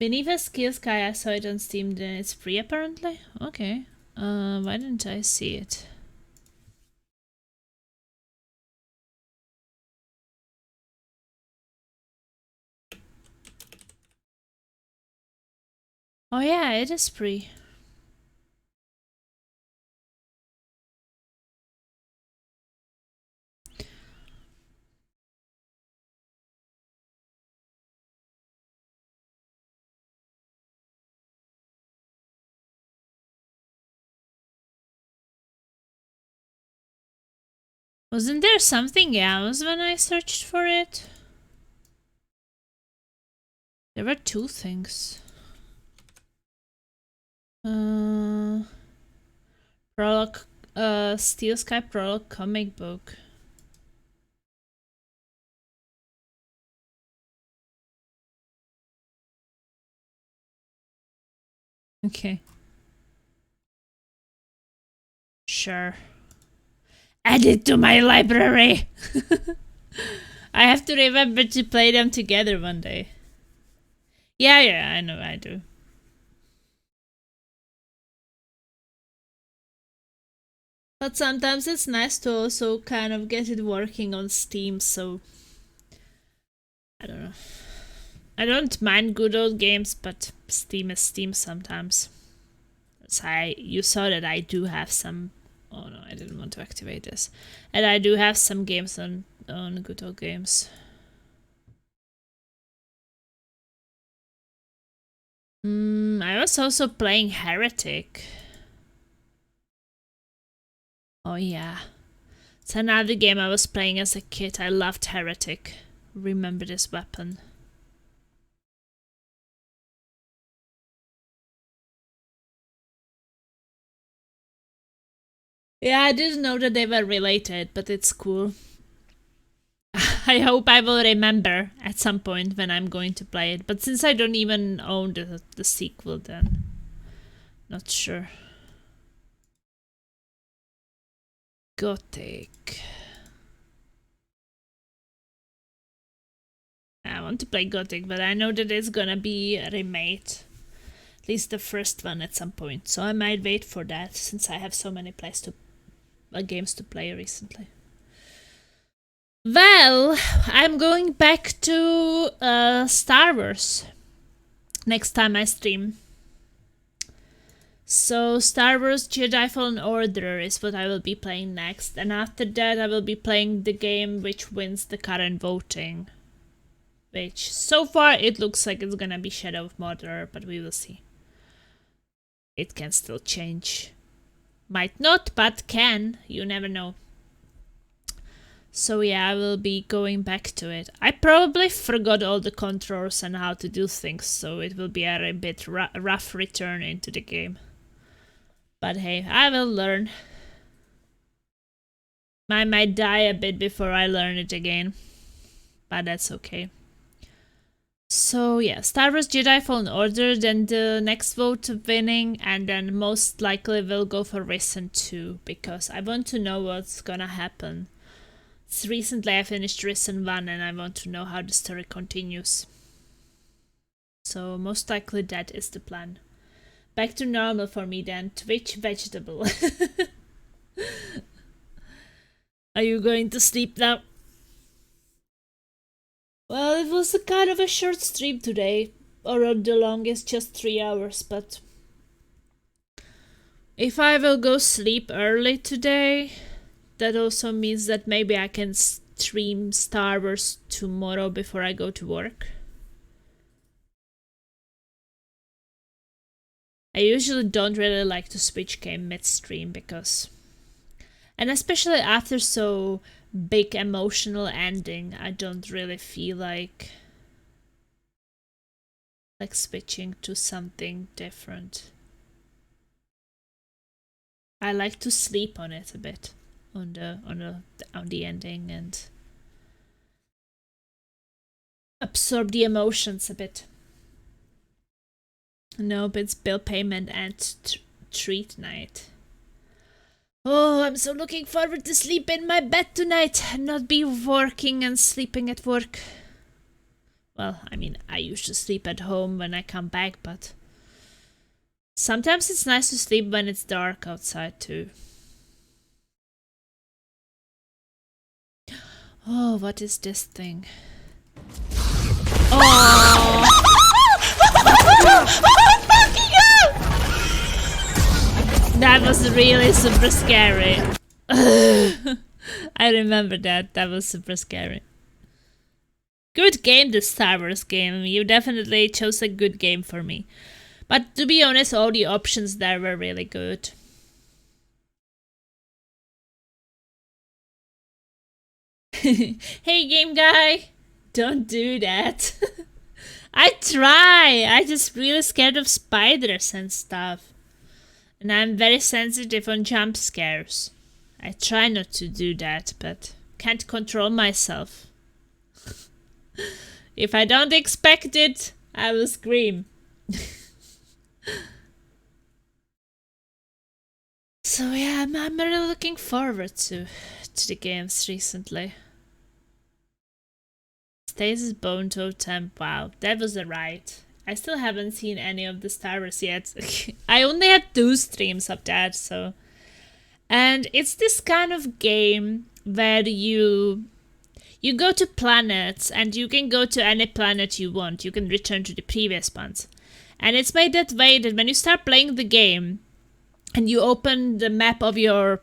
Beneath a Steel Sky, I saw it on Steam, then it's free apparently? Okay. Why didn't I see it? Oh yeah, it is free. Wasn't there something else when I searched for it? There were two things. Prologue, Steel Sky Prologue comic book. Okay. Sure. Add it to my library! I have to remember to play them together one day. Yeah, I know I do. But sometimes it's nice to also kind of get it working on Steam, so... I don't know. I don't mind Good Old Games, but Steam is Steam sometimes. So you saw that I do have some... Oh no, I didn't want to activate this. And I do have some games on Good Old Games. I was also playing Heretic. Oh yeah. It's another game I was playing as a kid. I loved Heretic. Remember this weapon. Yeah, I didn't know that they were related, but it's cool. I hope I will remember at some point when I'm going to play it. But since I don't even own the sequel, then not sure. Gothic. I want to play Gothic, but I know that it's gonna be remade. At least the first one at some point. So I might wait for that since I have so many games to play recently. Well, I'm going back to Star Wars next time I stream. So Star Wars Jedi Fallen Order is what I will be playing next, and after that I will be playing the game which wins the current voting. Which, so far, it looks like it's gonna be Shadow of Mordor, but we will see. It can still change. Might not, but can. You never know. So yeah, I will be going back to it. I probably forgot all the controls and how to do things, so it will be a bit rough return into the game. But hey, I will learn. I might die a bit before I learn it again. But that's okay. So yeah, Star Wars Jedi Fallen Order, then the next vote winning, and then most likely we'll go for Risen 2, because I want to know what's gonna happen. So recently I finished Risen 1 and I want to know how the story continues. So most likely that is the plan. Back to normal for me then, Twitch vegetable. Are you going to sleep now? Well, it was a kind of a short stream today, or the longest, just 3 hours, but if I will go sleep early today, that also means that maybe I can stream Star Wars tomorrow before I go to work. I usually don't really like to switch game mid-stream because... And especially after so big emotional ending, I don't really feel like switching to something different. I like to sleep on it a bit, on the ending, and absorb the emotions a bit. Nope, it's bill payment and treat night. Oh, I'm so looking forward to sleep in my bed tonight and not be working and sleeping at work. Well, I mean, I usually sleep at home when I come back, but sometimes it's nice to sleep when it's dark outside too. Oh, what is this thing? Oh! That was really super scary. I remember that. That was super scary. Good game, the Star Wars game. You definitely chose a good game for me. But to be honest, all the options there were really good. Hey, game guy! Don't do that. I try! I just really scared of spiders and stuff. And I'm very sensitive on jump scares. I try not to do that, but can't control myself. If I don't expect it, I will scream. So yeah, I'm really looking forward to the games recently. STASIS Bone Totem, wow, that was a ride. I still haven't seen any of the Star Wars yet. I only had 2 streams of that, so... And it's this kind of game where you go to planets, and you can go to any planet you want. You can return to the previous ones. And it's made that way that when you start playing the game, and you open the map of your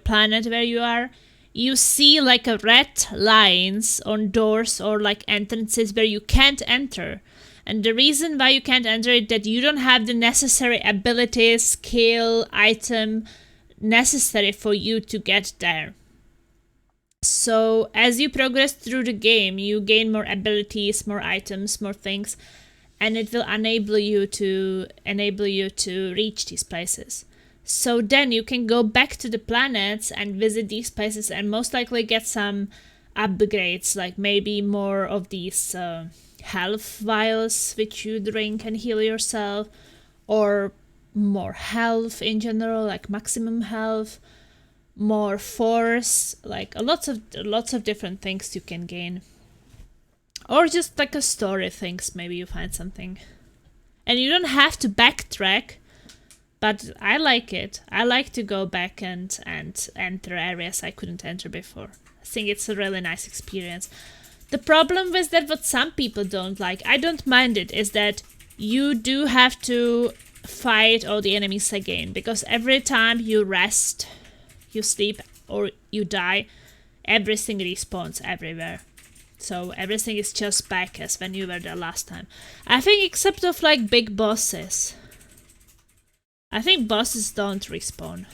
planet where you are, you see like a red lines on doors or like entrances where you can't enter. And the reason why you can't enter it that you don't have the necessary abilities, skill, item necessary for you to get there. So as you progress through the game, you gain more abilities, more items, more things, and it will enable you to reach these places. So then you can go back to the planets and visit these places and most likely get some upgrades, like maybe more of these health vials which you drink and heal yourself, or more health in general, like maximum health, more force, like lots of different things you can gain. Or just like a story things, maybe you find something. And you don't have to backtrack, but I like it. I like to go back and enter areas I couldn't enter before. I think it's a really nice experience. The problem with that, what some people don't like, I don't mind it, is that you do have to fight all the enemies again, because every time you rest, you sleep, or you die, everything respawns everywhere. So everything is just back as when you were there last time. I think except of like big bosses. I think bosses don't respawn.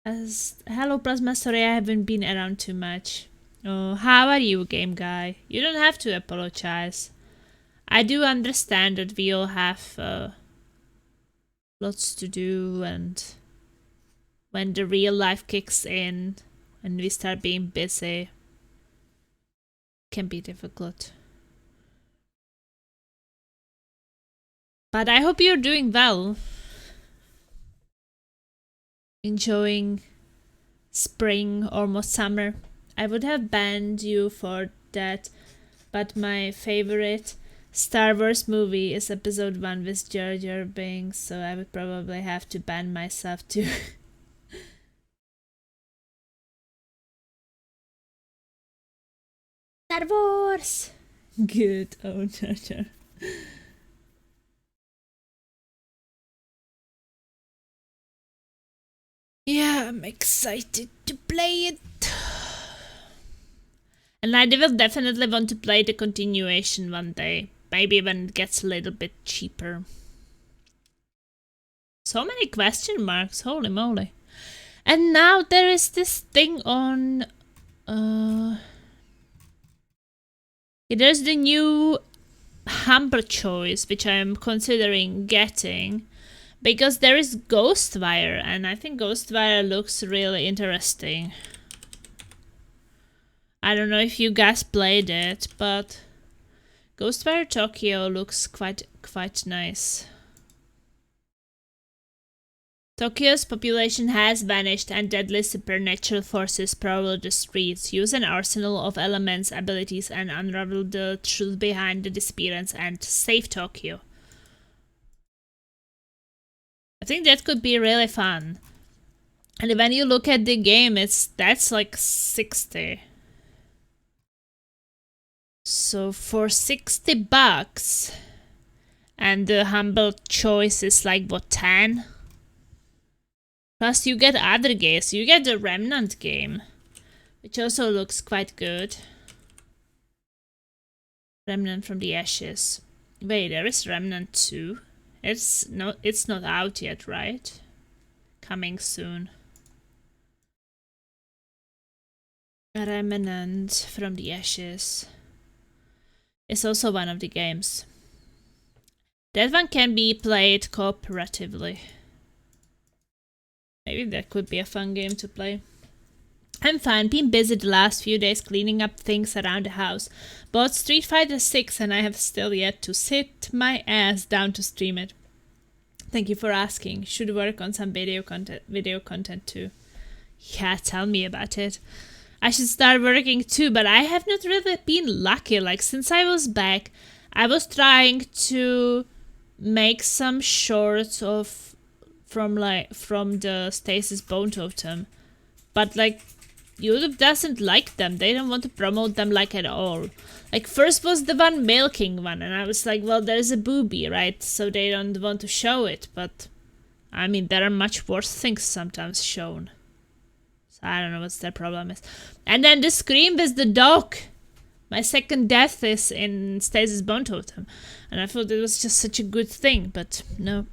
Hello Plasma, sorry I haven't been around too much. Oh, how are you, game guy? You don't have to apologize. I do understand that we all have lots to do, and when the real life kicks in and we start being busy, it can be difficult. But I hope you're doing well. Enjoying spring, almost summer. I would have banned you for that, but my favorite Star Wars movie is Episode 1 with Jar Jar Binks, so I would probably have to ban myself too. Star Wars! Good, oh Jar Jar. Yeah, I'm excited to play it. And I will definitely want to play the continuation one day. Maybe when it gets a little bit cheaper. So many question marks, holy moly. And now there is this thing on... there's the new Humber choice, which I'm considering getting. Because there is Ghostwire, and I think Ghostwire looks really interesting. I don't know if you guys played it, but Ghostwire Tokyo looks quite nice. Tokyo's population has vanished and deadly supernatural forces prowl the streets. Use an arsenal of elements, abilities, and unravel the truth behind the disappearance and save Tokyo. I think that could be really fun. And when you look at the game, that's like 60. So for $60, and the humble choice is like what, 10? Plus you get other games. You get the Remnant game, which also looks quite good. Remnant from the Ashes. Wait, there is Remnant 2. It's not out yet, right? Coming soon. Remnant from the Ashes is also one of the games. That one can be played cooperatively. Maybe that could be a fun game to play. I'm fine, been busy the last few days cleaning up things around the house. Bought Street Fighter 6 and I have still yet to sit my ass down to stream it. Thank you for asking. Should work on some video content too. Yeah, tell me about it. I should start working too, but I have not really been lucky. Like, since I was back, I was trying to make some shorts of from the Stasis Bone Totem, but like YouTube doesn't like them. They don't want to promote them like at all. Like, first was the one milking one, and I was like, well, there's a booby, right? So they don't want to show it, but I mean, there are much worse things sometimes shown. So I don't know what their problem is. And then the scream with the dog. My second death is in Stasis Bone Totem, and I thought it was just such a good thing, but no.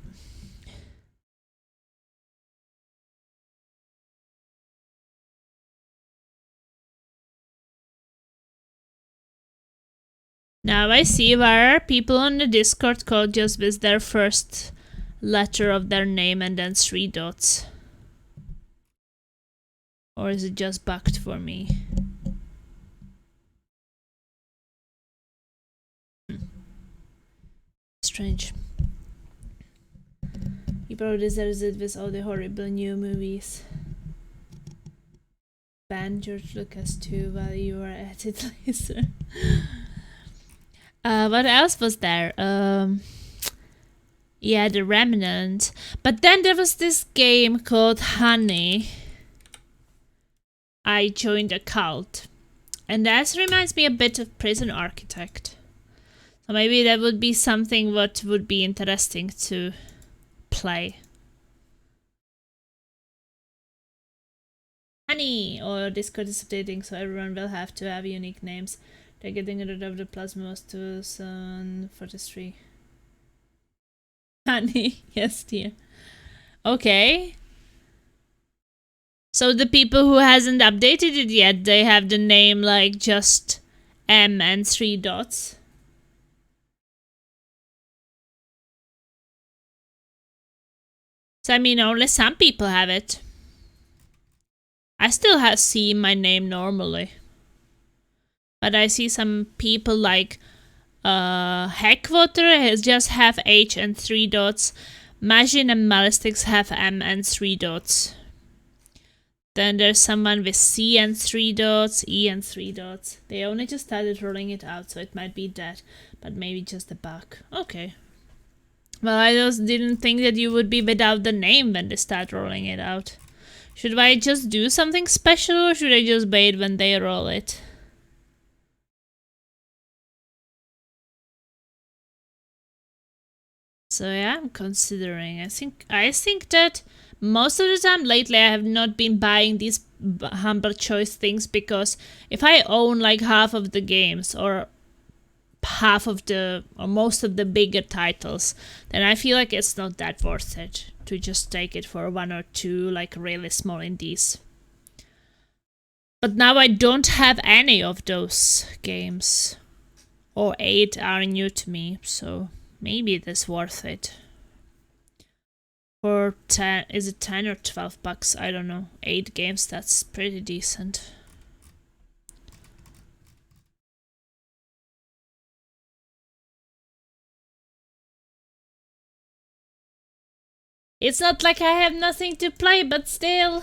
Now I see where people on the Discord code just with their first letter of their name and then 3 dots. Or is it just bugged for me? Strange. He probably deserves it with all the horrible new movies. Ban George Lucas too while you were at it, Lisa. What else was there? Yeah, The Remnant. But then there was this game called Honey. I joined a cult. And that reminds me a bit of Prison Architect. So maybe that would be something what would be interesting to play. Honey! Or Discord is updating, so everyone will have to have unique names. They're getting rid of the plasmas to Sun 43. Honey, yes dear. Okay. So the people who hasn't updated it yet, they have the name like just M and 3 dots. So I mean, only some people have it. I still see my name normally. But I see some people like Heckwater has just have H and 3 dots. Majin and Malistix have M and 3 dots. Then there's someone with C and 3 dots, E and 3 dots. They only just started rolling it out, so it might be that, but maybe just a bug. Okay. Well, I just didn't think that you would be without the name when they start rolling it out. Should I just do something special, or should I just wait when they roll it? So yeah, I'm considering. I think that most of the time lately I have not been buying these Humble Choice things, because if I own like half of the games or most of the bigger titles, then I feel like it's not that worth it to just take it for 1 or 2 like really small indies. But now I don't have any of those games, or 8 are new to me, so maybe it is worth it. For 10, is it 10 or 12 bucks? I don't know. 8 games, that's pretty decent. It's not like I have nothing to play, but still.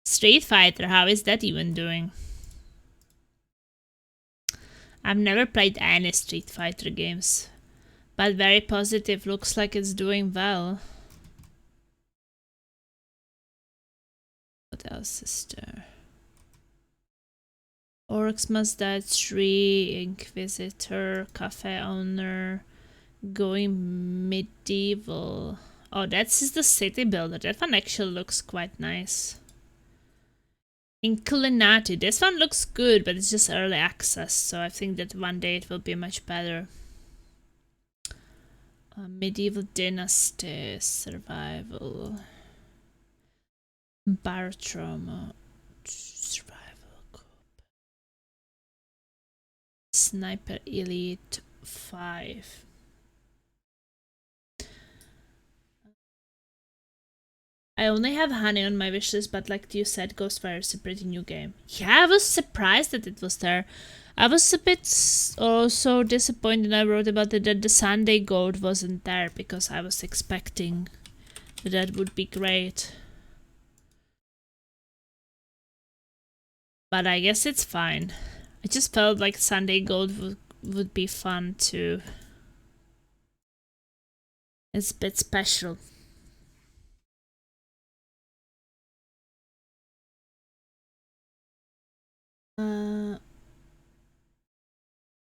Street Fighter, how is that even doing? I've never played any Street Fighter games, but very positive, looks like it's doing well. What else is there? Orcs Must Die 3, Inquisitor, Cafe Owner, Going Medieval. Oh, that's the city builder. That one actually looks quite nice. Inclinati. This one looks good, but it's just early access, so I think that one day it will be much better. Medieval Dynasty, Survival. Bartrauma. Survival. Sniper Elite 5. I only have Honey on my wishlist, but like you said, Ghostfire is a pretty new game. Yeah, I was surprised that it was there. I was a bit also disappointed. I wrote about it that the Sunday Gold wasn't there, because I was expecting that would be great. But I guess it's fine. I just felt like Sunday Gold would be fun too. It's a bit special.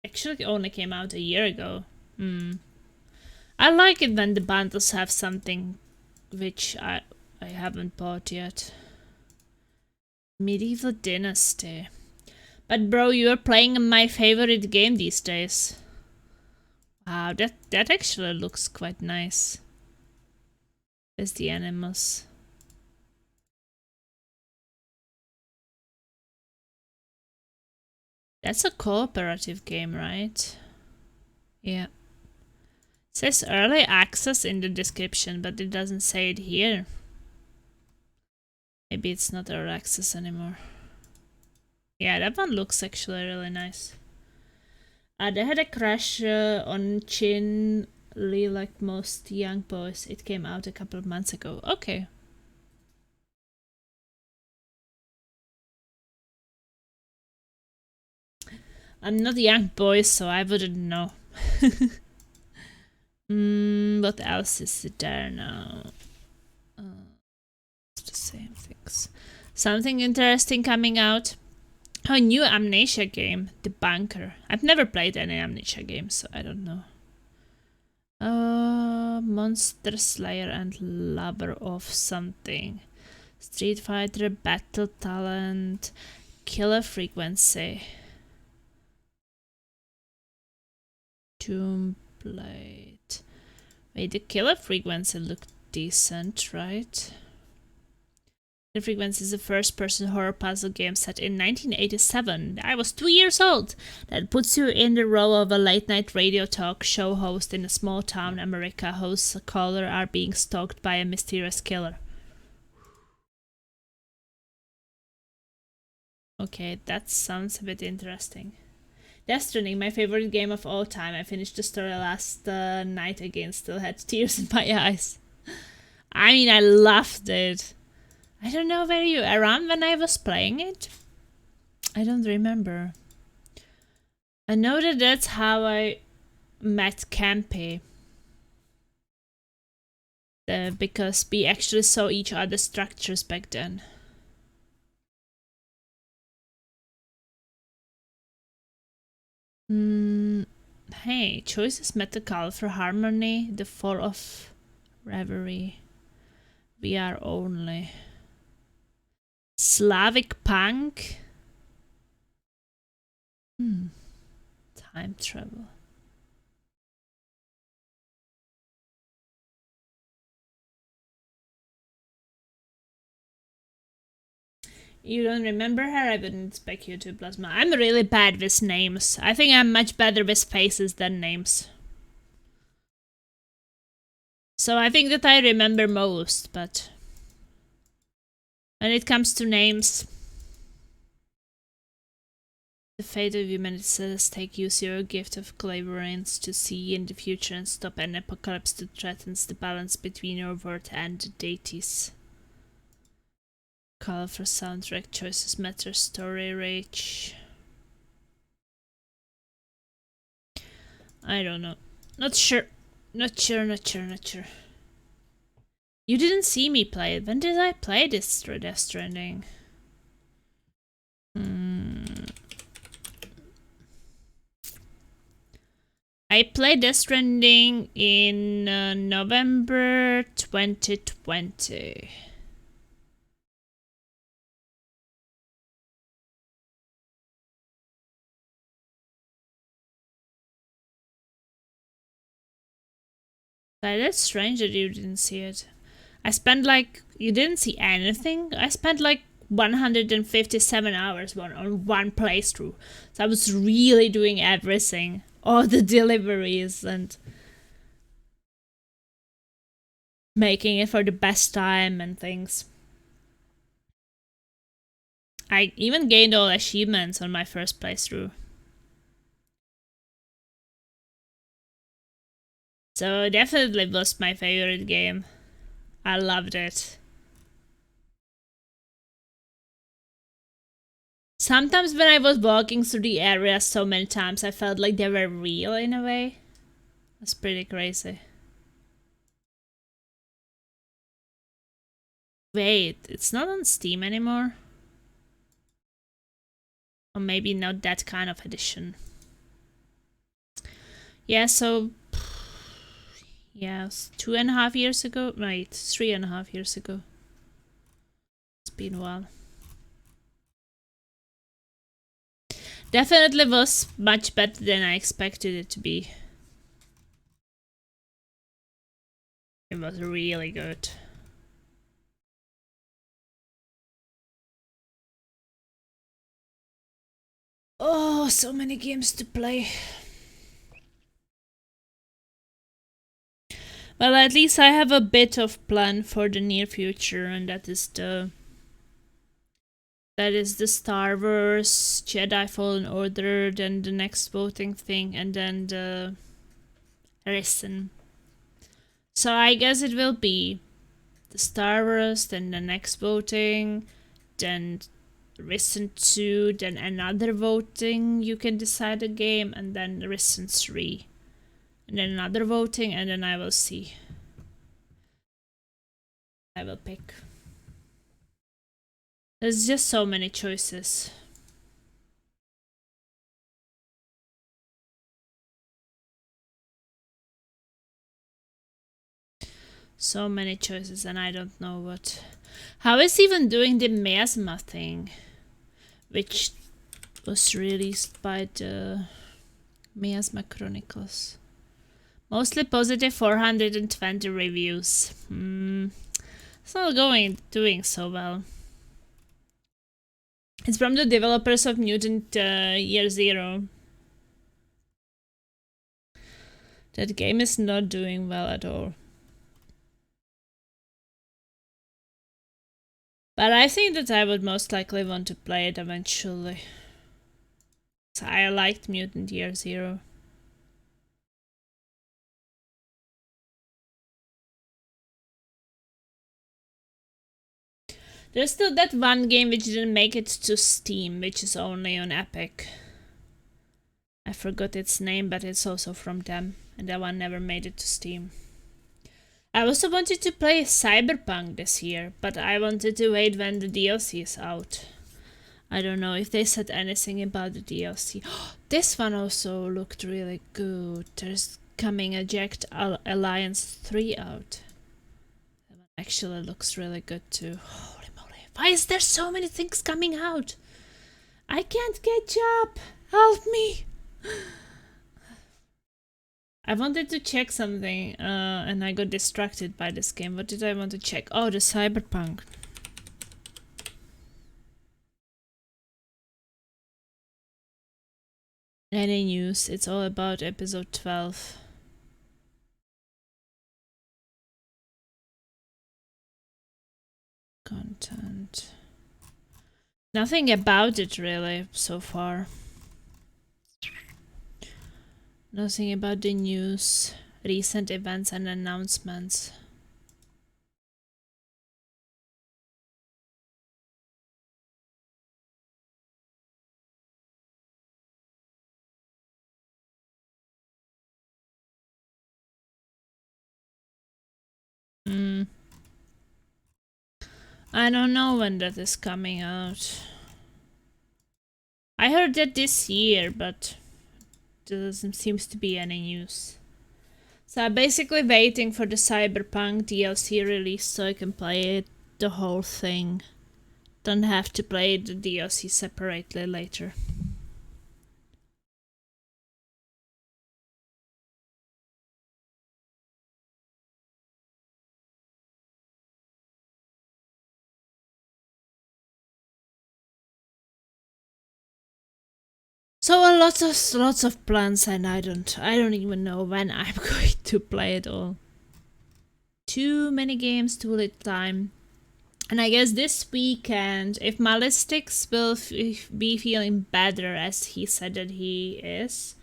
Actually, it only came out a year ago. I like it when the bundles have something which I haven't bought yet. Medieval Dynasty. But bro, you are playing my favorite game these days. Wow, that actually looks quite nice. There's the animals. That's a cooperative game, right? Yeah. It says early access in the description, but it doesn't say it here. Maybe it's not early access anymore. Yeah, that one looks actually really nice. They had a crush on Chin Lee like most young boys. It came out a couple of months ago. Okay. I'm not a young boy, so I wouldn't know. What else is there now? It's the same things. Something interesting coming out. Oh, new Amnesia game, The Bunker. I've never played any Amnesia games, so I don't know. Monster Slayer and Lover of something. Street Fighter, Battle Talent, Killer Frequency. Tomb Blade. Wait, the Killer Frequency looked decent, right? The Frequency is a first-person horror puzzle game set in 1987. I was 2 years old. That puts you in the role of a late-night radio talk show host in a small town, America, whose callers are being stalked by a mysterious killer. Okay, that sounds a bit interesting. Death Stranding, my favorite game of all time. I finished the story last night again, still had tears in my eyes. I mean, I loved it. I don't know, were you around when I was playing it? I don't remember. I know that that's how I met Campy. Because we actually saw each other's structures back then. Hey, choices Metacal for Harmony, the Fall of Reverie. We are only. Slavic Punk. Time travel. You don't remember her? I wouldn't expect you to, Plasma. I'm really bad with names. I think I'm much better with faces than names. So I think that I remember most, but when it comes to names, the fate of humanity says take use your gift of clairvoyance to see in the future and stop an apocalypse that threatens the balance between your world and the deities. Call for soundtrack choices matter, story rage. I don't know. Not sure. Not sure. You didn't see me play it. When did I play this Death Stranding? I played Death Stranding in November 2020. That's strange that you didn't see it. I spent like... You didn't see anything? I spent like 157 hours on one playthrough. So I was really doing everything. All the deliveries and... making it for the best time and things. I even gained all achievements on my first playthrough. So definitely was my favorite game. I loved it. Sometimes when I was walking through the area so many times, I felt like they were real in a way. That's pretty crazy. Wait, it's not on Steam anymore? Or maybe not that kind of edition. Yeah, so... Yes, 2.5 years ago. Right, 3.5 years ago. It's been a while. Definitely was much better than I expected it to be. It was really good. Oh, so many games to play. Well, at least I have a bit of plan for the near future, and that is the Star Wars, Jedi Fallen Order, then the next voting thing, and then the Risen. So I guess it will be the Star Wars, then the next voting, then Risen 2, then another voting, you can decide a game, and then Risen 3. And then another voting, and then I will see. I will pick. There's just so many choices. So many choices, and I don't know what. How is even doing the Miasma thing, which was released by the Miasma Chronicles. Mostly positive, 420 reviews. It's not doing so well. It's from the developers of Mutant Year Zero. That game is not doing well at all. But I think that I would most likely want to play it eventually. I liked Mutant Year Zero. There's still that one game which didn't make it to Steam, which is only on Epic. I forgot its name, but it's also from them, and that one never made it to Steam. I also wanted to play Cyberpunk this year, but I wanted to wait when the DLC is out. I don't know if they said anything about the DLC. This one also looked really good. There's coming a Jacked Alliance 3 out. That one actually looks really good too. Holy moly. Why is there so many things coming out? I can't catch up. Help me. I wanted to check something and I got distracted by this game. What did I want to check? Oh, the Cyberpunk. Any news? It's all about episode 12. Content. Nothing about it really so far. Nothing about the news, recent events and announcements. I don't know when that is coming out. I heard that this year, but there doesn't seem to be any news. So I'm basically waiting for the Cyberpunk DLC release so I can play it, the whole thing. Don't have to play the DLC separately later. So lots of plans, and I don't even know when I'm going to play it all. Too many games, too little time. And I guess this weekend, if Malistix will be feeling better as he said that he is,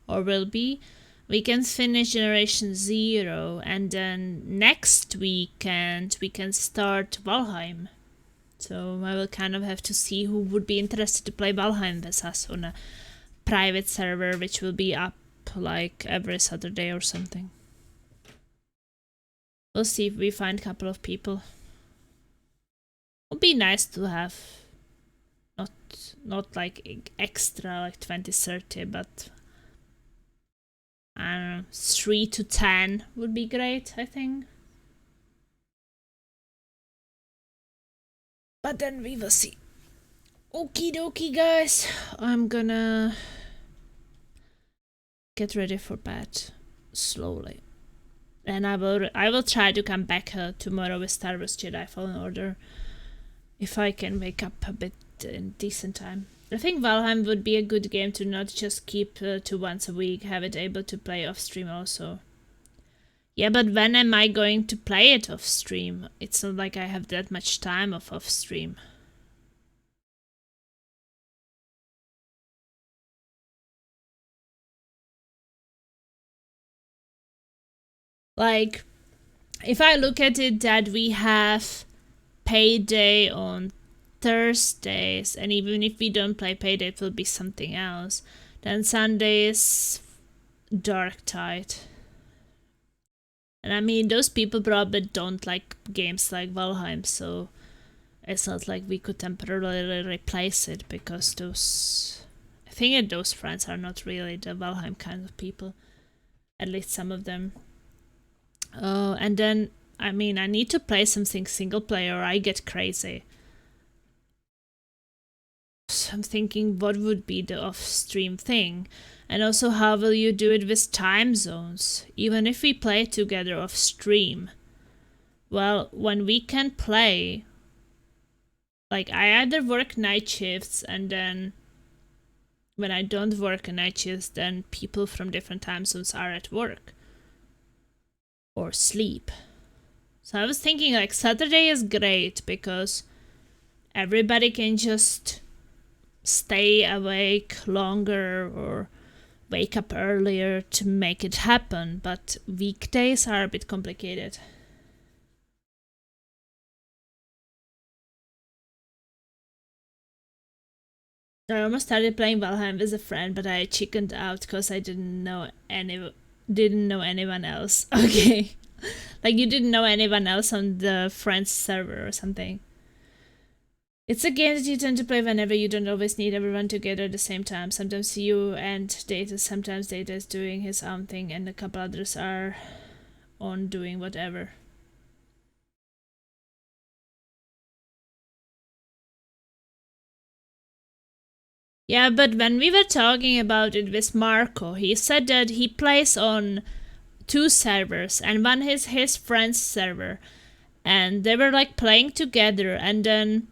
or will be, we can finish Generation Zero, and then next weekend we can start Valheim. So I will kind of have to see who would be interested to play Valheim with us on a private server, which will be up like every Saturday or something. We'll see if we find a couple of people. Would be nice to have not like extra like 20-30, but I don't know, 3 to 10 would be great, I think. But then we will see. Okie dokie, guys. I'm gonna get ready for bed slowly, and I will try to come back tomorrow with Star Wars Jedi Fallen Order if I can wake up a bit in decent time. I think Valheim would be a good game to not just keep to once a week, have it able to play off stream also. Yeah, but when am I going to play it off stream? It's not like I have that much time off stream. Like, if I look at it that we have Payday on Thursdays, and even if we don't play Payday, it will be something else. Then Sunday is Dark Tide. And I mean, those people probably don't like games like Valheim, so it's not like we could temporarily replace it, because those... I think that those friends are not really the Valheim kind of people. At least some of them. And then, I mean, I need to play something single player or I get crazy. So I'm thinking, what would be the off-stream thing? And also, how will you do it with time zones? Even if we play together off-stream. Well, when we can play... Like, I either work night shifts, and then... When I don't work night shifts, then people from different time zones are at work. Or sleep. So I was thinking, like, Saturday is great, because... everybody can just... stay awake longer or wake up earlier to make it happen, but weekdays are a bit complicated. I almost started playing Valheim with a friend, but I chickened out because I didn't know anyone else. Okay. Like, you didn't know anyone else on the friend's server or something. It's a game that you tend to play whenever you don't always need everyone together at the same time. Sometimes you and Data, sometimes Data is doing his own thing and a couple others are on doing whatever. Yeah, but when we were talking about it with Marco, he said that he plays on 2 servers, and one is his friend's server. And they were like playing together, and then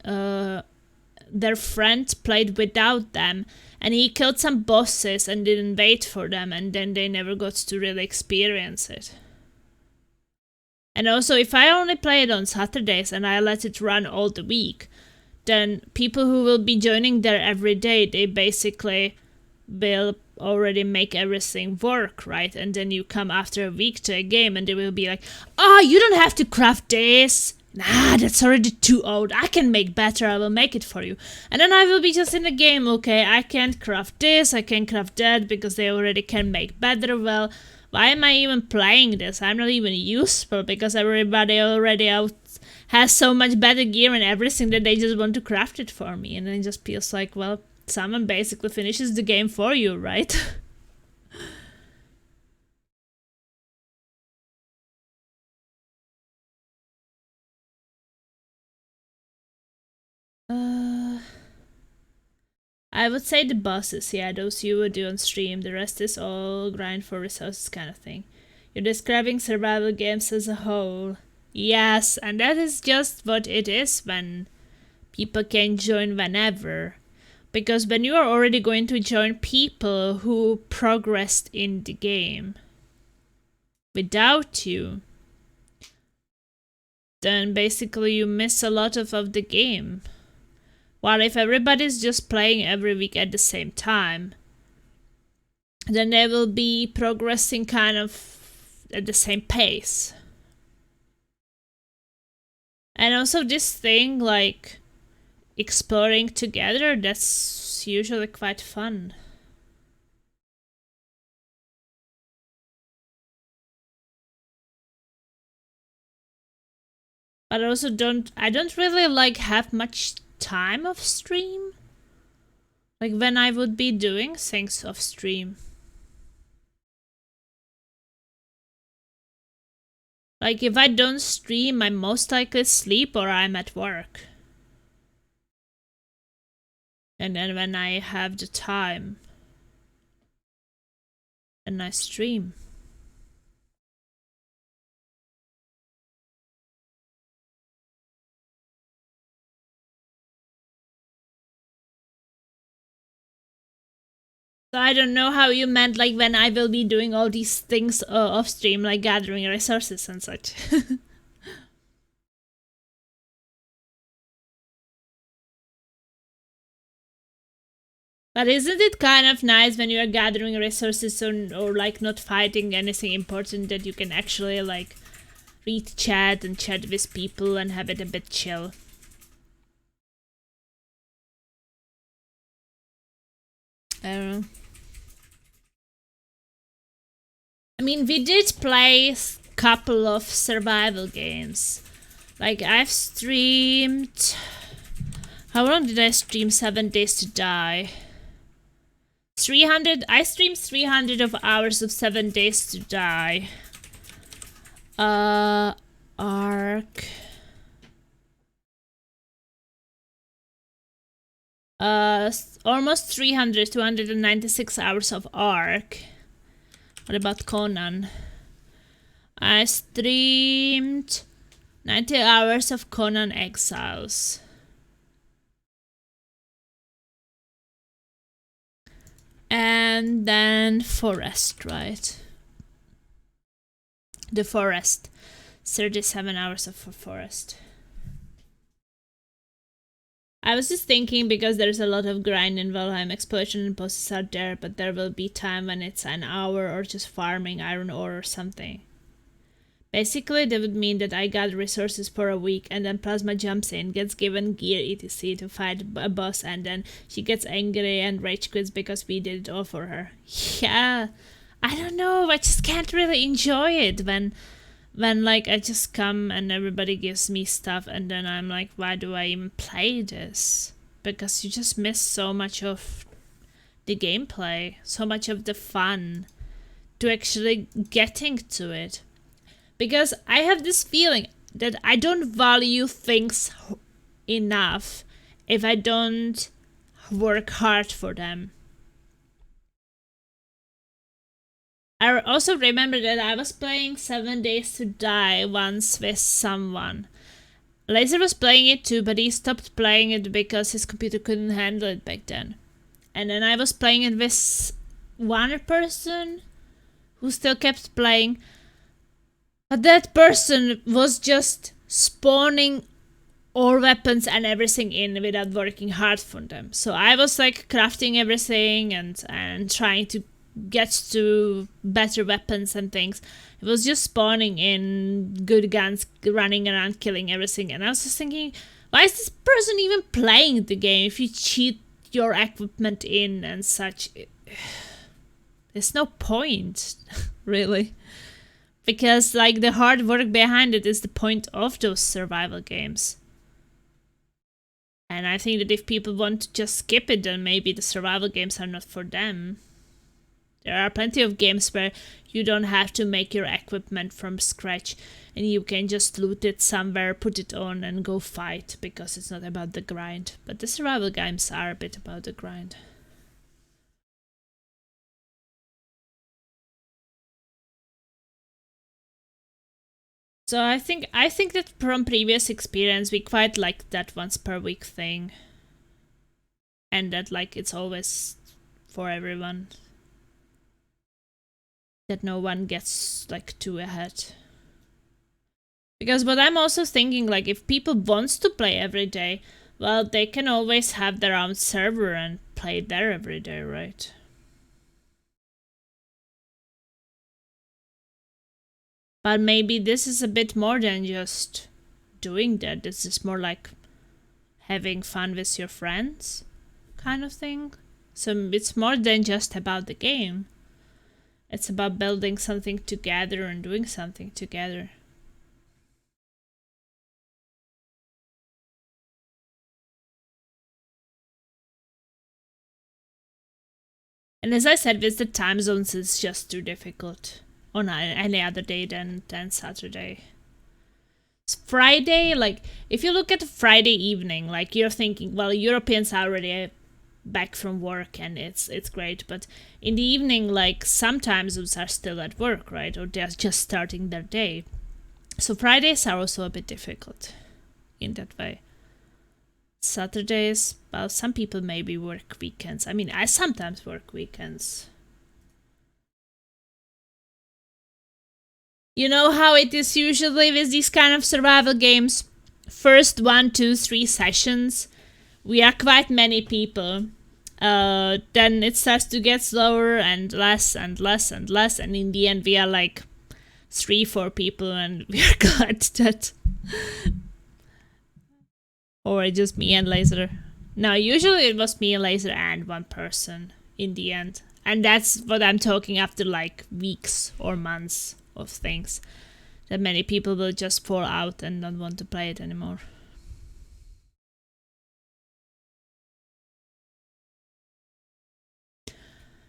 their friend played without them, and he killed some bosses and didn't wait for them, and then they never got to really experience it. And also, if I only play it on Saturdays and I let it run all the week, then people who will be joining there every day, they basically will already make everything work, right? And then you come after a week to a game and they will be like, oh, you don't have to craft this. Nah, that's already too old. I can make better. I will make it for you. And then I will be just in the game. Okay, I can't craft this. I can't craft that because they already can make better. Well, why am I even playing this? I'm not even useful because everybody already has so much better gear and everything that they just want to craft it for me. And then it just feels like, well, someone basically finishes the game for you, right? I would say the bosses, yeah, those you would do on stream. The rest is all grind for resources kind of thing. You're describing survival games as a whole. Yes, and that is just what it is when people can join whenever. Because when you are already going to join people who progressed in the game without you, then basically you miss a lot of the game. While if everybody's just playing every week at the same time, then they will be progressing kind of at the same pace. And also this thing, like, exploring together, that's usually quite fun. But also I don't really like have much time off stream. Like when I would be doing things off stream. Like if I don't stream, I most likely sleep or I'm at work. And then when I have the time, and I stream. So I don't know how you meant, like, when I will be doing all these things off stream, like gathering resources and such. But isn't it kind of nice when you are gathering resources or like not fighting anything important, that you can actually like read chat and chat with people and have it a bit chill? I don't know. I mean, we did play a couple of survival games. Like, I've streamed... How long did I stream 7 Days to Die? 300... I streamed 300 of hours of 7 Days to Die. Ark... Almost 300, 296 hours of Ark. What about Conan? I streamed 90 hours of Conan Exiles. And then Forest, right? The Forest. 37 hours of Forest. I was just thinking, because there's a lot of grind in Valheim, exploration and bosses are there, but there will be time when it's an hour or just farming iron ore or something. Basically, that would mean that I got resources for a week, and then Plasma jumps in, gets given gear etc. to fight a boss, and then she gets angry and rage quits because we did it all for her. Yeah, I don't know, I just can't really enjoy it when like I just come and everybody gives me stuff, and then I'm like, why do I even play this? Because you just miss so much of the gameplay, so much of the fun to actually getting to it. Because I have this feeling that I don't value things enough if I don't work hard for them. I also remember that I was playing 7 Days to Die once with someone. Laser was playing it too, but he stopped playing it because his computer couldn't handle it back then. And then I was playing it with one person who still kept playing. But that person was just spawning all weapons and everything in without working hard for them. So I was like crafting everything and trying to get to better weapons and things. It was just spawning in good guns, running around killing everything. And I was just thinking, why is this person even playing the game if you cheat your equipment in and such? There's no point, really. Because like the hard work behind it is the point of those survival games. And I think that if people want to just skip it, then maybe the survival games are not for them. There are plenty of games where you don't have to make your equipment from scratch and you can just loot it somewhere, put it on and go fight, because it's not about the grind. But the survival games are a bit about the grind. So I think that from previous experience we quite like that once per week thing. And that like it's always for everyone. That no one gets like too ahead. Because what I'm also thinking, like if people want to play every day, well, they can always have their own server and play there every day, right? But maybe this is a bit more than just doing that. This is more like having fun with your friends kind of thing. So it's more than just about the game. It's about building something together and doing something together. And as I said, with the time zones, it's just too difficult on any other day than Saturday. It's Friday, like, if you look at Friday evening, like, you're thinking, well, Europeans are already back from work and it's great, but in the evening, like, some time zones are still at work, right? Or they're just starting their day. So Fridays are also a bit difficult in that way. Saturdays. Well, some people maybe work weekends. I mean, I sometimes work weekends. You know how it is usually with these kind of survival games? First 1, 2, 3 sessions, we are quite many people. Then it starts to get slower and less and less and less, and in the end we are like 3, 4 people, and we are glad that... Or just me and Laser. No, usually it was me and Laser and one person in the end. And that's what I'm talking after like weeks or months of things. That many people will just fall out and don't want to play it anymore.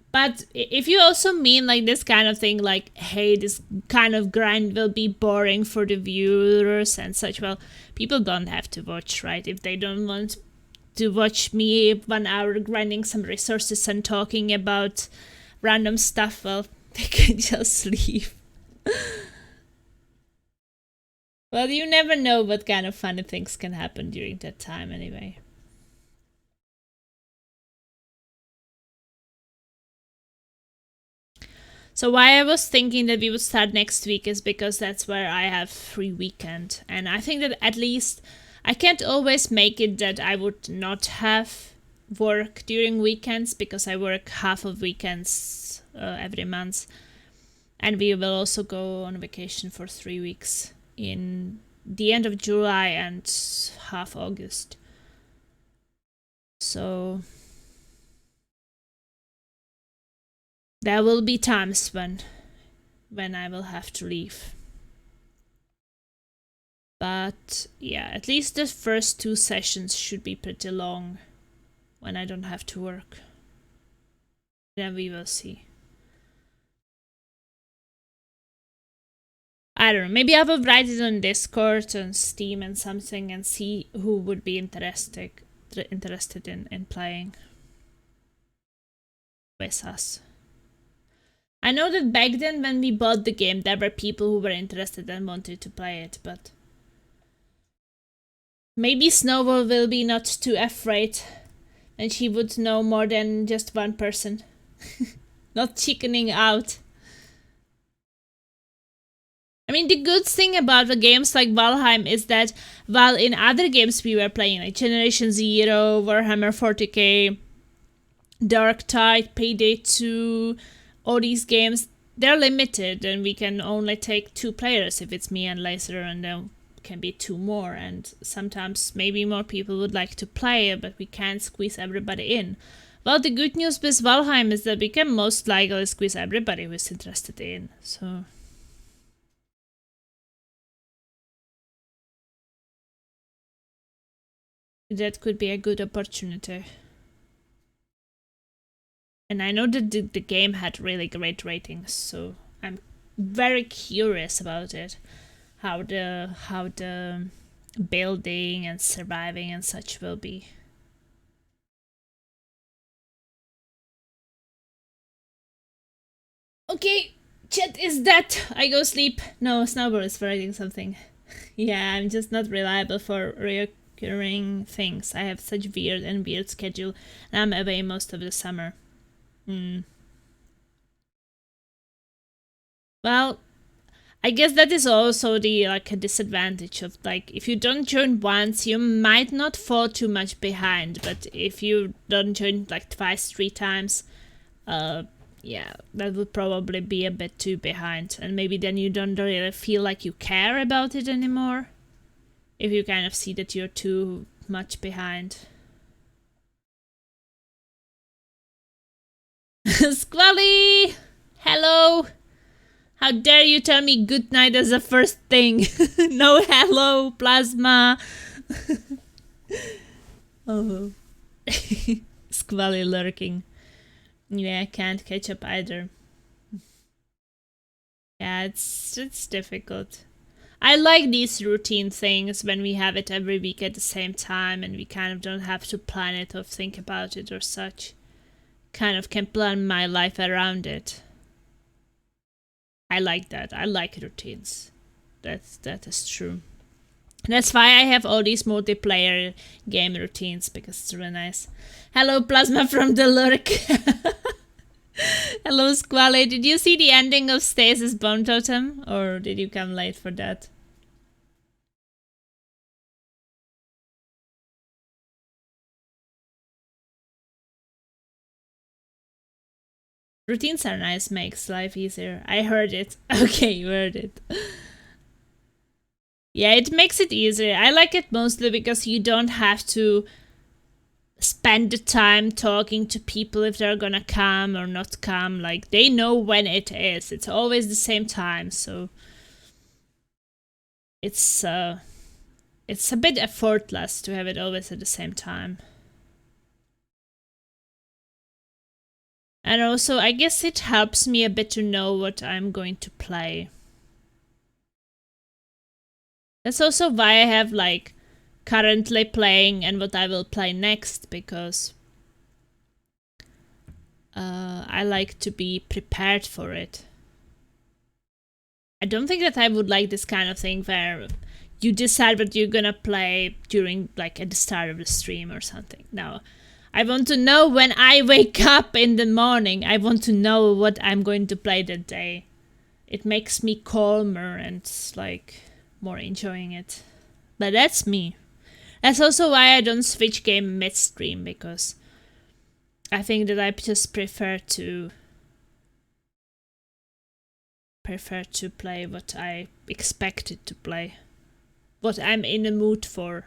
But if you also mean like this kind of thing, like, hey, this kind of grind will be boring for the viewers and such, well, people don't have to watch, right? If they don't want to watch me 1 hour grinding some resources and talking about random stuff, well, they can just leave. Well, you never know what kind of funny things can happen during that time anyway. So why I was thinking that we would start next week is because that's where I have free weekend. And I think that at least I can't always make it that I would not have work during weekends, because I work half of weekends every month. And we will also go on vacation for 3 weeks in the end of July and half August. So there will be times when I will have to leave. But yeah, at least the first 2 sessions should be pretty long when I don't have to work. Then we will see. I don't know, maybe I will write it on Discord and Steam and something and see who would be interested in playing with us. I know that back then when we bought the game there were people who were interested and wanted to play it, but maybe Snowball will be not too afraid and she would know more than just one person. Not chickening out. I mean, the good thing about the games like Valheim is that while in other games we were playing, like Generation Zero, Warhammer 40k, Dark Tide, Payday 2, all these games, they're limited and we can only take 2 players if it's me and Laser, and then can be 2 more, and sometimes maybe more people would like to play, but we can't squeeze everybody in. Well, the good news with Valheim is that we can most likely squeeze everybody who's interested in, so... that could be a good opportunity. And I know that the game had really great ratings, so I'm very curious about it. How the building and surviving and such will be. Okay, chat is dead. I go sleep. No, Snowball is writing something. Yeah, I'm just not reliable for recurring things. I have such weird schedule, and I'm away most of the summer. Well, I guess that is also the a disadvantage of, like, if you don't join once, you might not fall too much behind, but if you don't join like twice, 3 times, yeah, that would probably be a bit too behind, and maybe then you don't really feel like you care about it anymore, if you kind of see that you're too much behind. Squally! Hello! How dare you tell me good night as the first thing? No hello, Plasma! Oh. Squally lurking. Yeah, I can't catch up either. Yeah, it's difficult. I like these routine things when we have it every week at the same time and we kind of don't have to plan it or think about it or such. Kind of can plan my life around it. I like that. I like routines. That is true. That's why I have all these multiplayer game routines, because it's really nice. Hello, Plasma from the Lurk. Hello, Squally. Did you see the ending of Stasis Bone Totem? Or did you come late for that? Routines are nice, makes life easier. I heard it. Okay, you heard it. Yeah, it makes it easier. I like it mostly because you don't have to spend the time talking to people if they're gonna come or not come. Like, they know when it is. It's always the same time, so it's a bit effortless to have it always at the same time. And also, I guess it helps me a bit to know what I'm going to play. That's also why I have, like, currently playing and what I will play next, because I like to be prepared for it. I don't think that I would like this kind of thing where you decide what you're gonna play during, like, at the start of the stream or something. No. I want to know when I wake up in the morning. I want to know what I'm going to play that day. It makes me calmer and, like, more enjoying it. But that's me. That's also why I don't switch game midstream, because I think that I just prefer to play what I expected to play. What I'm in the mood for.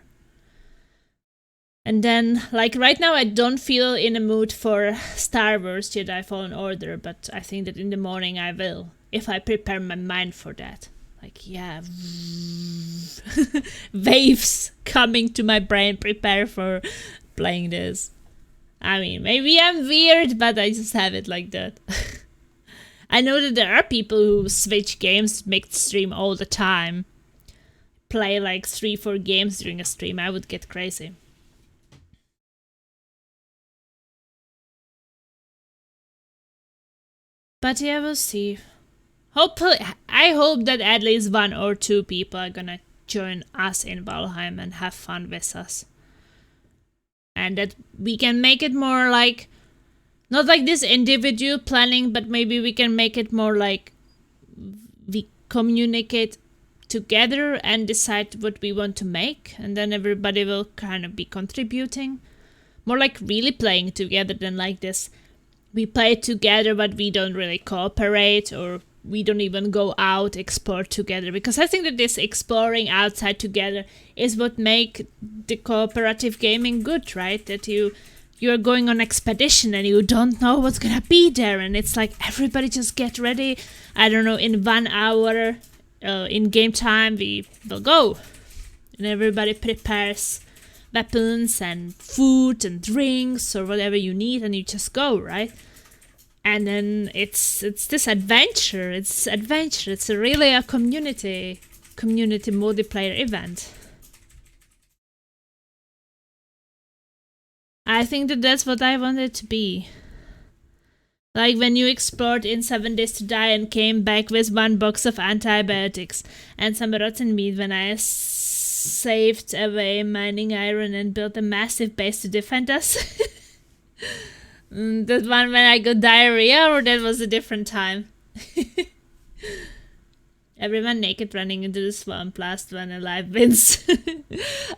And then, like, right now I don't feel in the mood for Star Wars Jedi Fallen Order, but I think that in the morning I will, if I prepare my mind for that. Like, yeah, waves coming to my brain, prepare for playing this. I mean, maybe I'm weird, but I just have it like that. I know that there are people who switch games mid-stream all the time. Play like 3-4 games during a stream. I would get crazy. But yeah, we'll see. Hopefully, I hope that at least 1 or 2 people are gonna join us in Valheim and have fun with us. And that we can make it more like, not like this individual planning, but maybe we can make it more like we communicate together and decide what we want to make, and then everybody will kind of be contributing. More like really playing together than like this. We play together, but we don't really cooperate, or we don't even go out, explore together. Because I think that this exploring outside together is what make the cooperative gaming good, right? That you're going on expedition and you don't know what's gonna be there. And it's like, everybody just get ready. I don't know, in 1 hour, in game time, we will go. And everybody prepares weapons and food and drinks or whatever you need, and you just go, right? And then it's this adventure. It's adventure. It's really a community multiplayer event. I think that that's what I want it to be. Like when you explored in 7 Days to Die and came back with 1 box of antibiotics and some rotten meat when I saved away mining iron and built a massive base to defend us. That one when I got diarrhea, or that was a different time? Everyone naked running into the swamp, last one alive wins.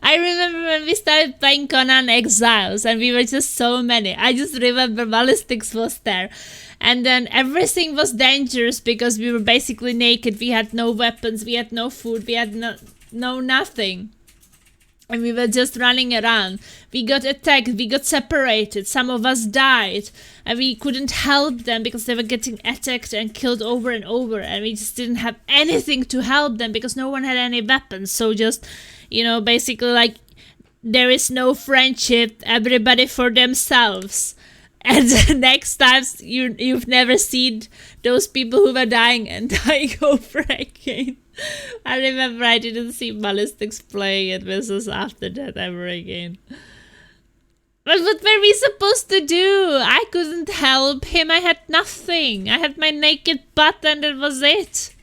I remember when we started playing Conan Exiles and we were just so many. I just remember Ballistics was there. And then everything was dangerous because we were basically naked. We had no weapons, we had no food, we had no nothing. And we were just running around. We got attacked, we got separated, some of us died. And we couldn't help them because they were getting attacked and killed over and over. And we just didn't have anything to help them because no one had any weapons. So just, you know, basically like, there is no friendship, everybody for themselves. And the next time you've never seen those people who were dying and dying over again. I remember I didn't see Ballistics playing it with us after that ever again. But what were we supposed to do? I couldn't help him, I had nothing. I had my naked butt and that was it.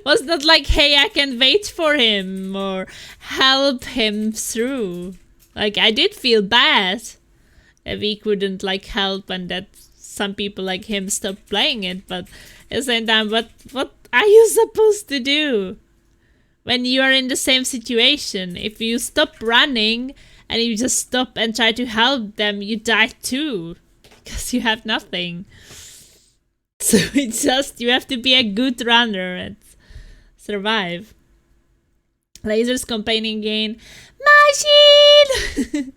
Was not like, hey, I can wait for him or help him through. Like, I did feel bad that we couldn't like help and that some people like him stopped playing it, but at the same time, what are you supposed to do when you are in the same situation? If you stop running and you just stop and try to help them, you die too, because you have nothing. So it's just, you have to be a good runner and survive. Lasers complaining again. Machine!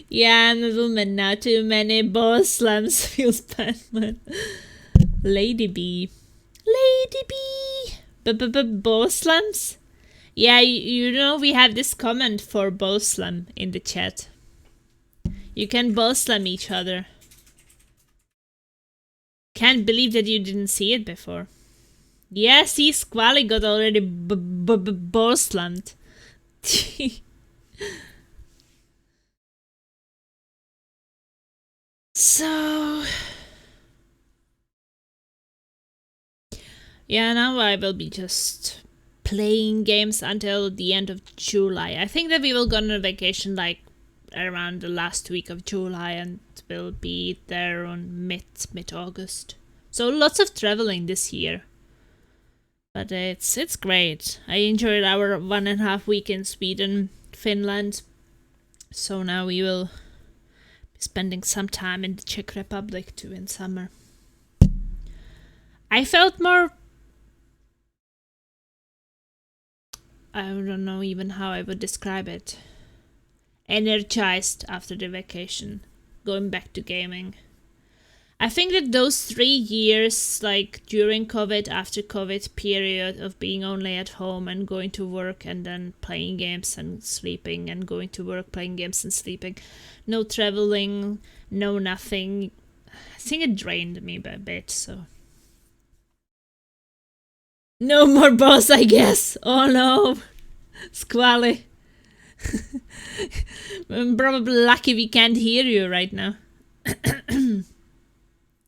Yeah, I'm a woman now. Too many boss slams feels bad, man. Lady B. Lady B! Boss slams? Yeah, you know we have this comment for boss slam in the chat. You can boss slam each other. Can't believe that you didn't see it before. Yeah, see, Squally got already boss slammed. So... yeah, now I will be just playing games until the end of July. I think that we will go on a vacation like around the last week of July and we'll be there on mid-August. So lots of traveling this year. But it's great. I enjoyed our 1.5 week in Sweden, Finland. So now we will be spending some time in the Czech Republic too in summer. I felt more... I don't know even how I would describe it. Energized after the vacation. Going back to gaming. I think that those 3 years, like during COVID, after COVID period of being only at home and going to work and then playing games and sleeping and going to work, playing games and sleeping. No traveling, no nothing. I think it drained me a bit, so... no more boss, I guess. Oh no. Squally. I'm probably lucky we can't hear you right now.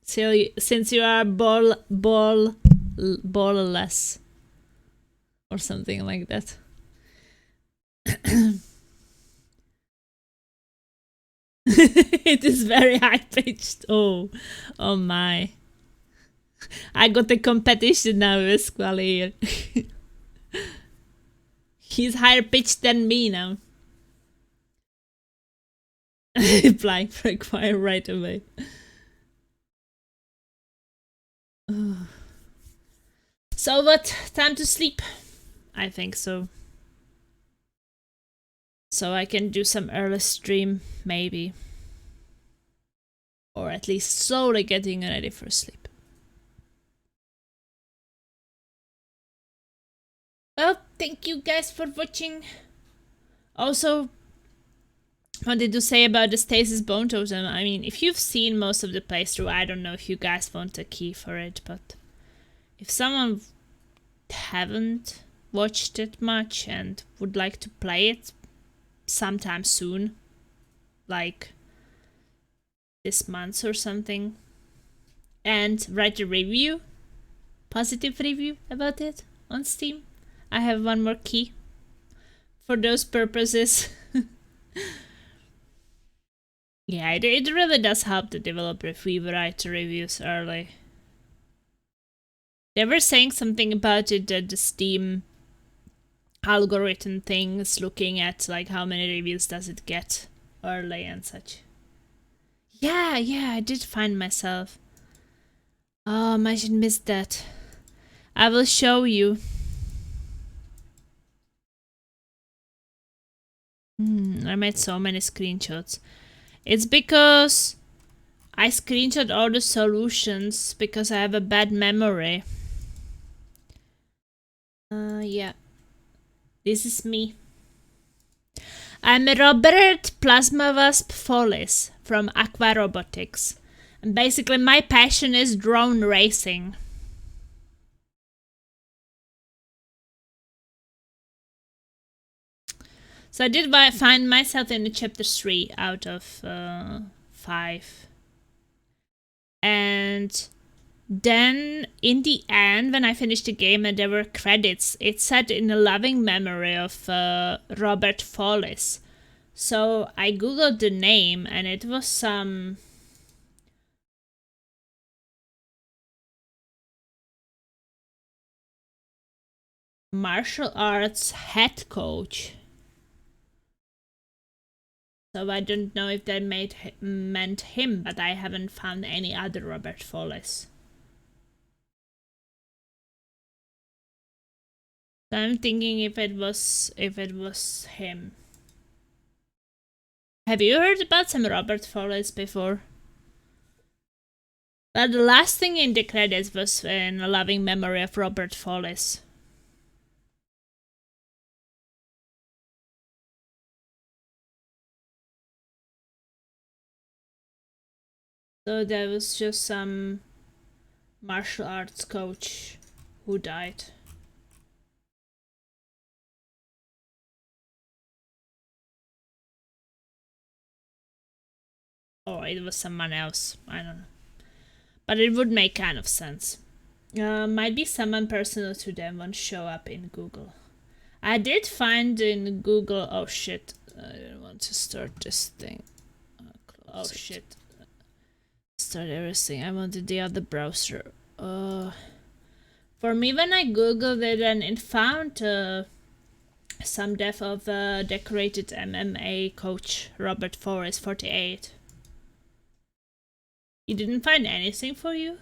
Since you are ballless. Or something like that. It is very high-pitched. Oh my. I got a competition now with Squally here. He's higher pitched than me now. Applying for a choir right away. So what? Time to sleep? I think so. So I can do some early stream, maybe. Or at least slowly getting ready for sleep. Well, thank you guys for watching. Also, wanted to say about the Stasis Bone Totem. I mean, if you've seen most of the playthrough, I don't know if you guys want a key for it, but if someone haven't watched it much and would like to play it sometime soon, like this month or something, and write a review, positive review about it on Steam, I have one more key for those purposes. Yeah, it really does help the developer if we write reviews early. They were saying something about it, that the Steam algorithm thing is looking at like how many reviews does it get early and such. Yeah, I did find myself. Oh, I should miss that. I will show you. I made so many screenshots. It's because I screenshot all the solutions because I have a bad memory. Yeah. This is me. I'm Robert Plasma Wasp Follis from Aqua Robotics. And basically my passion is drone racing. So I did find myself in chapter 3 out of 5. And Then, in the end, when I finished the game and there were credits, it said in a loving memory of Robert Follis. So I googled the name and it was some martial arts head coach. So I don't know if that meant him, but I haven't found any other Robert Follis. So I'm thinking if it was him. Have you heard about some Robert Follis before? But the last thing in the credits was in a loving memory of Robert Follis. So there was just some martial arts coach who died. Or it was someone else, I don't know. But it would make kind of sense. Might be someone personal to them won't show up in Google. I did find in Google, oh shit, I didn't want to start this thing. Oh shit. Start everything. I wanted the other browser. For me, when I googled it and it found some death of decorated MMA coach Robert Forrest, 48. You didn't find anything for you?